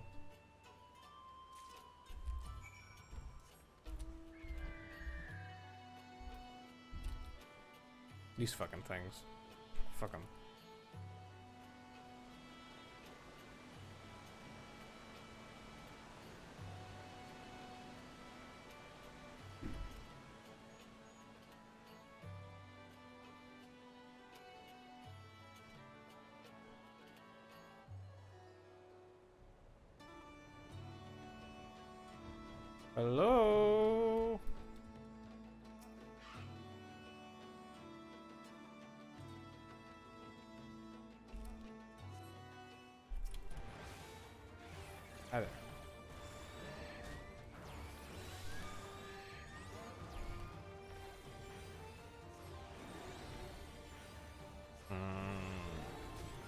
These fucking things. Fuck them. Hello?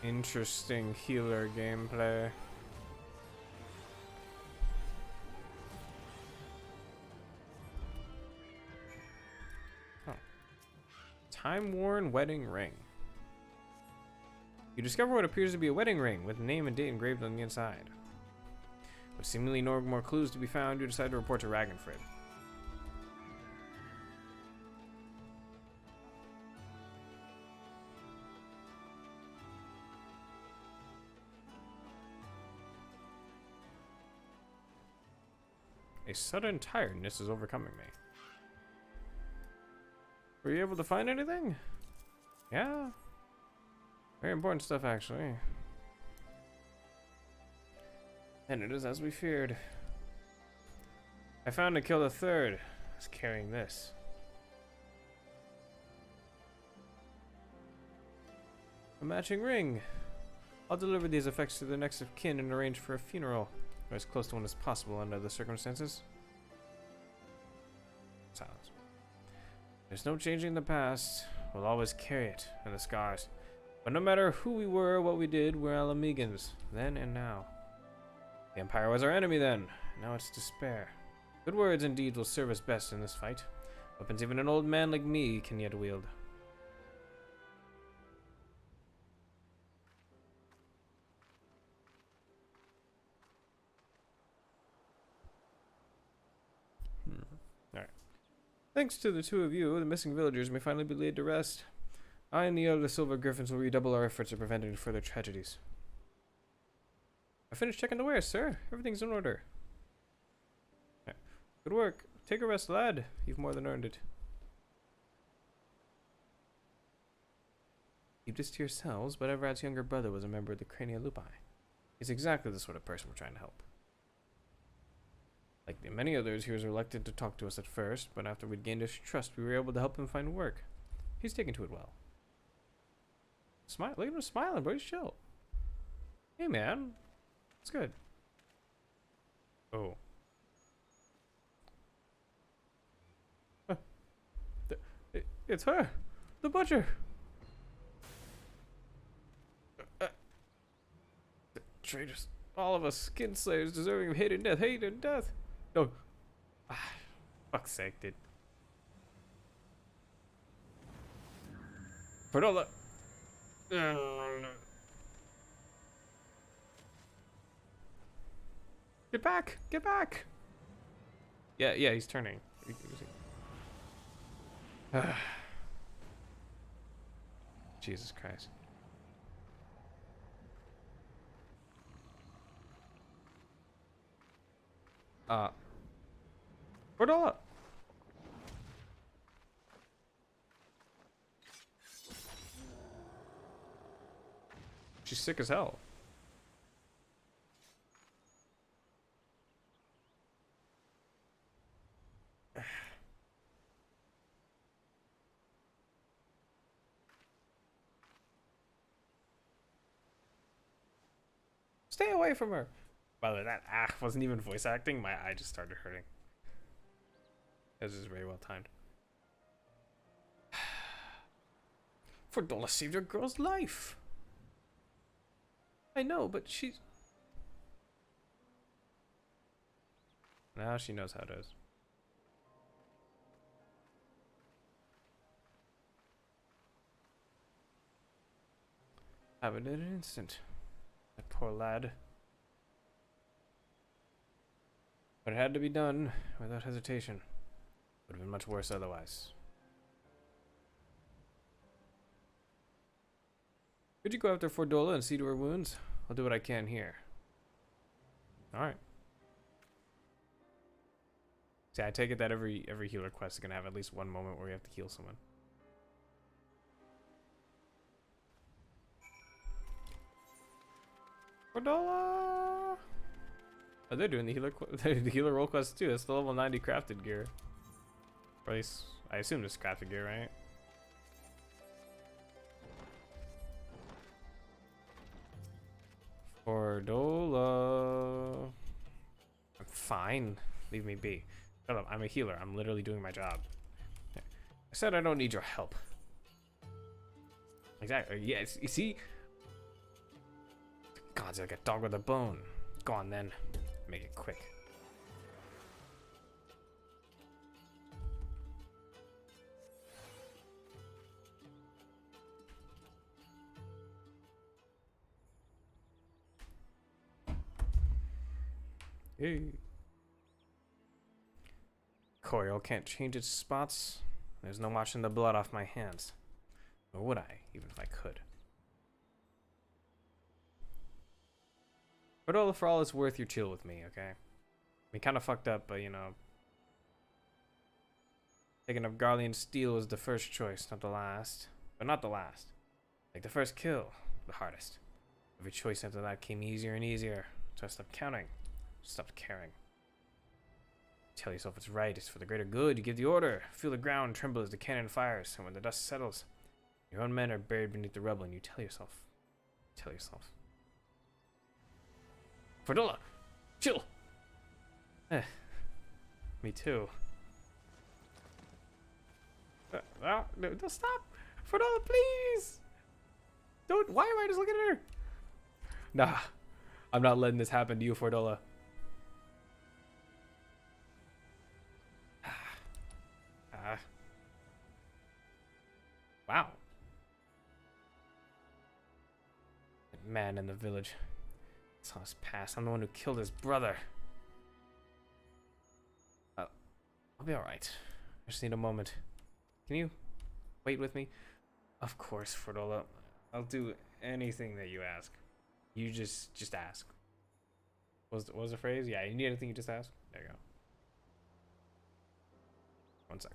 Interesting healer gameplay. Oh. Time-worn wedding ring. You discover what appears to be a wedding ring with name and date engraved on the inside. With seemingly no more clues to be found, you decide to report to Ragnfrid. A sudden tiredness is overcoming me. Were you able to find anything? Yeah. Very important stuff, actually. And it is as we feared. I found and killed a third. I was carrying this. A matching ring. I'll deliver these effects to the next of kin and arrange for a funeral. Or as close to one as possible under the circumstances. Silence. There's no changing the past. We'll always carry it and the scars. But no matter who we were or what we did, we're Alamegans, then and now. The Empire was our enemy then. Now it's despair. Good words and deeds will serve us best in this fight. Weapons even an old man like me can yet wield. Alright. Thanks to the two of you, the missing villagers may finally be laid to rest. I and the other Silver Griffins will redouble our efforts at preventing further tragedies. I finished checking the wares, sir. Everything's in order. Right. Good work. Take a rest, lad. You've more than earned it. Keep this to yourselves, but Everard's younger brother was a member of the Crania Lupi. He's exactly the sort of person we're trying to help. Like the many others, he was reluctant to talk to us at first, but after we'd gained his trust, we were able to help him find work. He's taken to it well. Smile. Look at him smiling, bro. He's chill. Hey, man. It's good. Oh. It's her. The butcher. The traitors. All of us skin slayers deserving of hate and death. Hate and death. No. Ah, fuck's sake, dude. Perdola. Get back! Get back! Yeah, he's turning. Jesus Christ. Perdola! She's sick as hell. Stay away from her. By the way, that wasn't even voice acting. My eye just started hurting. This is very well timed. Fordola saved your girl's life. I know, but she's... Now she knows how it is. Happened in an instant. That poor lad. But it had to be done without hesitation. Would have been much worse otherwise. Could you go after Fordola and see to her wounds? I'll do what I can here. Alright. See, I take it that every healer quest is gonna have at least one moment where you have to heal someone. Fordola! Oh, they're doing the healer role quest too. It's the level 90 crafted gear. Or at least, I assume it's crafted gear, right? Fordola. I'm fine. Leave me be. Shut up. I'm a healer. I'm literally doing my job. I said I don't need your help. Exactly. Yes. You see, God's like a dog with a bone. Go on then. Make it quick. Hey. Coil can't change its spots. There's no washing the blood off my hands. Or would I, even if I could? But all for all it's worth, you chill with me, okay? I mean, kind of fucked up, but you know. Taking up Garlean Steel was the first choice, not the last. But not the last. Like the first kill, the hardest. Every choice after that came easier and easier. So I stopped counting. Stopped caring. Tell yourself it's right, it's for the greater good. You give the order. Feel the ground tremble as the cannon fires. And when the dust settles, your own men are buried beneath the rubble, and you tell yourself. Fordola! Chill! Me too. No, don't stop! Fordola, please! Don't, why am I just looking at her? Nah, I'm not letting this happen to you, Fordola. Wow. That man in the village. Saw us pass. I'm the one who killed his brother. I'll be alright. I just need a moment. Can you wait with me? Of course, Fordola. I'll do anything that you ask. You just ask. What was the phrase? Yeah, you need anything, you just ask? There you go. One sec.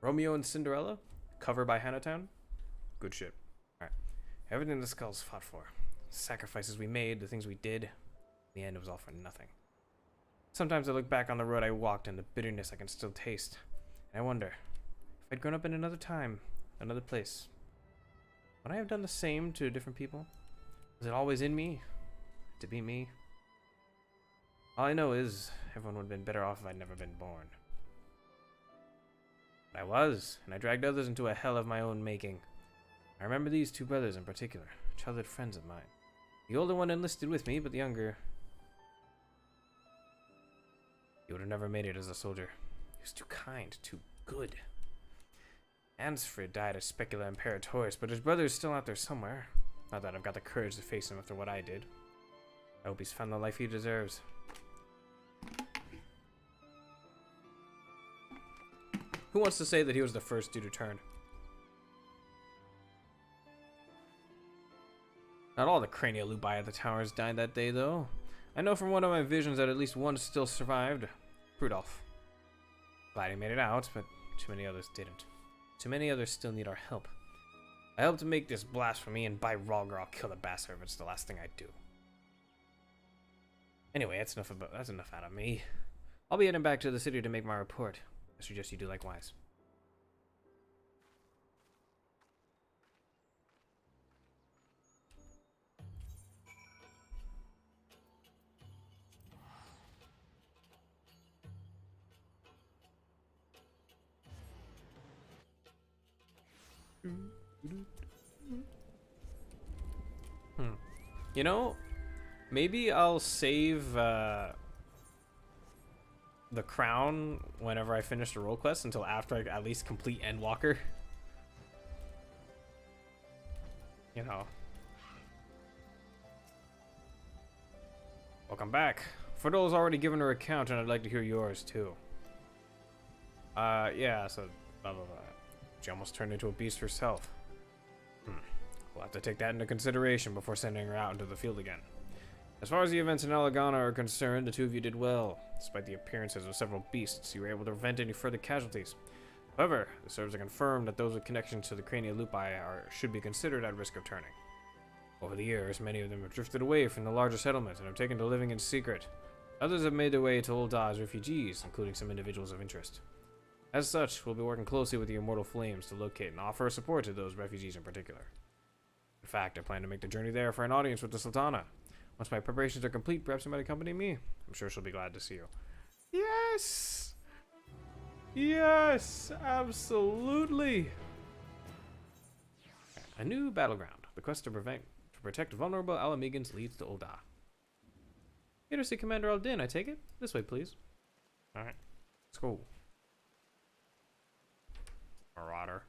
Romeo and Cinderella, cover by Hannahtown. Good shit. Alright. Everything the skulls fought for. The sacrifices we made, the things we did. In the end, it was all for nothing. Sometimes I look back on the road I walked and the bitterness I can still taste. And I wonder, if I'd grown up in another time, another place, would I have done the same to different people? Was it always in me to be me? All I know is, everyone would have been better off if I'd never been born. I was, and I dragged others into a hell of my own making. I remember these two brothers in particular, childhood friends of mine. The older one enlisted with me, but the younger... He would have never made it as a soldier. He was too kind, too good. Ansfrid died as Specula Imperator's, but his brother is still out there somewhere. Not that I've got the courage to face him after what I did. I hope he's found the life he deserves. Who wants to say that he was the first dude who turned? Not all the cranial lubai at the towers died that day, though. I know from one of my visions that at least one still survived. Rudolph. Glad he made it out, but too many others didn't. Too many others still need our help. I helped to make this blasphemy, and by Rogger, I'll kill the bastard if it's the last thing I do. Anyway, that's enough out of me. I'll be heading back to the city to make my report. I suggest you do likewise. You know, maybe I'll save the crown whenever I finish the role quest until after I at least complete Endwalker. You know. Welcome back. Ferdola's already given her account, and I'd like to hear yours too. Yeah, so blah blah blah. She almost turned into a beast herself. We'll have to take that into consideration before sending her out into the field again. As far as the events in Alagana are concerned, the two of you did well. Despite the appearances of several beasts, you were able to prevent any further casualties. However, it serves to confirm that those with connections to the Crania Lupi should be considered at risk of turning. Over the years, many of them have drifted away from the larger settlements and have taken to living in secret. Others have made their way to Ul'dah as refugees, including some individuals of interest. As such, we'll be working closely with the Immortal Flames to locate and offer support to those refugees in particular. In fact, I plan to make the journey there for an audience with the Sultana. Once my preparations are complete, perhaps you might accompany me. I'm sure she'll be glad to see you. Yes! Yes! Absolutely! A new battleground. The quest to protect vulnerable Alamegans leads to Ul'dah. Here to see Commander Al-Din, I take it? This way, please. Alright. Let's go. Marauder.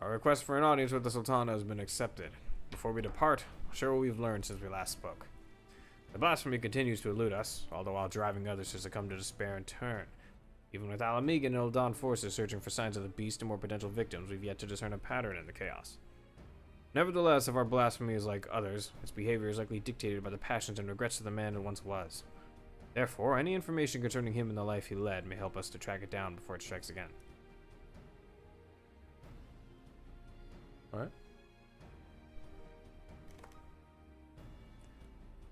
Our request for an audience with the Sultana has been accepted. Before we depart, I'll share what we've learned since we last spoke. The blasphemy continues to elude us, although while driving others to succumb to despair in turn. Even with Alamegan and Ul'dah forces searching for signs of the beast and more potential victims, we've yet to discern a pattern in the chaos. Nevertheless, if our blasphemy is like others, its behavior is likely dictated by the passions and regrets of the man it once was. Therefore, any information concerning him and the life he led may help us to track it down before it strikes again. Alright.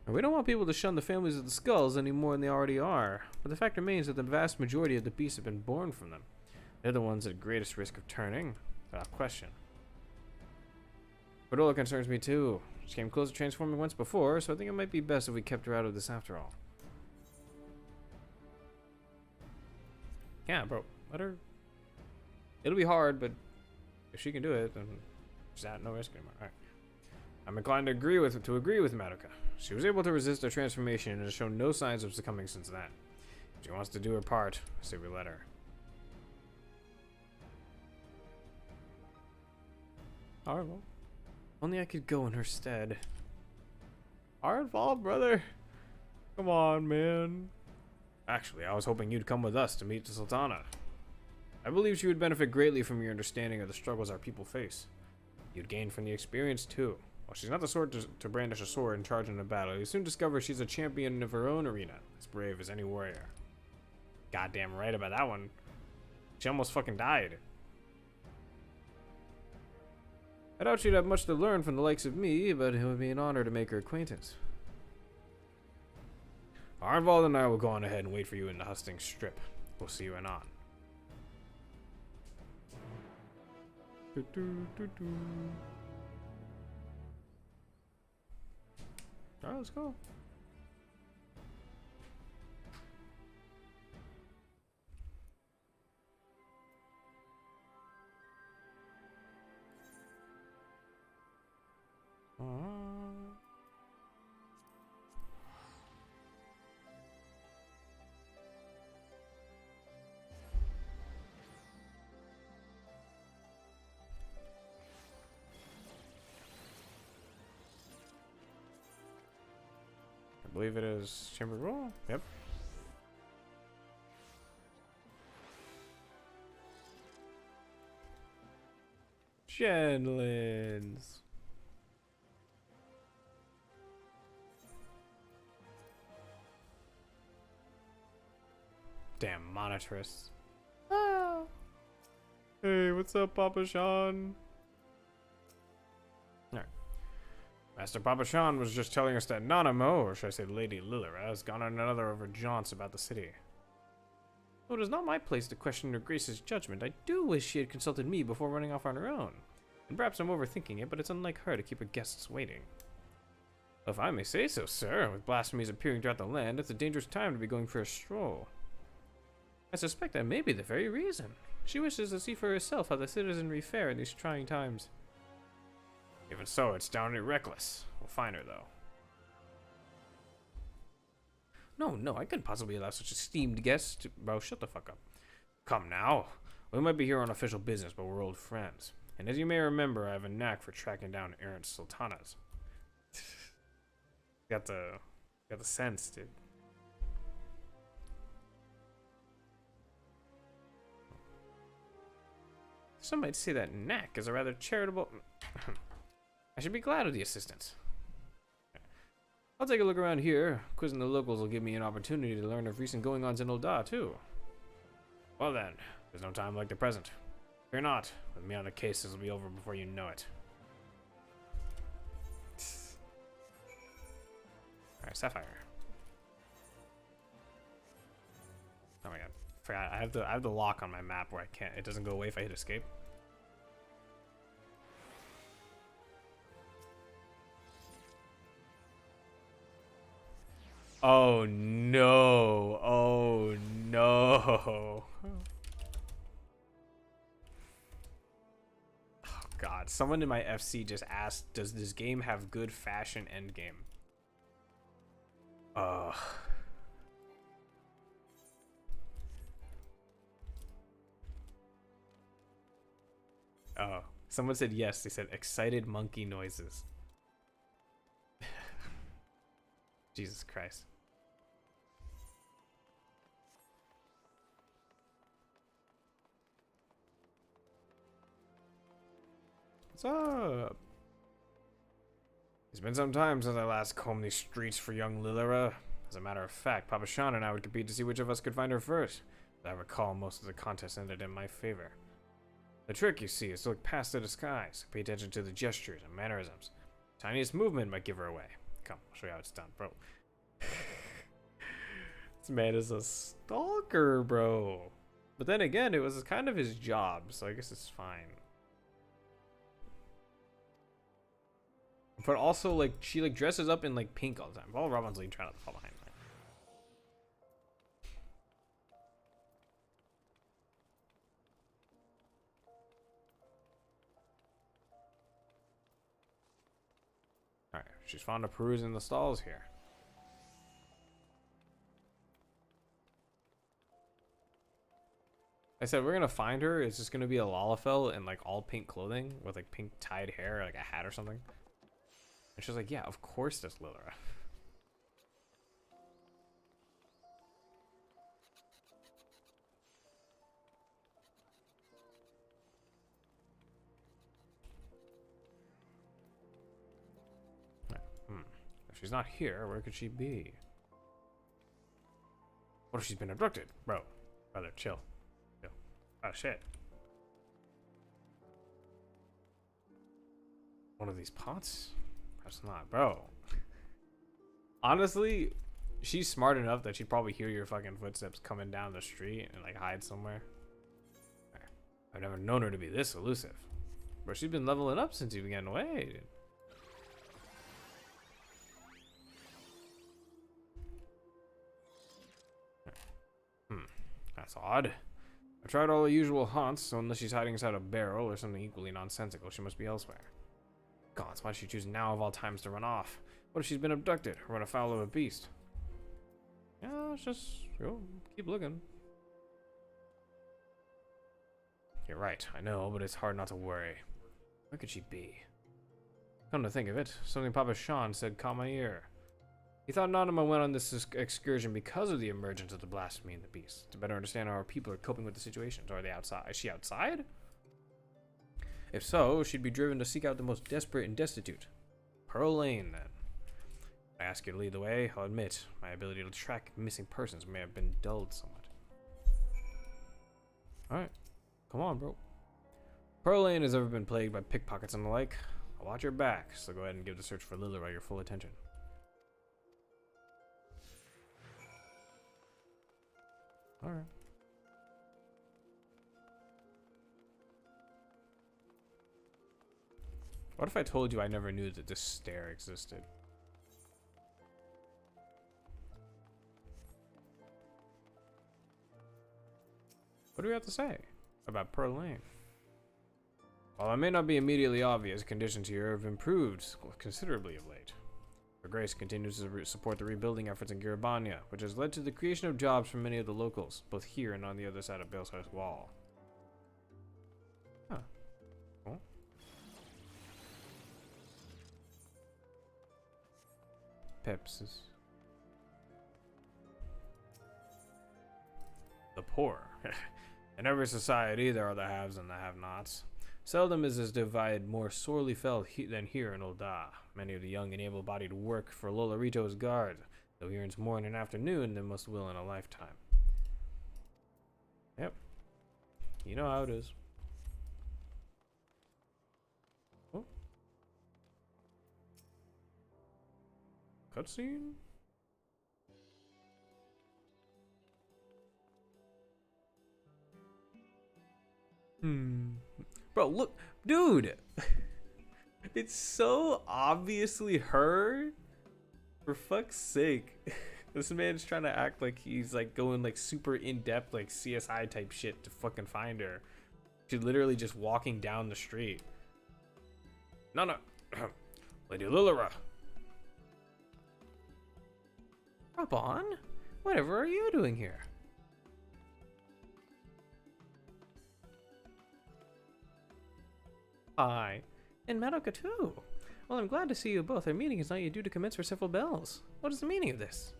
We don't want people to shun the families of the skulls any more than they already are, but the fact remains that the vast majority of the beasts have been born from them. They're the ones at greatest risk of turning, without question. Cordola concerns me too. She came close to transforming once before, so I think it might be best if we kept her out of this after all. Yeah, bro, let her. It'll be hard, but if she can do it, then she's at no risk anymore. Alright. I'm inclined to agree with Madoka. She was able to resist her transformation and has shown no signs of succumbing since then. If she wants to do her part, I say we let her. Alright, well. Only I could go in her stead. Our fault, brother. Come on, man. Actually, I was hoping you'd come with us to meet the Sultana. I believe she would benefit greatly from your understanding of the struggles our people face. You'd gain from the experience, too. While she's not the sort to brandish a sword and charge in a battle, you soon discover she's a champion of her own arena, as brave as any warrior. Goddamn right about that one. She almost fucking died. I doubt she'd have much to learn from the likes of me, but it would be an honor to make her acquaintance. Arnvald and I will go on ahead and wait for you in the hustings strip. We'll see you anon. Alright, let's go. I believe it is Chamber Roll. Yep. Genlins. Damn monitorists. Ah. Hey, what's up, Papa Sean? Alright. Master Papa Sean was just telling us that Nanamo, or should I say Lady Lilira, has gone on another of her jaunts about the city. Though it is not my place to question Her Grace's judgment, I do wish she had consulted me before running off on her own. And perhaps I'm overthinking it, but it's unlike her to keep her guests waiting. If I may say so, sir, with blasphemies appearing throughout the land, it's a dangerous time to be going for a stroll. I suspect that may be the very reason. She wishes to see for herself how the citizenry fare in these trying times. Even so, it's downright reckless. We'll find her, though. No, I couldn't possibly allow such esteemed guests to... Bro, shut the fuck up. Come now. We might be here on official business, but we're old friends. And as you may remember, I have a knack for tracking down errant sultanas. got the sense, dude. Some might say that knack is a rather charitable... I should be glad of the assistance. I'll take a look around here. Quizzing the locals will give me an opportunity to learn of recent goings-ons in Ul'dah, too. Well then, there's no time like the present. Fear not. With me on the case, this will be over before you know it. Alright, Sapphire. Oh my god. Forgot, I have the lock on my map where it doesn't go away if I hit escape. Oh no. Oh no. Oh god. Someone in my FC just asked, does this game have good fashion endgame? Ugh. Oh. Someone said yes. They said excited monkey noises. Jesus Christ. What's up? It's been some time since I last combed these streets for young Lilira. As a matter of fact, Papa Sean and I would compete to see which of us could find her first. But I recall most of the contests ended in my favor. The trick, you see, is to look past the disguise. Pay attention to the gestures and mannerisms. Tiniest movement might give her away. Come, I'll show you how it's done, bro. This man is a stalker, bro. But then again, it was kind of his job, so I guess it's fine. But also, like, she like dresses up in like pink all the time. While Robin's like trying to fall behind. Alright, she's fond of perusing the stalls here. I said we're gonna find her. It's just gonna be a Lalafell in like all pink clothing with like pink tied hair, like a hat or something. And she's like, yeah, of course there's Lilira. If she's not here, where could she be? What if she's been abducted? Bro, brother, chill. Chill. Oh, shit. One of these pots? Perhaps not, bro. Honestly, she's smart enough that she'd probably hear your fucking footsteps coming down the street and like hide somewhere. I've never known her to be this elusive. Bro, she's been leveling up since you began away, dude. That's odd. I tried all the usual haunts, so unless she's hiding inside a barrel or something equally nonsensical, she must be elsewhere. Gods, why did she choose now of all times to run off? What if she's been abducted or run afoul of a beast? Yeah, let's just go keep looking. You're right, I know, but it's hard not to worry. Where could she be? Come to think of it, something Papa Sean said caught my ear. He thought Nanama went on this excursion because of the emergence of the blasphemy and the beast. To better understand how our people are coping with the situation. Or are they outside? Is she outside? If so, she'd be driven to seek out the most desperate and destitute. Pearl Lane, then. If I ask you to lead the way, I'll admit, my ability to track missing persons may have been dulled somewhat. Alright. Come on, bro. Pearl Lane has ever been plagued by pickpockets and the like. I'll watch your back, so go ahead and give the search for Lilira your full attention. Alright. What if I told you I never knew that this stair existed? What do we have to say about Pearl Lane? While it may not be immediately obvious, conditions here have improved considerably of late. Her Grace continues to support the rebuilding efforts in Gridania, which has led to the creation of jobs for many of the locals, both here and on the other side of Bale's Wall. Huh. Cool. Pepsis. The poor. In every society, there are the haves and the have-nots. Seldom is this divide more sorely felt than here in Ul'dah. Many of the young and able-bodied work for Lolorito's guard, though he earns more in an afternoon than most will in a lifetime. Yep. You know how it is. Oh. Cutscene? Bro, look. Dude! It's so obviously her. For fuck's sake. This man's trying to act like he's like going like super in-depth like CSI type shit to fucking find her. She's literally just walking down the street. No. Lady Lilira. Rabon? Whatever are you doing here? Hi. And Madoka too. Well, I'm glad to see you both. Our meeting is not yet due to commence for several bells. What is the meaning of this?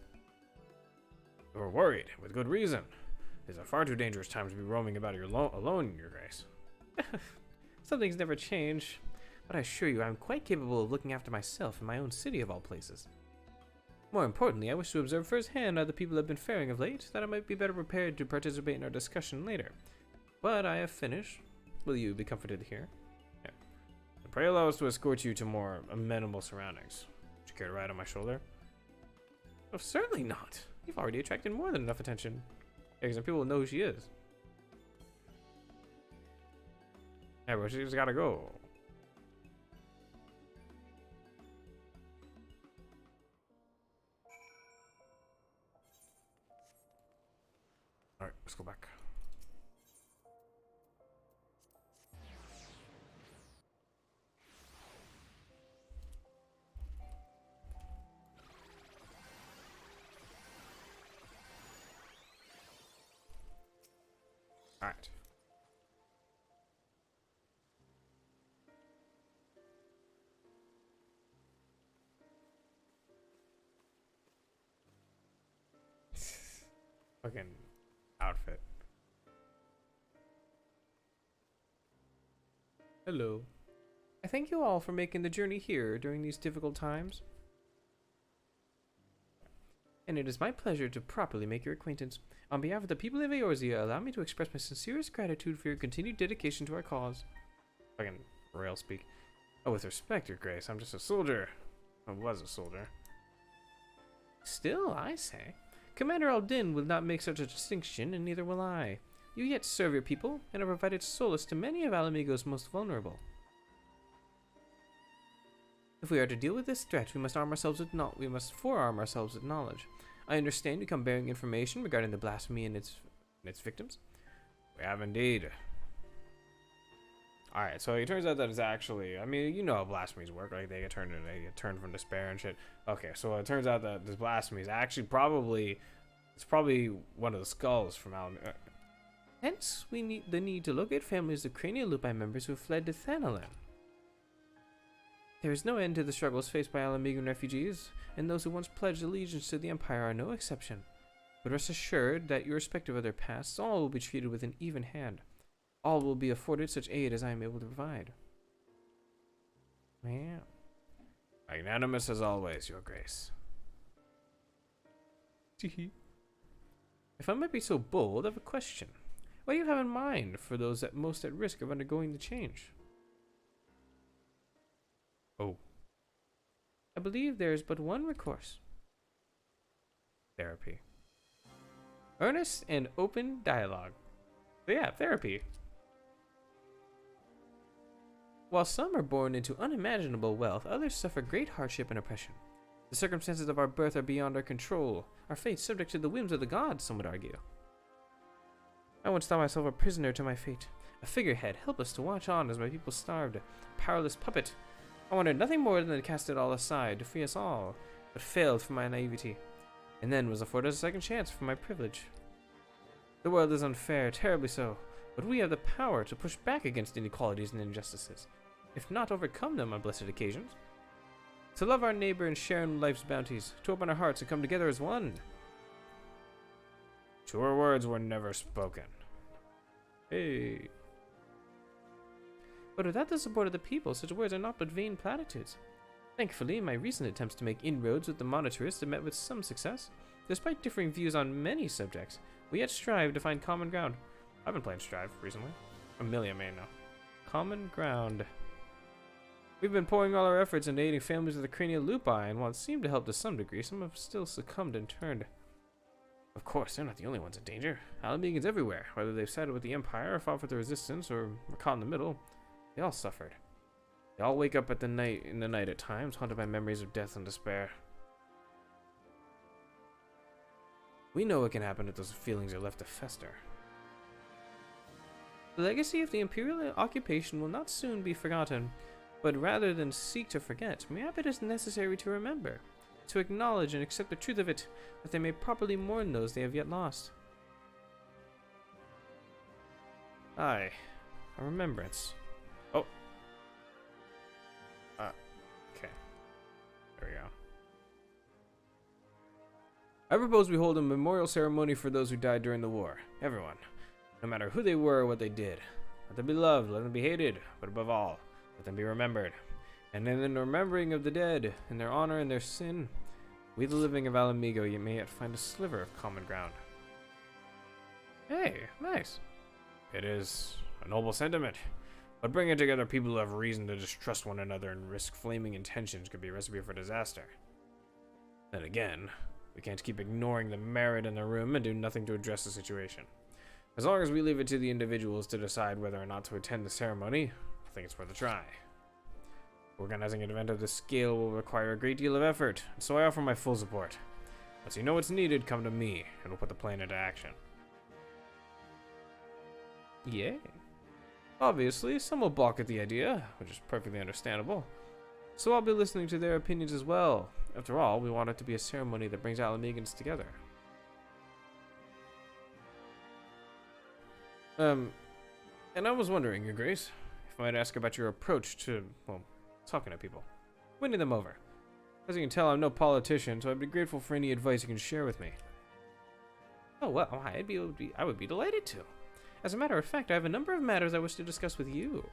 You're worried, with good reason. It's a far too dangerous time to be roaming about here alone, Your Grace. Some things never change, but I assure you I'm quite capable of looking after myself in my own city of all places. More importantly, I wish to observe firsthand how the people have been faring of late, that I might be better prepared to participate in our discussion later. But I have finished. Will you be comforted here? Yeah. And pray allow us to escort you to more amenable surroundings. Would you care to ride on my shoulder? Oh, certainly not. You've already attracted more than enough attention. Because people will know who she is. Yeah, but she's gotta go. Alright, let's go back. Alright. Fucking outfit. Hello. I thank you all for making the journey here during these difficult times. And it is my pleasure to properly make your acquaintance. On behalf of the people of Eorzea, allow me to express my sincerest gratitude for your continued dedication to our cause. Fucking rail speak. Oh, with respect, Your Grace, I'm just a soldier. I was a soldier. Still, I say. Commander Aldin will not make such a distinction, and neither will I. You yet serve your people, and have provided solace to many of Alamigo's most vulnerable. If we are to deal with this threat, we must forearm ourselves with knowledge. I understand you come bearing information regarding the blasphemy and its victims. We have indeed. Alright, so it turns out that it's actually, I mean, you know how blasphemies work, like they get turned from despair and shit. Okay, so it turns out that this blasphemy is actually probably one of the skulls from Alamego. Hence, we need the need to locate families of Cranial Lupi members who have fled to Thanalan. There is no end to the struggles faced by Alamegan refugees, and those who once pledged allegiance to the Empire are no exception. But rest assured that, irrespective of their pasts, all will be treated with an even hand. All will be afforded such aid as I am able to provide. Yeah. Magnanimous as always, Your Grace. If I might be so bold, I have a question. What do you have in mind for those most at risk of undergoing the change? Oh. I believe there is but one recourse. Therapy. Earnest and open dialogue. So yeah, therapy. While some are born into unimaginable wealth, others suffer great hardship and oppression. The circumstances of our birth are beyond our control, our fate subject to the whims of the gods, some would argue. I once thought myself a prisoner to my fate, a figurehead helpless to watch on as my people starved, a powerless puppet. I wanted nothing more than to cast it all aside, to free us all, but failed for my naivety, and then was afforded a second chance for my privilege. The world is unfair, terribly so, but we have the power to push back against inequalities and injustices, if not overcome them on blessed occasions. To love our neighbor and share in life's bounties, to open our hearts and come together as one. Truer words were never spoken. Hey. But without the support of the people, such words are not but vain platitudes. Thankfully, my recent attempts to make inroads with the monetarists have met with some success. Despite differing views on many subjects, we yet strive to find common ground. I've been playing Strive recently. Amelia may know. Common ground. We've been pouring all our efforts into aiding families with the cranial lupi, and while it seemed to help to some degree, some have still succumbed and turned. Of course, they're not the only ones in danger. Alamegans everywhere, whether they've sided with the Empire, or fought for the Resistance, or were caught in the middle, they all suffered. They all wake up in the night at times, haunted by memories of death and despair. We know what can happen if those feelings are left to fester. The legacy of the Imperial occupation will not soon be forgotten, but rather than seek to forget, maybe it is necessary to remember, to acknowledge and accept the truth of it, that they may properly mourn those they have yet lost. Aye, a remembrance. Oh. Okay. There we go. I propose we hold a memorial ceremony for those who died during the war. Everyone. No matter who they were or what they did. Let them be loved, let them be hated, but above all, let them be remembered. And in the remembering of the dead, in their honor and their sin, we the living of Alamigo may yet find a sliver of common ground. Hey, nice. It is a noble sentiment, but bringing together people who have reason to distrust one another and risk flaming intentions could be a recipe for disaster. Then again, we can't keep ignoring the merit in the room and do nothing to address the situation. As long as we leave it to the individuals to decide whether or not to attend the ceremony, I think it's worth a try. Organizing an event of this scale will require a great deal of effort, so I offer my full support. Once you know what's needed, come to me, and we'll put the plan into action. Yay. Obviously, some will balk at the idea, which is perfectly understandable. So I'll be listening to their opinions as well. After all, we want it to be a ceremony that brings Alamegans together. And I was wondering, Your Grace, if I might ask about your approach to, well, talking to people, winning them over. As you can tell, I'm no politician, so I'd be grateful for any advice you can share with me. Oh, well, I would be delighted to. As a matter of fact, I have a number of matters I wish to discuss with you.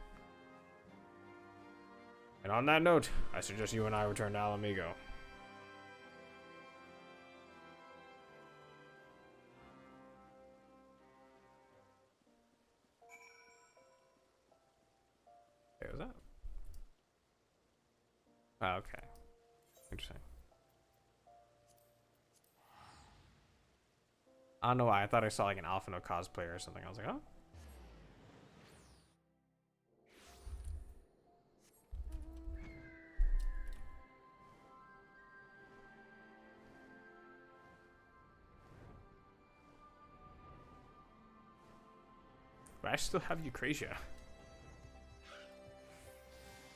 And on that note, I suggest you and I return to Alamigo. What was that? Oh, okay. Interesting. I don't know why. I thought I saw like an Alphino cosplayer or something. I was like, oh. But I still have Eucrasia.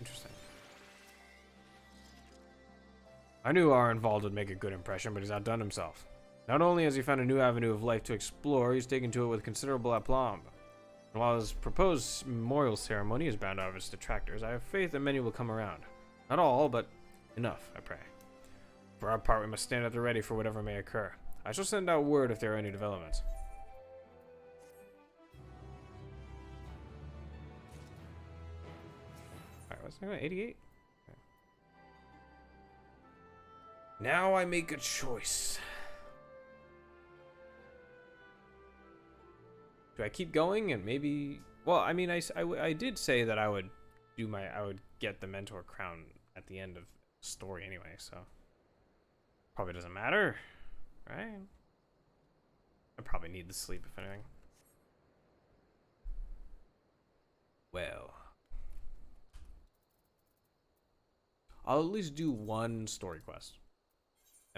Interesting. I knew our involved would make a good impression, but he's outdone himself. Not only has he found a new avenue of life to explore, he's taken to it with considerable aplomb. And while his proposed memorial ceremony is bound to have its detractors, I have faith that many will come around. Not all, but enough, I pray. For our part, we must stand at the ready for whatever may occur. I shall send out word if there are any developments. Alright, what's that? 88? Okay. Now I make a choice. Do I keep going and maybe... Well, I mean, I did say that I would get the mentor crown at the end of the story anyway, so probably doesn't matter, right? I probably need the sleep if anything. Well, I'll at least do one story quest.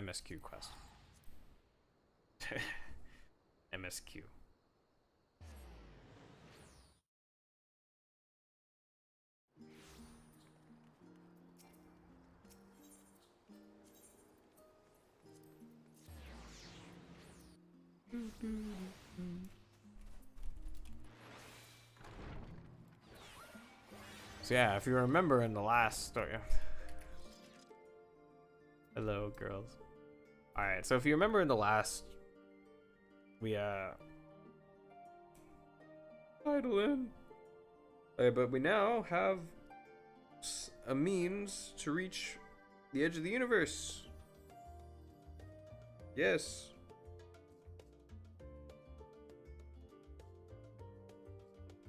MSQ quest. MSQ. So yeah, if you remember in the last story... Hello, girls. Alright, so if you remember in the last... We, Idle in. But we now have a means to reach the edge of the universe. Yes.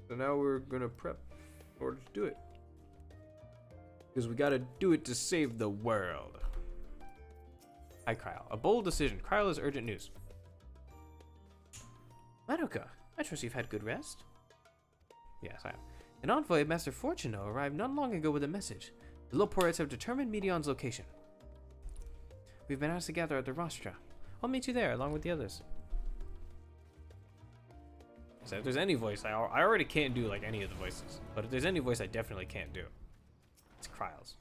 So now we're gonna prep in order to do it. Because we gotta do it to save the world. Hi, Kyle. A bold decision. Kyle has urgent news. Madoka, I trust you've had good rest? Yes, I have. An envoy of Master Fortuno arrived not long ago with a message. The Loporites have determined Medion's location. We've been asked to gather at the Rostra. I'll meet you there along with the others. So if there's any voice, I already can't do like any of the voices. But if there's any voice I definitely can't do, it's Kryle's.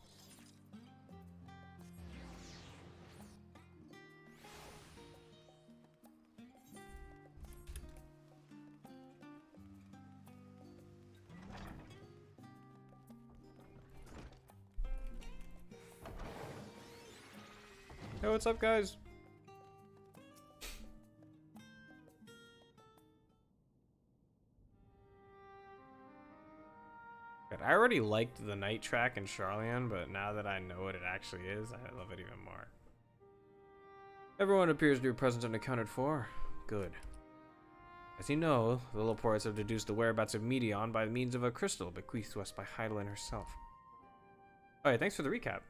Hey, what's up, guys? God, I already liked the night track in Charlian, but now that I know what it actually is, I love it even more. Everyone appears to be present and accounted for. Good. As you know, the Loporites have deduced the whereabouts of Medion by means of a crystal bequeathed to us by Heidelin herself. Alright, thanks for the recap.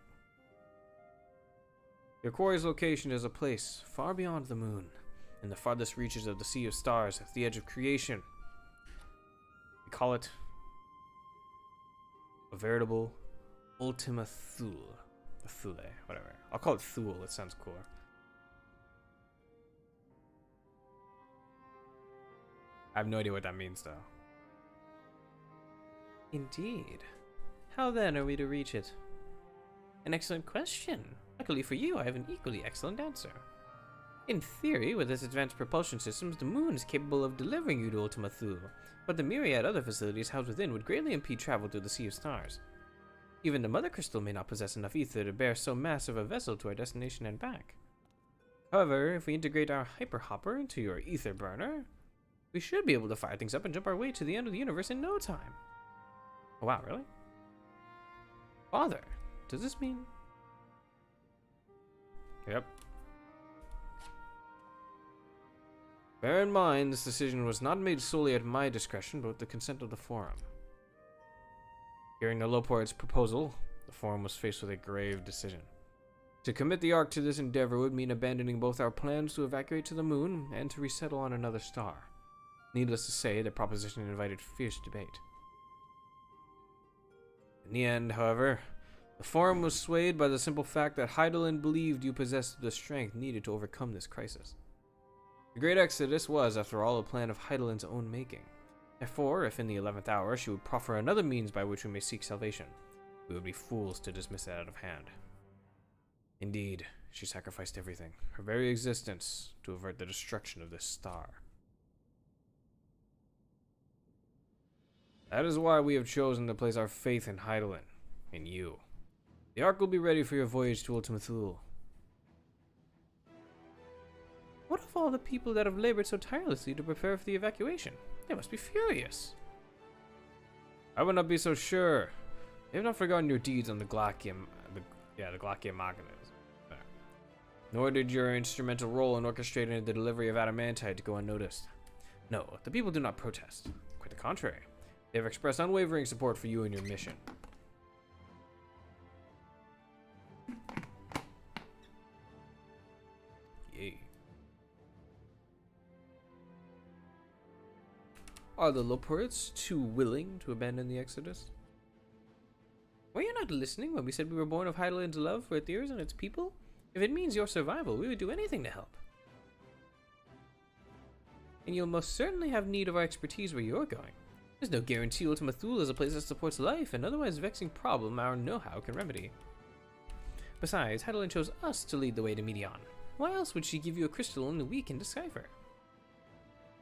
Your quarry's location is a place far beyond the moon, in the farthest reaches of the Sea of Stars, at the edge of creation. We call it a veritable Ultima Thule. Thule, whatever. I'll call it Thule, it sounds cooler. I have no idea what that means, though. Indeed. How then are we to reach it? An excellent question. Luckily for you, I have an equally excellent answer. In theory, with its advanced propulsion systems, the moon is capable of delivering you to Ultima Thule, but the myriad other facilities housed within would greatly impede travel through the Sea of Stars. Even the Mother Crystal may not possess enough ether to bear so massive a vessel to our destination and back. However, if we integrate our Hyper Hopper into your ether burner, we should be able to fire things up and jump our way to the end of the universe in no time. Oh, wow, really? Father, does this mean... Yep. Bear in mind, this decision was not made solely at my discretion, but with the consent of the Forum. Hearing the Loporites' proposal, the Forum was faced with a grave decision. To commit the Ark to this endeavor would mean abandoning both our plans to evacuate to the moon and to resettle on another star. Needless to say, the proposition invited fierce debate. In the end, however, the Forum was swayed by the simple fact that Heidelin believed you possessed the strength needed to overcome this crisis. The Great Exodus was, after all, a plan of Heidelin's own making. Therefore, if in the 11th hour she would proffer another means by which we may seek salvation, we would be fools to dismiss it out of hand. Indeed, she sacrificed everything, her very existence, to avert the destruction of this star. That is why we have chosen to place our faith in Heidelin, in you. The Ark will be ready for your voyage to Ultima Thule. What of all the people that have labored so tirelessly to prepare for the evacuation? They must be furious. I would not be so sure. They have not forgotten your deeds on the Glacium, the Glacium Magnes. Nor did your instrumental role in orchestrating the delivery of adamantite go unnoticed. No, the people do not protest. Quite the contrary. They have expressed unwavering support for you and your mission. Yay. Are the Loporites too willing to abandon the Exodus? Were you not listening when we said we were born of Heidelin's love for Aetherius and its people? If it means your survival, we would do anything to help. And you'll most certainly have need of our expertise where you're going. There's no guarantee Ultima Thule is a place that supports life, and otherwise vexing problem our know-how can remedy. Besides, Heidelin chose us to lead the way to Medion. Why else would she give you a crystal only we can decipher?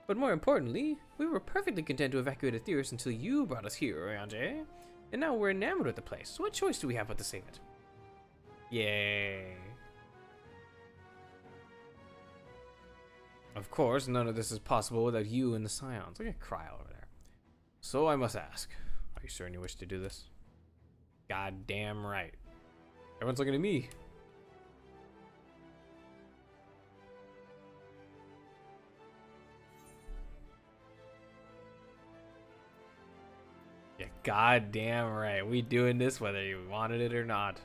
But more importantly, we were perfectly content to evacuate Aetherius until you brought us here, Oriange. And now we're enamored with the place, so what choice do we have but to save it? Yay. Of course, none of this is possible without you and the Scions. Look at Cry over there. So I must ask, are you certain you wish to do this? God damn right. Everyone's looking at me. Yeah, goddamn right. We doing this whether you wanted it or not.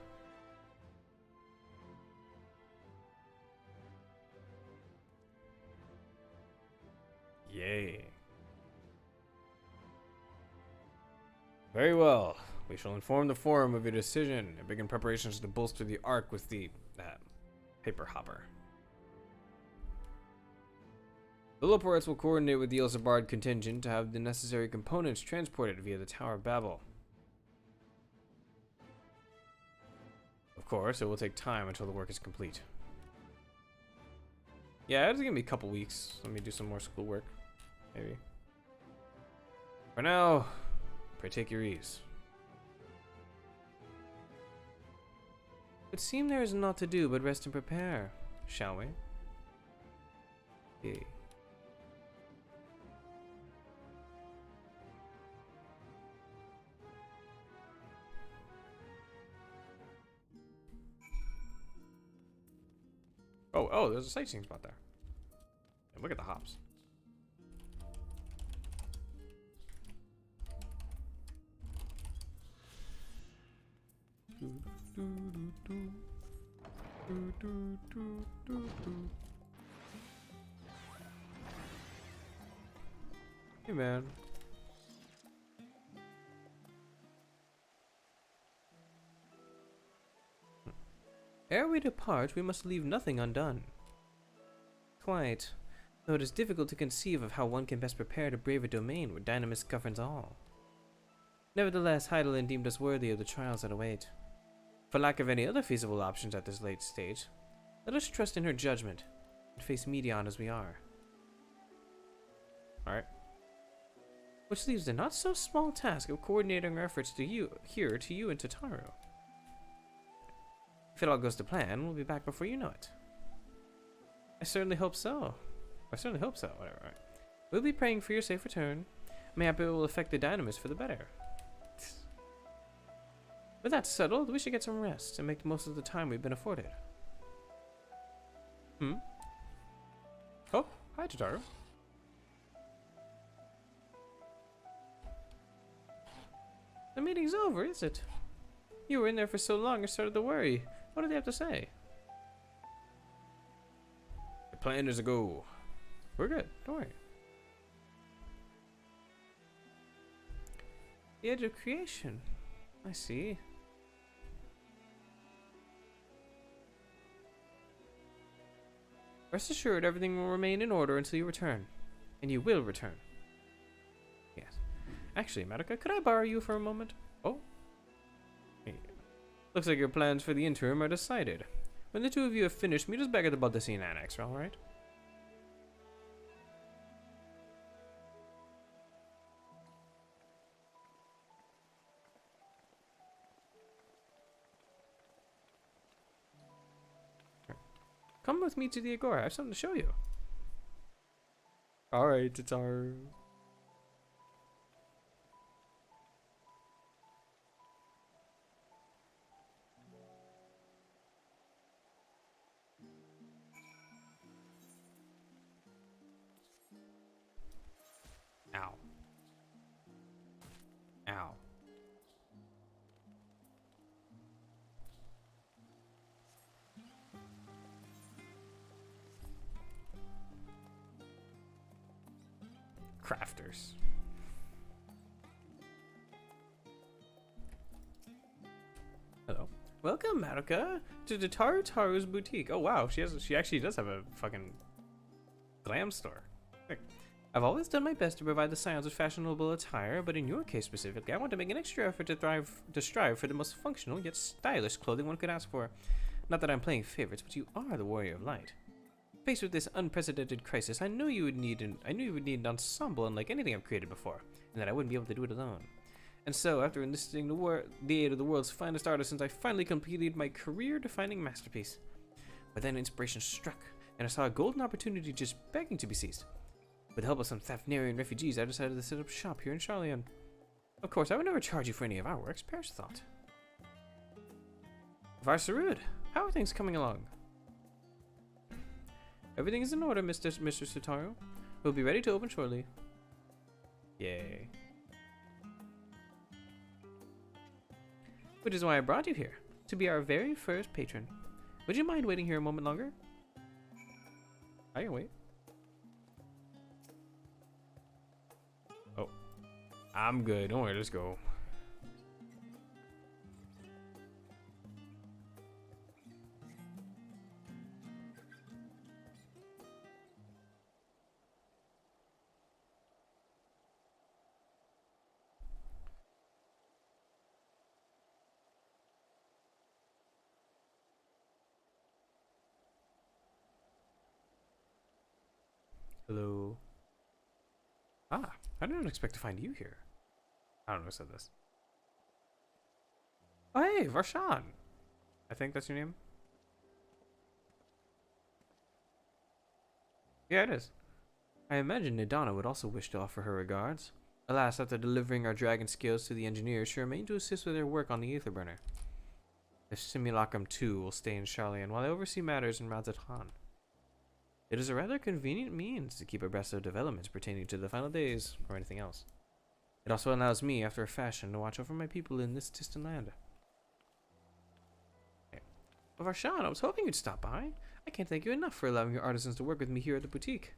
Yay. Very well. We shall inform the forum of your decision and begin preparations to bolster the Ark with the paper hopper. The Loporets will coordinate with the Ilsabard contingent to have the necessary components transported via the Tower of Babel. Of course, it will take time until the work is complete. Yeah, it's gonna be a couple weeks. Let me do some more schoolwork, maybe. For now, pray take your ease. It would seem there is naught to do but rest and prepare, shall we? Yay. Oh, there's a sightseeing spot there. And look at the hops. Hey, man. Ere we depart, we must leave nothing undone. Quite. Though it is difficult to conceive of how one can best prepare to brave a domain where Dynamis governs all. Nevertheless, Heidelin deemed us worthy of the trials that await. For lack of any other feasible options at this late stage, let us trust in her judgment and face Medion as we are. Alright. Which leaves the not so small task of coordinating our efforts to you and to Taro. If it all goes to plan, we'll be back before you know it. I certainly hope so. Whatever. Right. We'll be praying for your safe return. Mayhap it will affect the Dynamis for the better. With that settled, we should get some rest and make the most of the time we've been afforded. Oh, hi, Totaro. The meeting's over, is it? You were in there for so long, I started to worry. What did they have to say? The plan is a go. We're good, don't worry. The edge of creation. I see. Rest assured, everything will remain in order until you return. And you will return. Yes. Actually, Madoka, could I borrow you for a moment? Oh? Yeah. Looks like your plans for the interim are decided. When the two of you have finished, meet us back at the Baldacine Annex, alright? Come with me to the Agora. I have something to show you. Alright, it's our... Ow. Ow. Crafters. Hello. Welcome, Madoka, to the Taru's boutique. Oh wow, she actually does have a fucking glam store. I've always done my best to provide the Scions with fashionable attire, but in your case specifically, I want to make an extra effort to strive for the most functional yet stylish clothing one could ask for. Not that I'm playing favorites, but you are the warrior of light. Faced with this unprecedented crisis, I knew you would need an ensemble unlike anything I've created before, and that I wouldn't be able to do it alone. And so, after enlisting the aid of the world's finest artisans, I finally completed my career-defining masterpiece. But then inspiration struck, and I saw a golden opportunity just begging to be seized. With the help of some Thafnarian refugees, I decided to set up shop here in Charleon. Of course, I would never charge you for any of our works. Perish the thought. Varsarud, how are things coming along? Everything is in order, Mr. Sutaro. We'll be ready to open shortly. Yay. Which is why I brought you here, to be our very first patron. Would you mind waiting here a moment longer? I can wait. Oh. I'm good. Don't worry, let's go. Hello. Ah, I didn't expect to find you here. I don't know who said this. Oh, hey, Varshan. I think that's your name. Yeah, it is. I imagine Nidana would also wish to offer her regards. Alas, after delivering our dragon skills to the engineers, she remained to assist with their work on the Aetherburner. The Simulacrum 2 will stay in Charlian while I oversee matters in Razathan. It is a rather convenient means to keep abreast of developments pertaining to the final days or anything else. It also allows me, after a fashion, to watch over my people in this distant land. Okay. Well, Varshan, I was hoping you'd stop by. I can't thank you enough for allowing your artisans to work with me here at the boutique.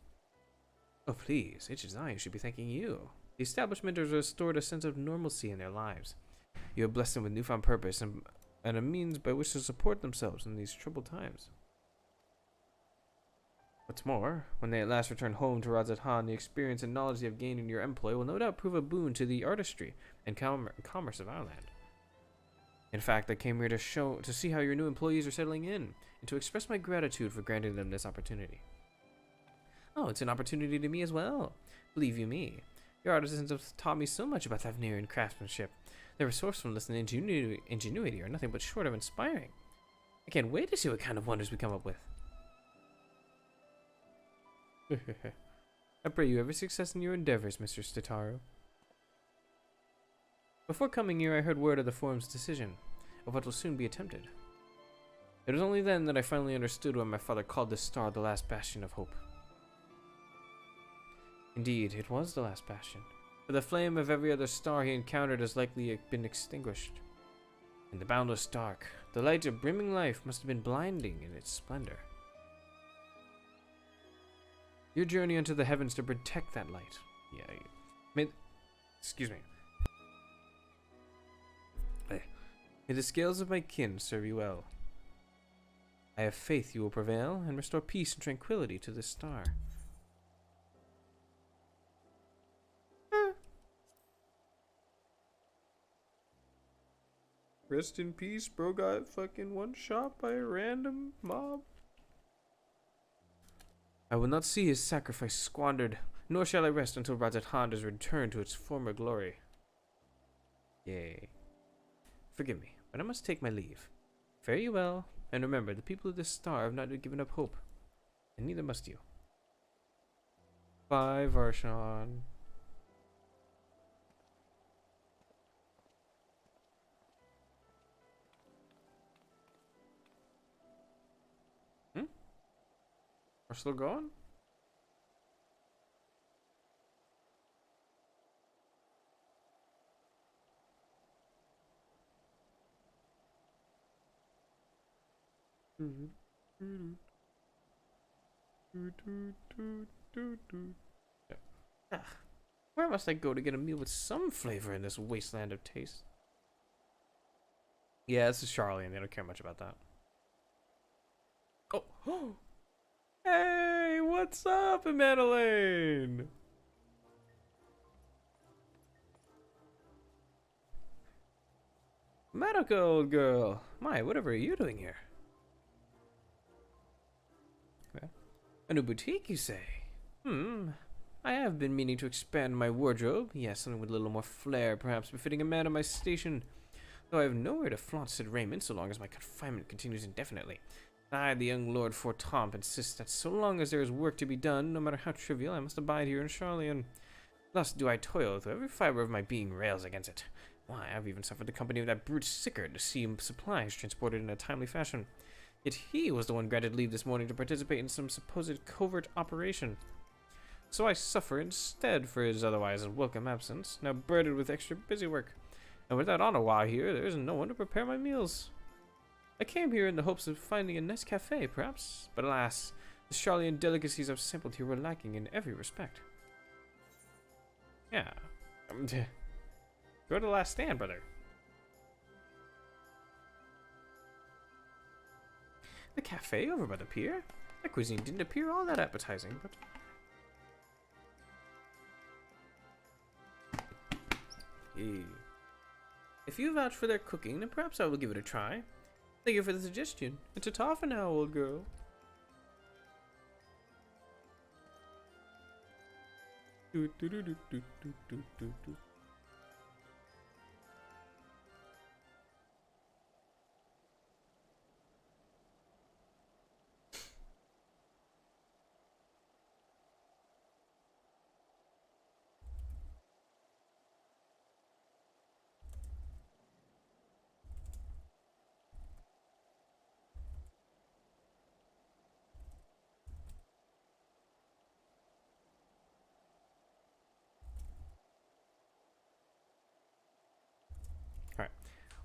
Oh, please, it is I who should be thanking you. The establishment has restored a sense of normalcy in their lives. You have blessed them with newfound purpose and a means by which to support themselves in these troubled times. What's more, when they at last return home to Razathan, the experience and knowledge they have gained in your employ will no doubt prove a boon to the artistry and commerce of our land. In fact, I came here to see how your new employees are settling in, and to express my gratitude for granting them this opportunity. Oh, it's an opportunity to me as well. Believe you me, your artisans have taught me so much about Thavnir craftsmanship. Their resourcefulness and ingenuity are nothing but short of inspiring. I can't wait to see what kind of wonders we come up with. I pray you every success in your endeavors, Mr. Stataro. Before coming here, I heard word of the Forum's decision, of what will soon be attempted. It was only then that I finally understood why my father called this star the last bastion of hope. Indeed, it was the last bastion, for the flame of every other star he encountered has likely been extinguished. In the boundless dark, the light of brimming life must have been blinding in its splendor. Your journey into the heavens to protect that light. Excuse me. May the scales of my kin serve you well. I have faith you will prevail and restore peace and tranquility to this star. Rest in peace, bro got fucking one shot by a random mob. I will not see his sacrifice squandered, nor shall I rest until Razathan has returned to its former glory. Yay. Forgive me, but I must take my leave. Fare you well, and remember, the people of this star have not given up hope, and neither must you. Bye, Varshan. We're still going? Yeah. Where must I go to get a meal with some flavor in this wasteland of taste? Yeah, this is Charlie, and they don't care much about that. Oh! Hey, what's up, Madeline? Madoka, old girl. My, whatever are you doing here? A new boutique, you say? I have been meaning to expand my wardrobe. Yes, something with a little more flair, perhaps befitting a man of my station. Though I have nowhere to flaunt said raiment so long as my confinement continues indefinitely. I, the young Lord Fortomp, insists that so long as there is work to be done, no matter how trivial, I must abide here in Charlian. Thus do I toil, though every fiber of my being rails against it. Why, I've even suffered the company of that brute Sickard to see supplies transported in a timely fashion. Yet he was the one granted leave this morning to participate in some supposed covert operation. So I suffer instead for his otherwise unwelcome absence, now burdened with extra busy work. And without Onawa here, there is no one to prepare my meals. I came here in the hopes of finding a nice cafe, perhaps, but alas, the Charlian delicacies I've sampled here were lacking in every respect. Yeah. Go to the last stand, brother. The cafe over by the pier? That cuisine didn't appear all that appetizing, but... Hey. If you vouch for their cooking, then perhaps I will give it a try. Thank you for the suggestion. And ta-ta for now, old girl. Do, do, do, do, do, do, do, do, do.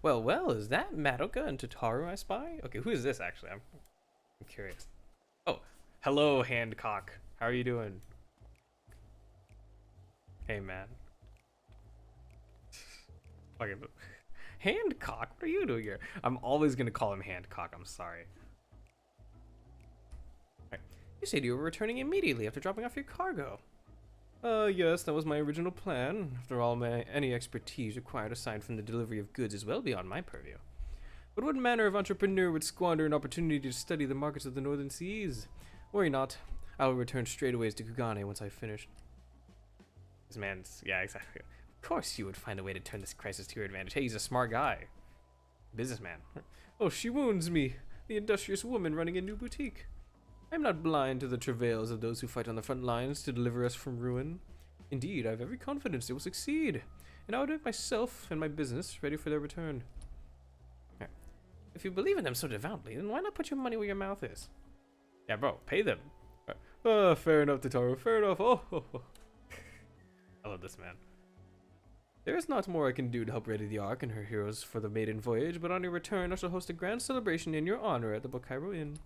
Well, is that Madoka and Tataru I spy? Okay, who is this actually? I'm curious. Oh, hello, Handcock. How are you doing? Hey, man. Okay, but Handcock, what are you doing here? I'm always gonna call him Handcock. I'm sorry. Right. You said you were returning immediately after dropping off your cargo. Yes, that was my original plan. After all, any expertise required aside from the delivery of goods is well beyond my purview. But what manner of entrepreneur would squander an opportunity to study the markets of the northern seas? Worry not. I will return straightaway to Kugane once I've finished. This man's... yeah, exactly. Of course you would find a way to turn this crisis to your advantage. Hey, he's a smart guy. Businessman. Oh, she wounds me. The industrious woman running a new boutique. I am not blind to the travails of those who fight on the front lines to deliver us from ruin. Indeed, I have every confidence they will succeed, and I would make myself and my business ready for their return. If you believe in them so devoutly, then why not put your money where your mouth is? Yeah, bro, pay them. Fair enough, Tataru, fair enough. Oh. I love this man. There is not more I can do to help ready the Ark and her heroes for the maiden voyage, but on your return I shall host a grand celebration in your honor at the Bokairo Inn.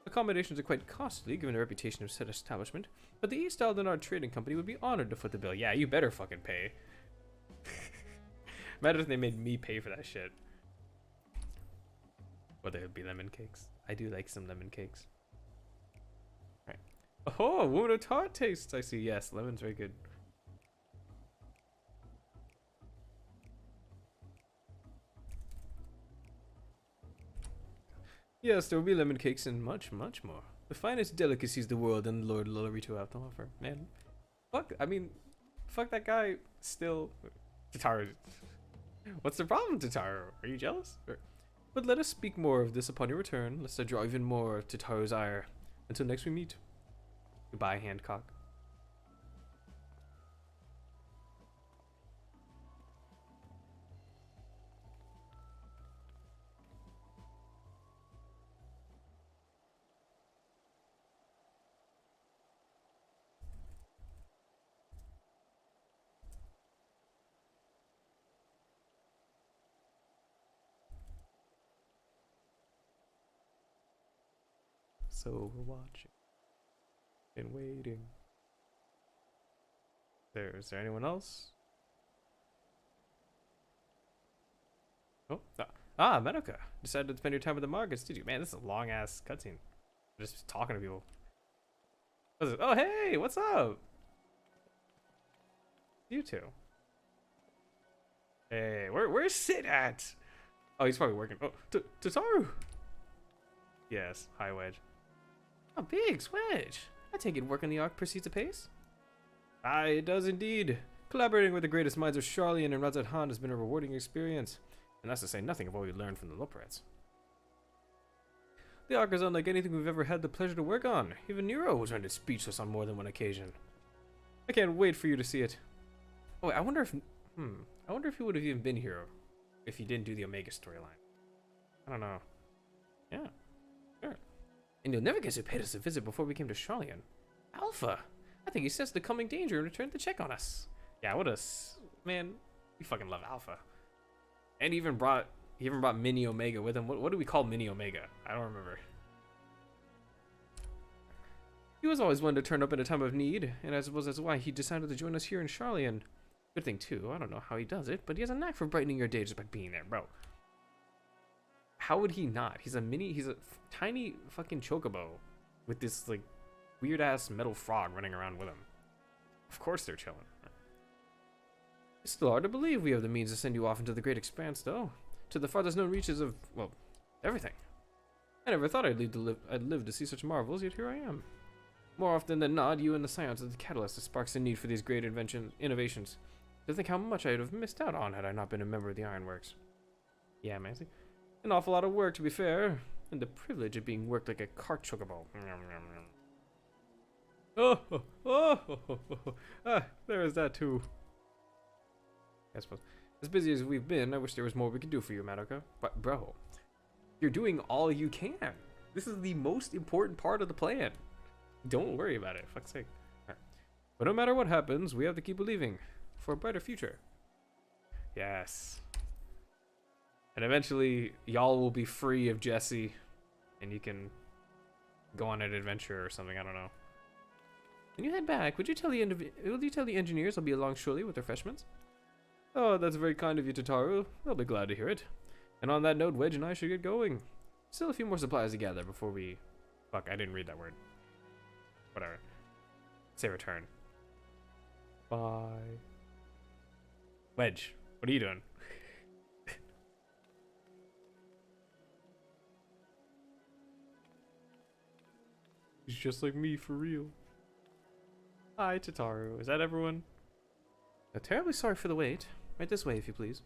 Accommodations are quite costly, given the reputation of said establishment, but the East Aldenard Trading Company would be honored to foot the bill. Yeah, you better fucking pay. Imagine if they made me pay for that shit. Or there would be lemon cakes. I do like some lemon cakes. Alright. Oh, woman of tart tastes, I see. Yes, lemon's very good. Yes, there will be lemon cakes and much, much more. The finest delicacies the world and Lord Lolorito have to offer. Man, fuck that guy still. Tataru. What's the problem, Tataru? Are you jealous? But let us speak more of this upon your return, lest I draw even more of Tataru's ire. Until next we meet. Goodbye, Handcock. So we're watching and waiting. Is there anyone else? Oh, Madoka. Decided to spend your time at the markets, did you? Man, this is a long ass cutscene. Just talking to people. What's it? Oh, hey, what's up? You two. Hey, where's Sid at? Oh, he's probably working. Oh, Tataru. Yes, hi Wedge. Oh, Biggs, Wedge. I take it working the Ark proceeds apace? Aye, it does indeed. Collaborating with the greatest minds of Charlian and Razat Han has been a rewarding experience. And that's to say nothing of what we learned from the Loporets. The Ark is unlike anything we've ever had the pleasure to work on. Even Nero was rendered speechless on more than one occasion. I can't wait for you to see it. Oh, wait, I wonder if... I wonder if he would have even been here if he didn't do the Omega storyline. I don't know. Yeah, sure. And you'll never guess who paid us a visit before we came to Charlian. Alpha! I think he sensed the coming danger and returned to check on us. Yeah, what a... Man, we fucking love Alpha. And he even brought Mini Omega with him. What do we call Mini Omega? I don't remember. He was always one to turn up in a time of need, and I suppose that's why he decided to join us here in Charlian. Good thing too. I don't know how he does it, but he has a knack for brightening your day just by being there, bro. How would he not? He's a tiny fucking chocobo with this like weird ass metal frog running around with him. Of course they're chilling. It's still hard to believe we have the means to send you off into the great expanse, though, to the farthest known reaches of, well, everything. I never thought I'd live to see such marvels, yet here I am. More often than not, you and the science are the catalyst that sparks the need for these great innovations. To think how much I'd have missed out on had I not been a member of the Ironworks. Yeah, man. An awful lot of work, to be fair, and the privilege of being worked like a cart chocobo. There is that too. I suppose. As busy as we've been, I wish there was more we could do for you, Madoka. But bro, you're doing all you can. This is the most important part of the plan. Don't worry about it, fuck's sake. Right. But no matter what happens, we have to keep believing for a brighter future. Yes. And eventually, y'all will be free of Jesse, and you can go on an adventure or something. I don't know. When you head back, would you tell the engineers I'll be along shortly with refreshments? Oh, that's very kind of you, Tataru. They'll be glad to hear it. And on that note, Wedge and I should get going. Still a few more supplies to gather before we... Fuck, I didn't read that word. Whatever. Say return. Bye. Wedge, what are you doing? He's just like me, for real. Hi, Tataru. Is that everyone? I'm terribly sorry for the wait. Right this way, if you please.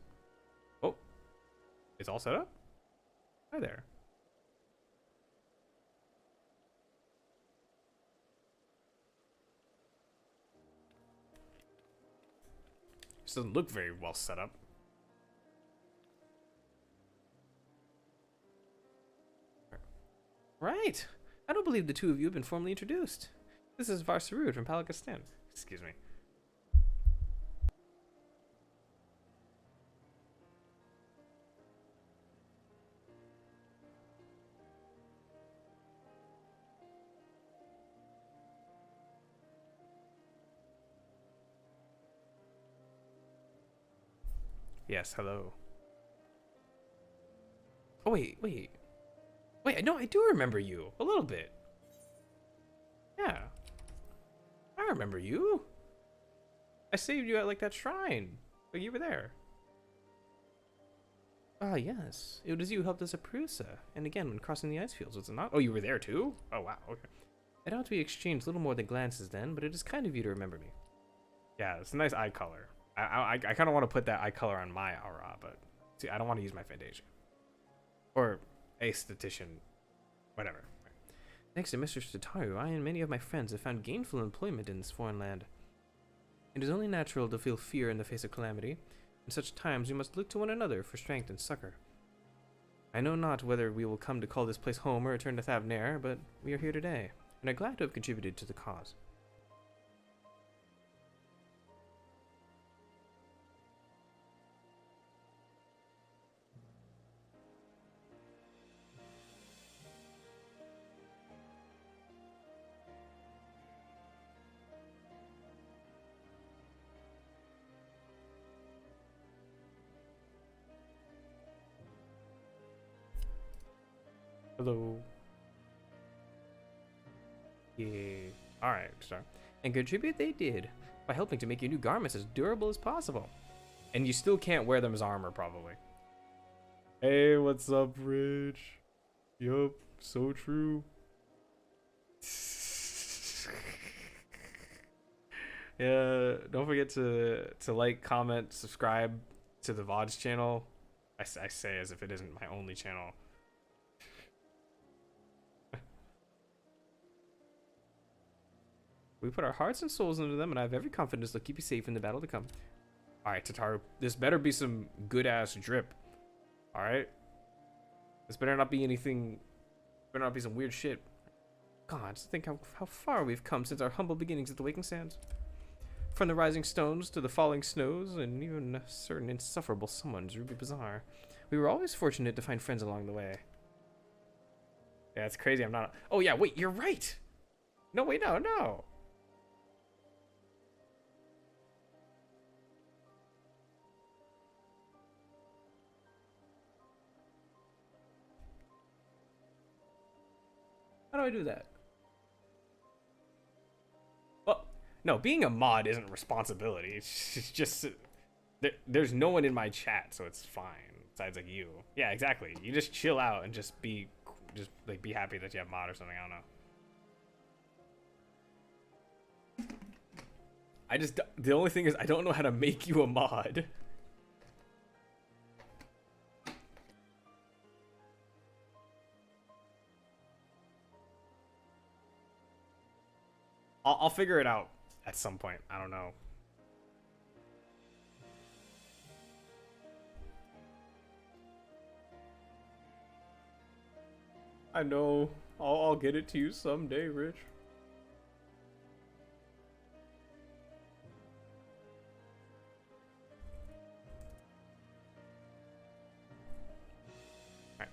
Oh. It's all set up? Hi there. This doesn't look very well set up. Right. I don't believe the two of you have been formally introduced. This is Varsarud from Palakistan. Excuse me. Yes, hello. Oh, wait, no, I do remember you. A little bit. Yeah. I remember you. I saved you at, like, that shrine. Like, you were there. Ah, yes. It was you who helped us at Prusa. And again, when crossing the ice fields, was it not? Oh, you were there, too? Oh, wow, okay. I doubt we exchanged little more than glances then, but it is kind of you to remember me. Yeah, it's a nice eye color. I kind of want to put that eye color on my aura, but see, I don't want to use my foundation. Or a statistician, whatever. Thanks to Mr. Tataru, I and many of my friends have found gainful employment in this foreign land. It is only natural to feel fear in the face of calamity. In such times we must look to one another for strength and succor. I know not whether we will come to call this place home or return to Thavnair, but we are here today, and are glad to have contributed to the cause. Hello. Yeah. Alright, sorry. And contribute they did, by helping to make your new garments as durable as possible. And you still can't wear them as armor, probably. Hey, what's up, Rich? Yup, so true. Yeah, don't forget to like, comment, subscribe to the VODs channel. I say as if it isn't my only channel. We put our hearts and souls into them, and I have every confidence they'll keep you safe in the battle to come. Alright, Tataru. This better be some good-ass drip. Alright? This better not be anything... Better not be some weird shit. God, just think how far we've come since our humble beginnings at the Waking Sands. From the rising stones to the falling snows, and even a certain insufferable someone's Ruby Bazaar. We were always fortunate to find friends along the way. Yeah, it's crazy. I'm not... Oh, yeah, wait, you're right! No, wait, no. How do I do that? Well, no, being a mod isn't responsibility. It's just... There's no one in my chat, so it's fine. Besides, like, you. Yeah, exactly. You just chill out and just be happy that you have mod or something. I don't know. The only thing is I don't know how to make you a mod. I'll figure it out at some point. I don't know. I know. I'll get it to you someday, Rich. Alright.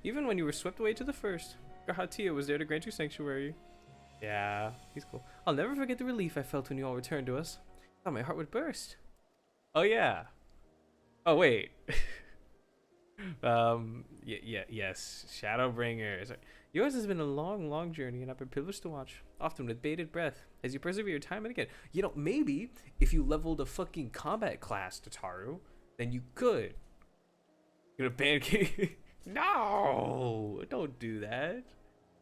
Even when you were swept away to the first, Gahatia was there to grant you sanctuary. Yeah, he's cool. I'll never forget the relief I felt when you all returned to us. I thought my heart would burst. Oh yeah. Oh wait. Yes, Shadowbringer. Yours has been a long journey, and I've been privileged to watch, often with bated breath, as you persevere time and again. You know, maybe if you leveled a fucking combat class, Tataru, then you could. You're gonna ban No, don't do that.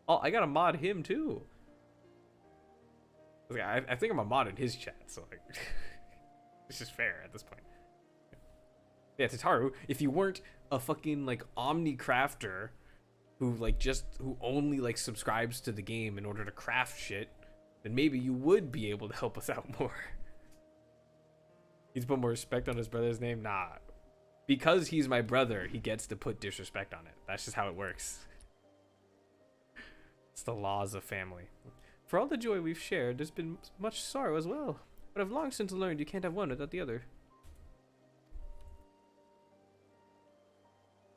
Oh, I gotta mod him too. I think I'm a mod in his chat, so like, it's just fair at this point. Yeah, Tataru, if you weren't a fucking like omni crafter who only like subscribes to the game in order to craft shit, then maybe you would be able to help us out more. He's put more respect on his brother's name? Nah. Because he's my brother, he gets to put disrespect on it. That's just how it works. It's the laws of family. For all the joy we've shared, there's been much sorrow as well. But I've long since learned you can't have one without the other.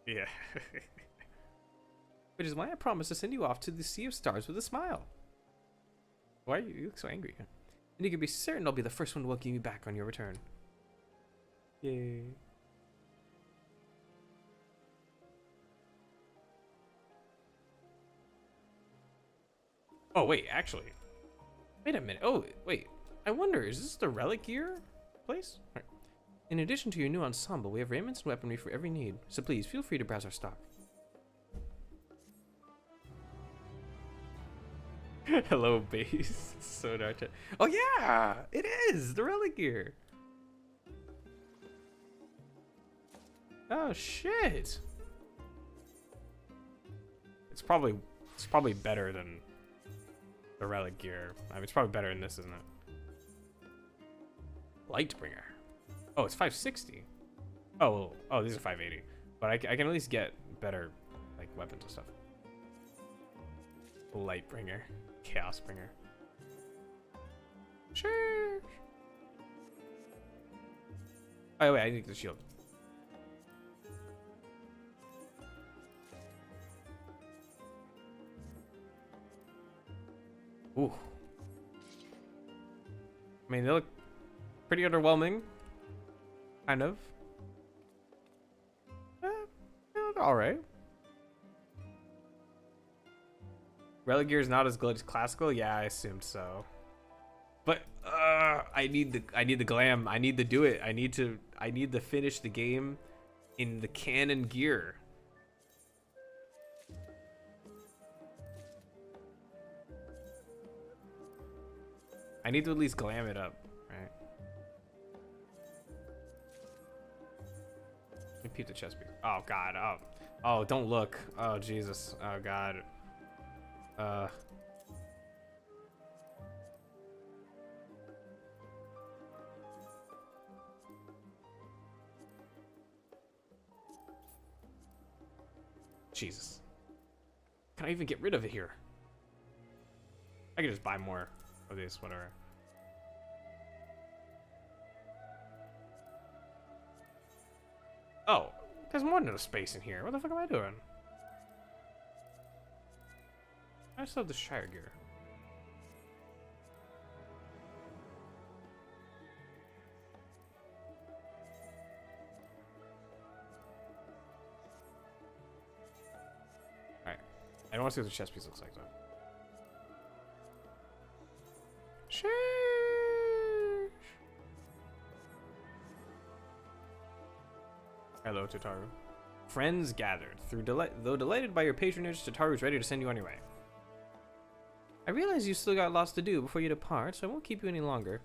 Yeah. Which is why I promised to send you off to the Sea of Stars with a smile. Why are you look so angry? And you can be certain I'll be the first one to welcome you back on your return. Yay. Oh, wait, actually. Wait a minute. Oh, wait. I wonder, is this the relic gear place? Right. In addition to your new ensemble, we have raiments and weaponry for every need. So please, feel free to browse our stock. Hello, base. So dark. Oh, yeah! It is! The relic gear! Oh, shit! It's probably better than the relic gear. I mean, it's probably better than this, isn't it? Lightbringer. Oh, it's 560. Oh, these are 580. But I can at least get better, like, weapons and stuff. Lightbringer. Chaosbringer. Sure. Oh, wait, I need the shield. Ooh. I mean, they look pretty underwhelming. Kind of. They're alright. Relic gear is not as good as classical? Yeah, I assumed so. But I need the glam. I need to do it. I need to finish the game in the canon gear. I need to at least glam it up, right? Let me peep the chest piece. Oh god, oh, don't look. Oh Jesus, oh god. Jesus. Can I even get rid of it here? I can just buy more of this, whatever. Oh, there's more than a space in here. What the fuck am I doing? I still have the Shire gear. Alright. I don't want to see what the chess piece looks like, though. Sheesh. Hello, Tataru. Friends gathered. Though delighted by your patronage, Tataru's ready to send you on your way. I realize you still got lots to do before you depart, so I won't keep you any longer.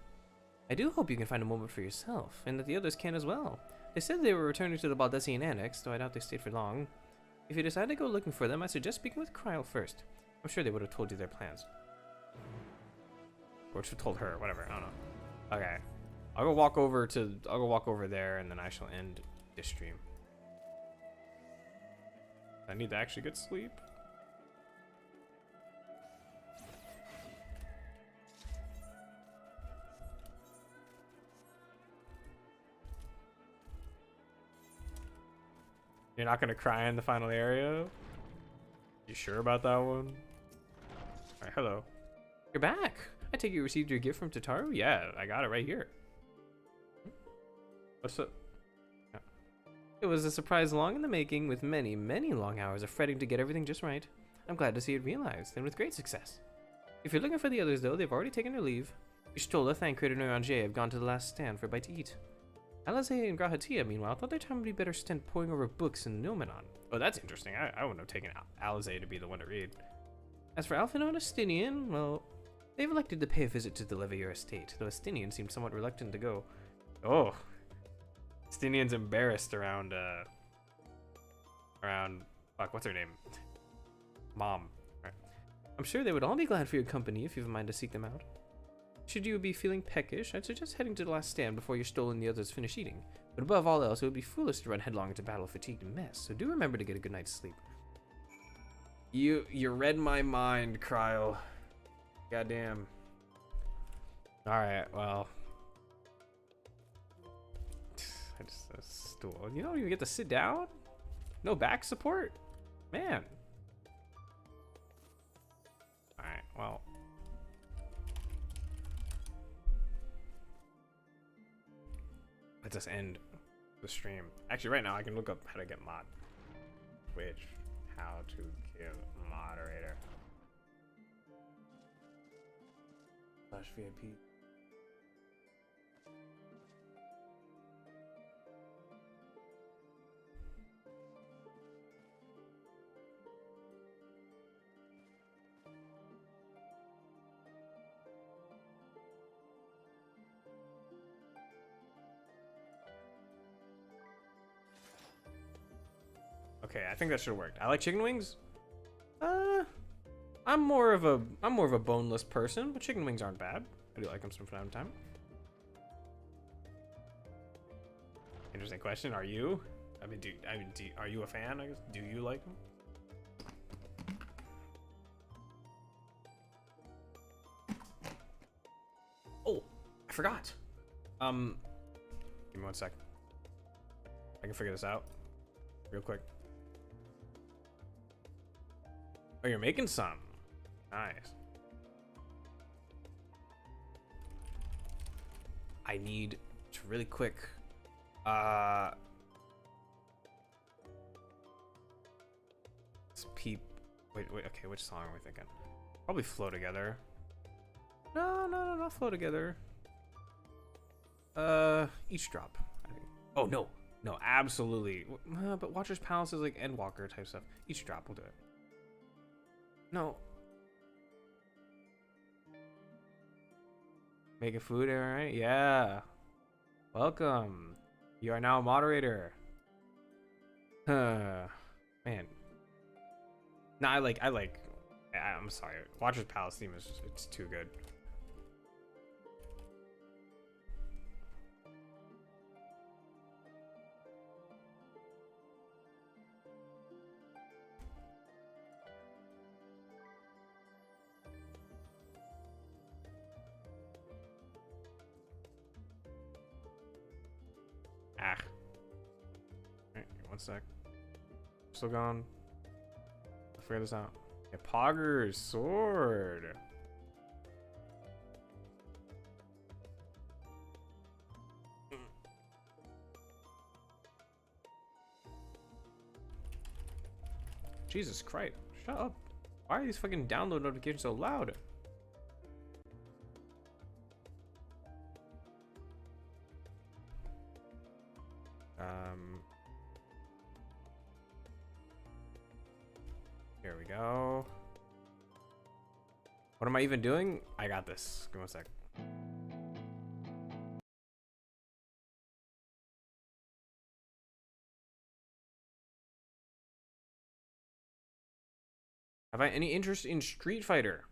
I do hope you can find a moment for yourself, and that the others can as well. They said they were returning to the Baldessian Annex, though I doubt they stayed for long. If you decide to go looking for them, I suggest speaking with Kryl first. I'm sure they would have told you their plans. Or she told her, whatever, I don't know. Okay. I'll go walk over there, and then I shall end this stream. I need to actually get sleep. You're not gonna cry in the final area? You sure about that one? Alright, hello. You're back! I take it you received your gift from Tataru? Yeah, I got it right here. What's up? Yeah. It was a surprise long in the making, with many, many long hours of fretting to get everything just right. I'm glad to see it realized, and with great success. If you're looking for the others, though, they've already taken their leave. Ishtola, Thancred, and Oranje have gone to the last stand for a bite to eat. Alize and Grahatia, meanwhile, thought their time would be better spent poring over books and Nomenon. Oh, that's interesting. I wouldn't have taken Alize to be the one to read. As for Alphino and Astinian, well, they've elected to pay a visit to the Levier estate, though Astinian seemed somewhat reluctant to go. Oh. Astinian's embarrassed around, fuck, what's her name? Mom. Right. I'm sure they would all be glad for your company if you have a mind to seek them out. Should you be feeling peckish, I'd suggest heading to the last stand before your stool and the others finish eating. But above all else, it would be foolish to run headlong into battle fatigued and mess, so do remember to get a good night's sleep. You read my mind, Kryl. Goddamn. Alright, well. I just a stool. You don't even get to sit down? No back support? Man. Alright, well. Let's just end the stream. Actually, right now I can look up how to get mod. Twitch, how to give moderator. /VIP. Okay, I think that should have worked. I like chicken wings. I'm more of a boneless person, but chicken wings aren't bad. I do like them from time to time. Interesting question. Are you? Are you a fan? I guess. Do you like them? Oh, I forgot. Give me 1 sec. I can figure this out real quick. Oh, you're making some. Nice. I need to really quick. Peep. Wait. Okay, which song are we thinking? Probably Flow Together. No, not Flow Together. Each Drop. I think. Oh no, absolutely. But Watcher's Palace is like Endwalker type stuff. Each Drop, we'll do it. No. Making food, alright? Yeah. Welcome. You are now a moderator. Man. No, I'm sorry. Watcher's Palace theme is it's too good. Ah. Alright, one sec. Still gone. I'll figure this out. Yeah, Pogger's sword. Jesus Christ. Shut up. Why are these fucking download notifications so loud? Here we go. What am I even doing? I got this. Give me one sec. Have I any interest in Street Fighter?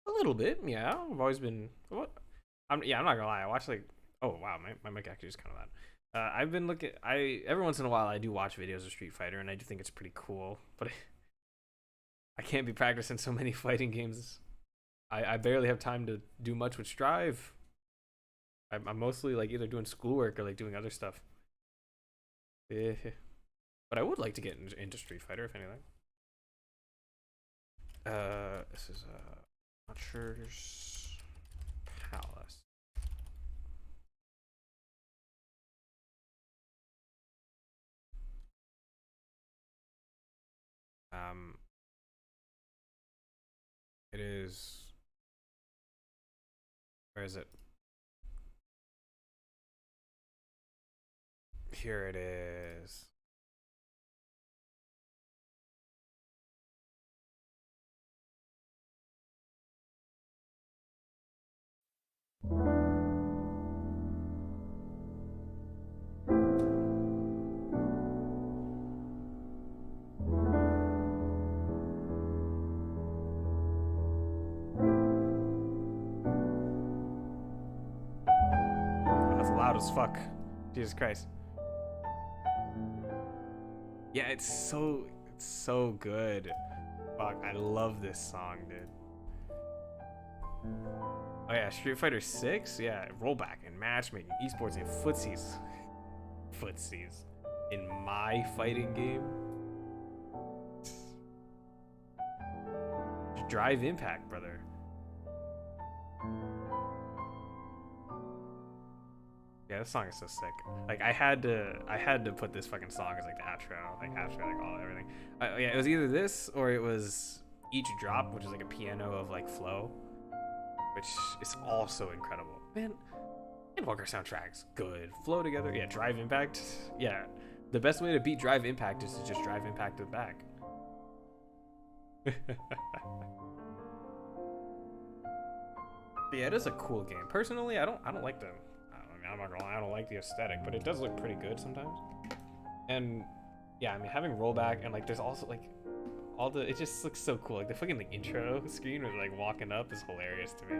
A little bit, yeah. I've always been. What? I'm not gonna lie. I watch like. Oh wow, my mic actually is kind of loud. I've been looking. Every once in a while I do watch videos of Street Fighter, and I do think it's pretty cool. But I can't be practicing so many fighting games. I barely have time to do much with Strive. I'm mostly like either doing schoolwork or like doing other stuff. But I would like to get into Street Fighter if anything. This is Butcher's Palace. It is. Where is it? Here it is. That's loud as fuck. Jesus Christ. Yeah, it's so good. Fuck, I love this song, dude. Oh yeah, Street Fighter 6? Yeah, rollback and matchmaking, esports and footsies. Footsies. In my fighting game? Drive Impact, brother. Yeah, this song is so sick. Like I had to put this fucking song as like the outro, like all everything. Yeah, it was either this or it was Each Drop, which is like a piano of like flow, which is also incredible. Man, Endwalker soundtrack's good. Flow together, yeah. Drive Impact, yeah. The best way to beat Drive Impact is to just Drive Impact to the back. Yeah, it is a cool game. Personally, I don't like the. I'm not gonna lie, I don't like the aesthetic, but it does look pretty good sometimes. And yeah, I mean, having rollback and like, there's also like all the. It just looks so cool. Like the fucking like intro screen with like walking up is hilarious to me.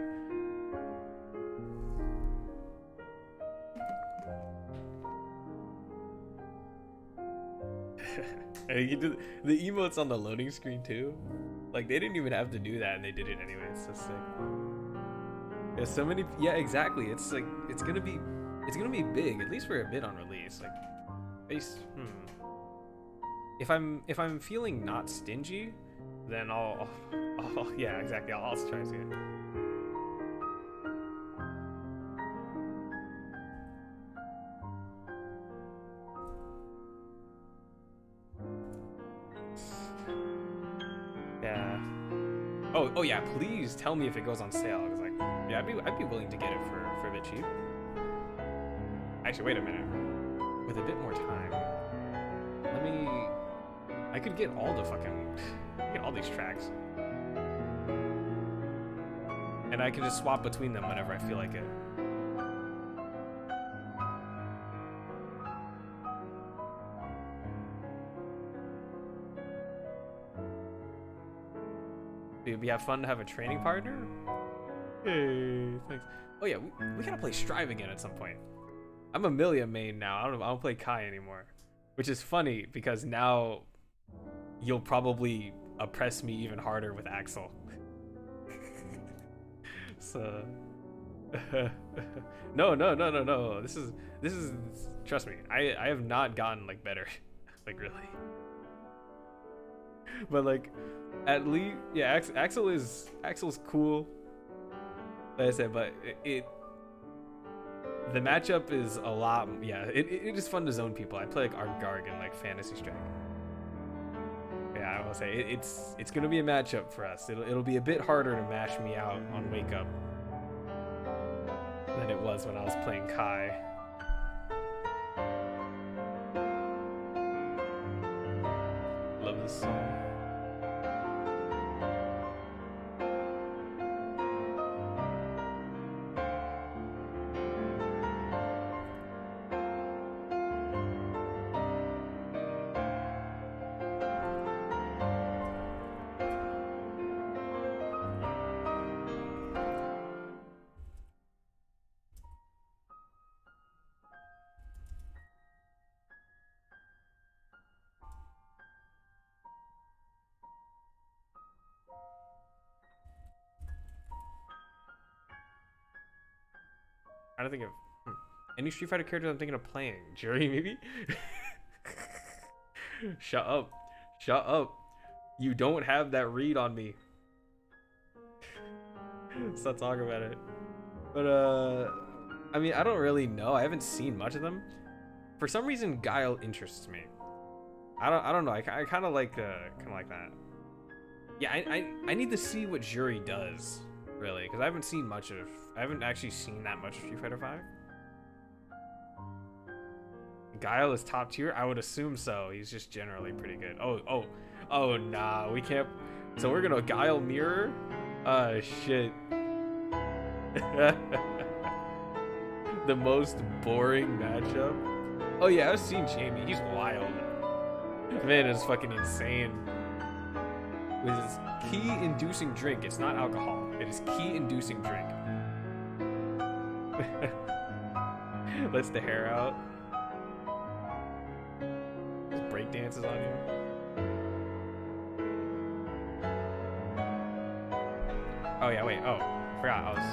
And you did the emotes on the loading screen too. Like they didn't even have to do that, and they did it anyway. It's so sick. There's so many. Yeah, exactly. It's like it's gonna be big, at least for a bit on release. Like, If I'm feeling not stingy, then I'll yeah, exactly. I'll try to see it. Yeah. Oh yeah. Please tell me if it goes on sale, because like, yeah, I'd be willing to get it for a bit cheap. Actually, wait a minute. With a bit more time, I could get all these tracks, and I can just swap between them whenever I feel like it. It'd be fun to have a training partner. Hey, thanks. Oh yeah, we gotta play Strive again at some point. I'm a Milia main now. I don't play Kai anymore, which is funny because now you'll probably oppress me even harder with Axel. So No, no, no, no, no. This is trust me. I have not gotten like better, like really. But like, at least yeah, Axel's cool. Like I said, but the matchup is a lot. Yeah, it is fun to zone people. I play like Argarg and like Fantasy Strike. Yeah, I will say it's gonna be a matchup for us. It'll be a bit harder to mash me out on Wake Up than it was when I was playing Kai. Love this song. I don't think of any Street Fighter characters I'm thinking of playing. Jerry, maybe? Shut up. Shut up. You don't have that read on me. Let's not talk about it. But, I mean, I don't really know. I haven't seen much of them. For some reason, Guile interests me. I don't know. I kind of like that. Yeah, I need to see what Jury does, really, because I haven't actually seen that much of Street Fighter V. Guile is top tier? I would assume so. He's just generally pretty good. Oh, nah, we can't. So we're gonna Guile mirror? Shit. The most boring matchup? Oh yeah, I've seen Jamie. He's wild. Man, it's fucking insane. With his key-inducing drink. It's not alcohol. It is key-inducing drink. Lets the hair out. Just break dances on you. Oh yeah, wait. Oh, forgot. I was.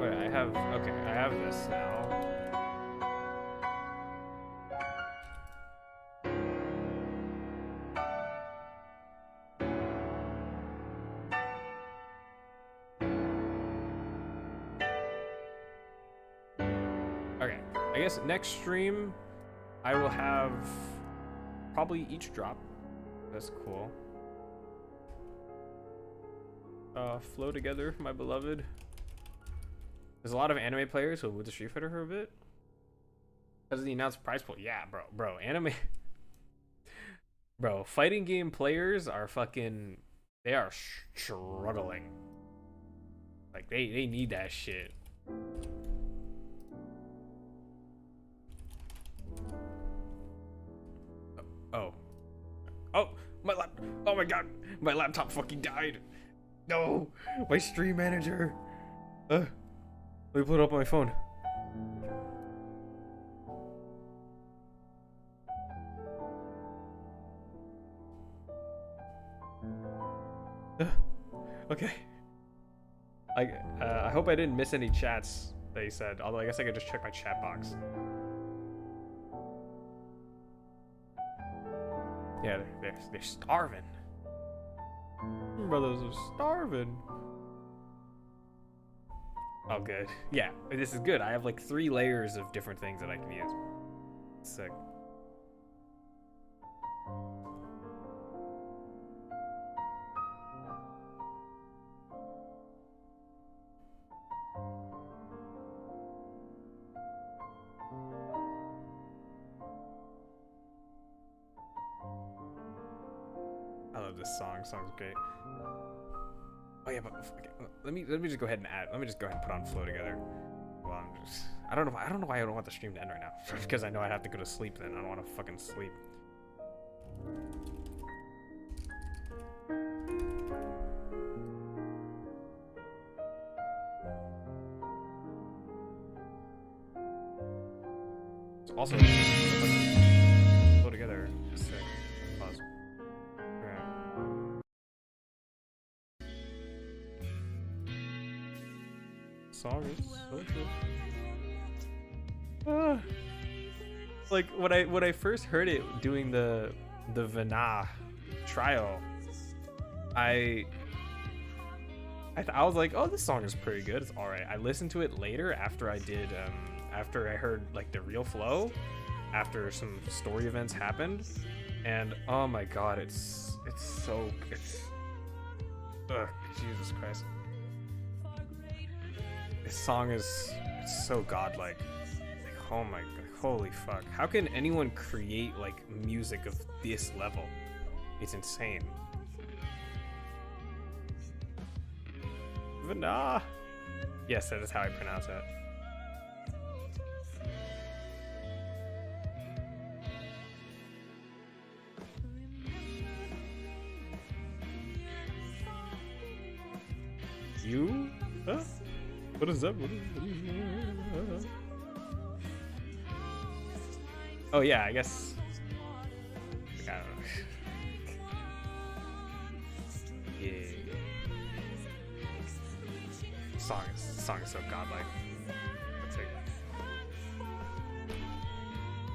Wait, I have. Okay, I have this now. I guess next stream I will have probably each drop. That's cool. Flow together, my beloved. There's a lot of anime players who with the Street Fighter for a bit. Because of the announced prize pool. Yeah, bro, anime. Bro, fighting game players are fucking. They are struggling. Like they need that shit. Oh, oh my god, my laptop fucking died. No, my stream manager. Let me put it up on my phone. Okay. I hope I didn't miss any chats that you said. Although I guess I could just check my chat box. Yeah, they're starving. Brothers are starving. Oh, good. Yeah, this is good. I have like 3 layers of different things that I can use. Sick. This song's great. Oh yeah, but okay, let me just go ahead and add. Let me just go ahead and put on Flow together. Well, I don't know why I don't want the stream to end right now. Because I know I'd have to go to sleep then. I don't want to fucking sleep. It's also Flow together. Sick. Pause. song is so good. Like when I first heard it doing the Vana trial, I was like, oh, this song is pretty good. It's all right. I listened to it later after I did after I heard like the real flow, after some story events happened, and oh my god, it's ugh, Jesus Christ. This song is so godlike. Like, oh my god, holy fuck. How can anyone create like music of this level? It's insane. Vana. Yes, that is how I pronounce it. You? Huh? What is that? Oh yeah, I guess. I don't know. Yeah. Song is so godlike. Let's see.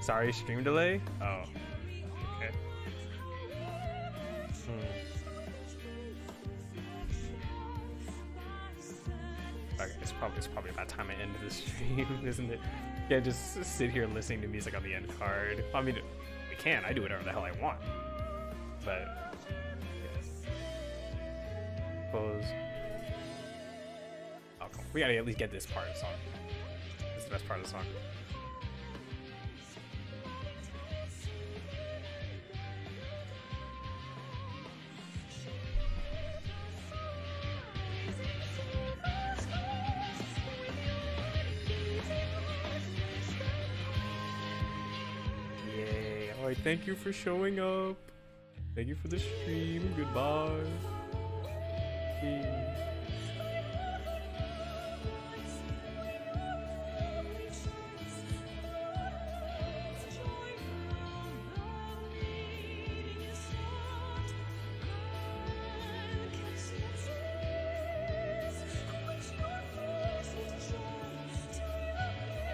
Sorry, stream delay? Oh. Okay. Okay, it's probably about time I end this stream, isn't it? Yeah, just sit here listening to music on the end card. I mean, I can. I do whatever the hell I want. But yeah. Close. Oh, come on. We gotta at least get this part of the song. This is the best part of the song. Yay. Alright, thank you for showing up. Thank you for the stream. Goodbye. Yay.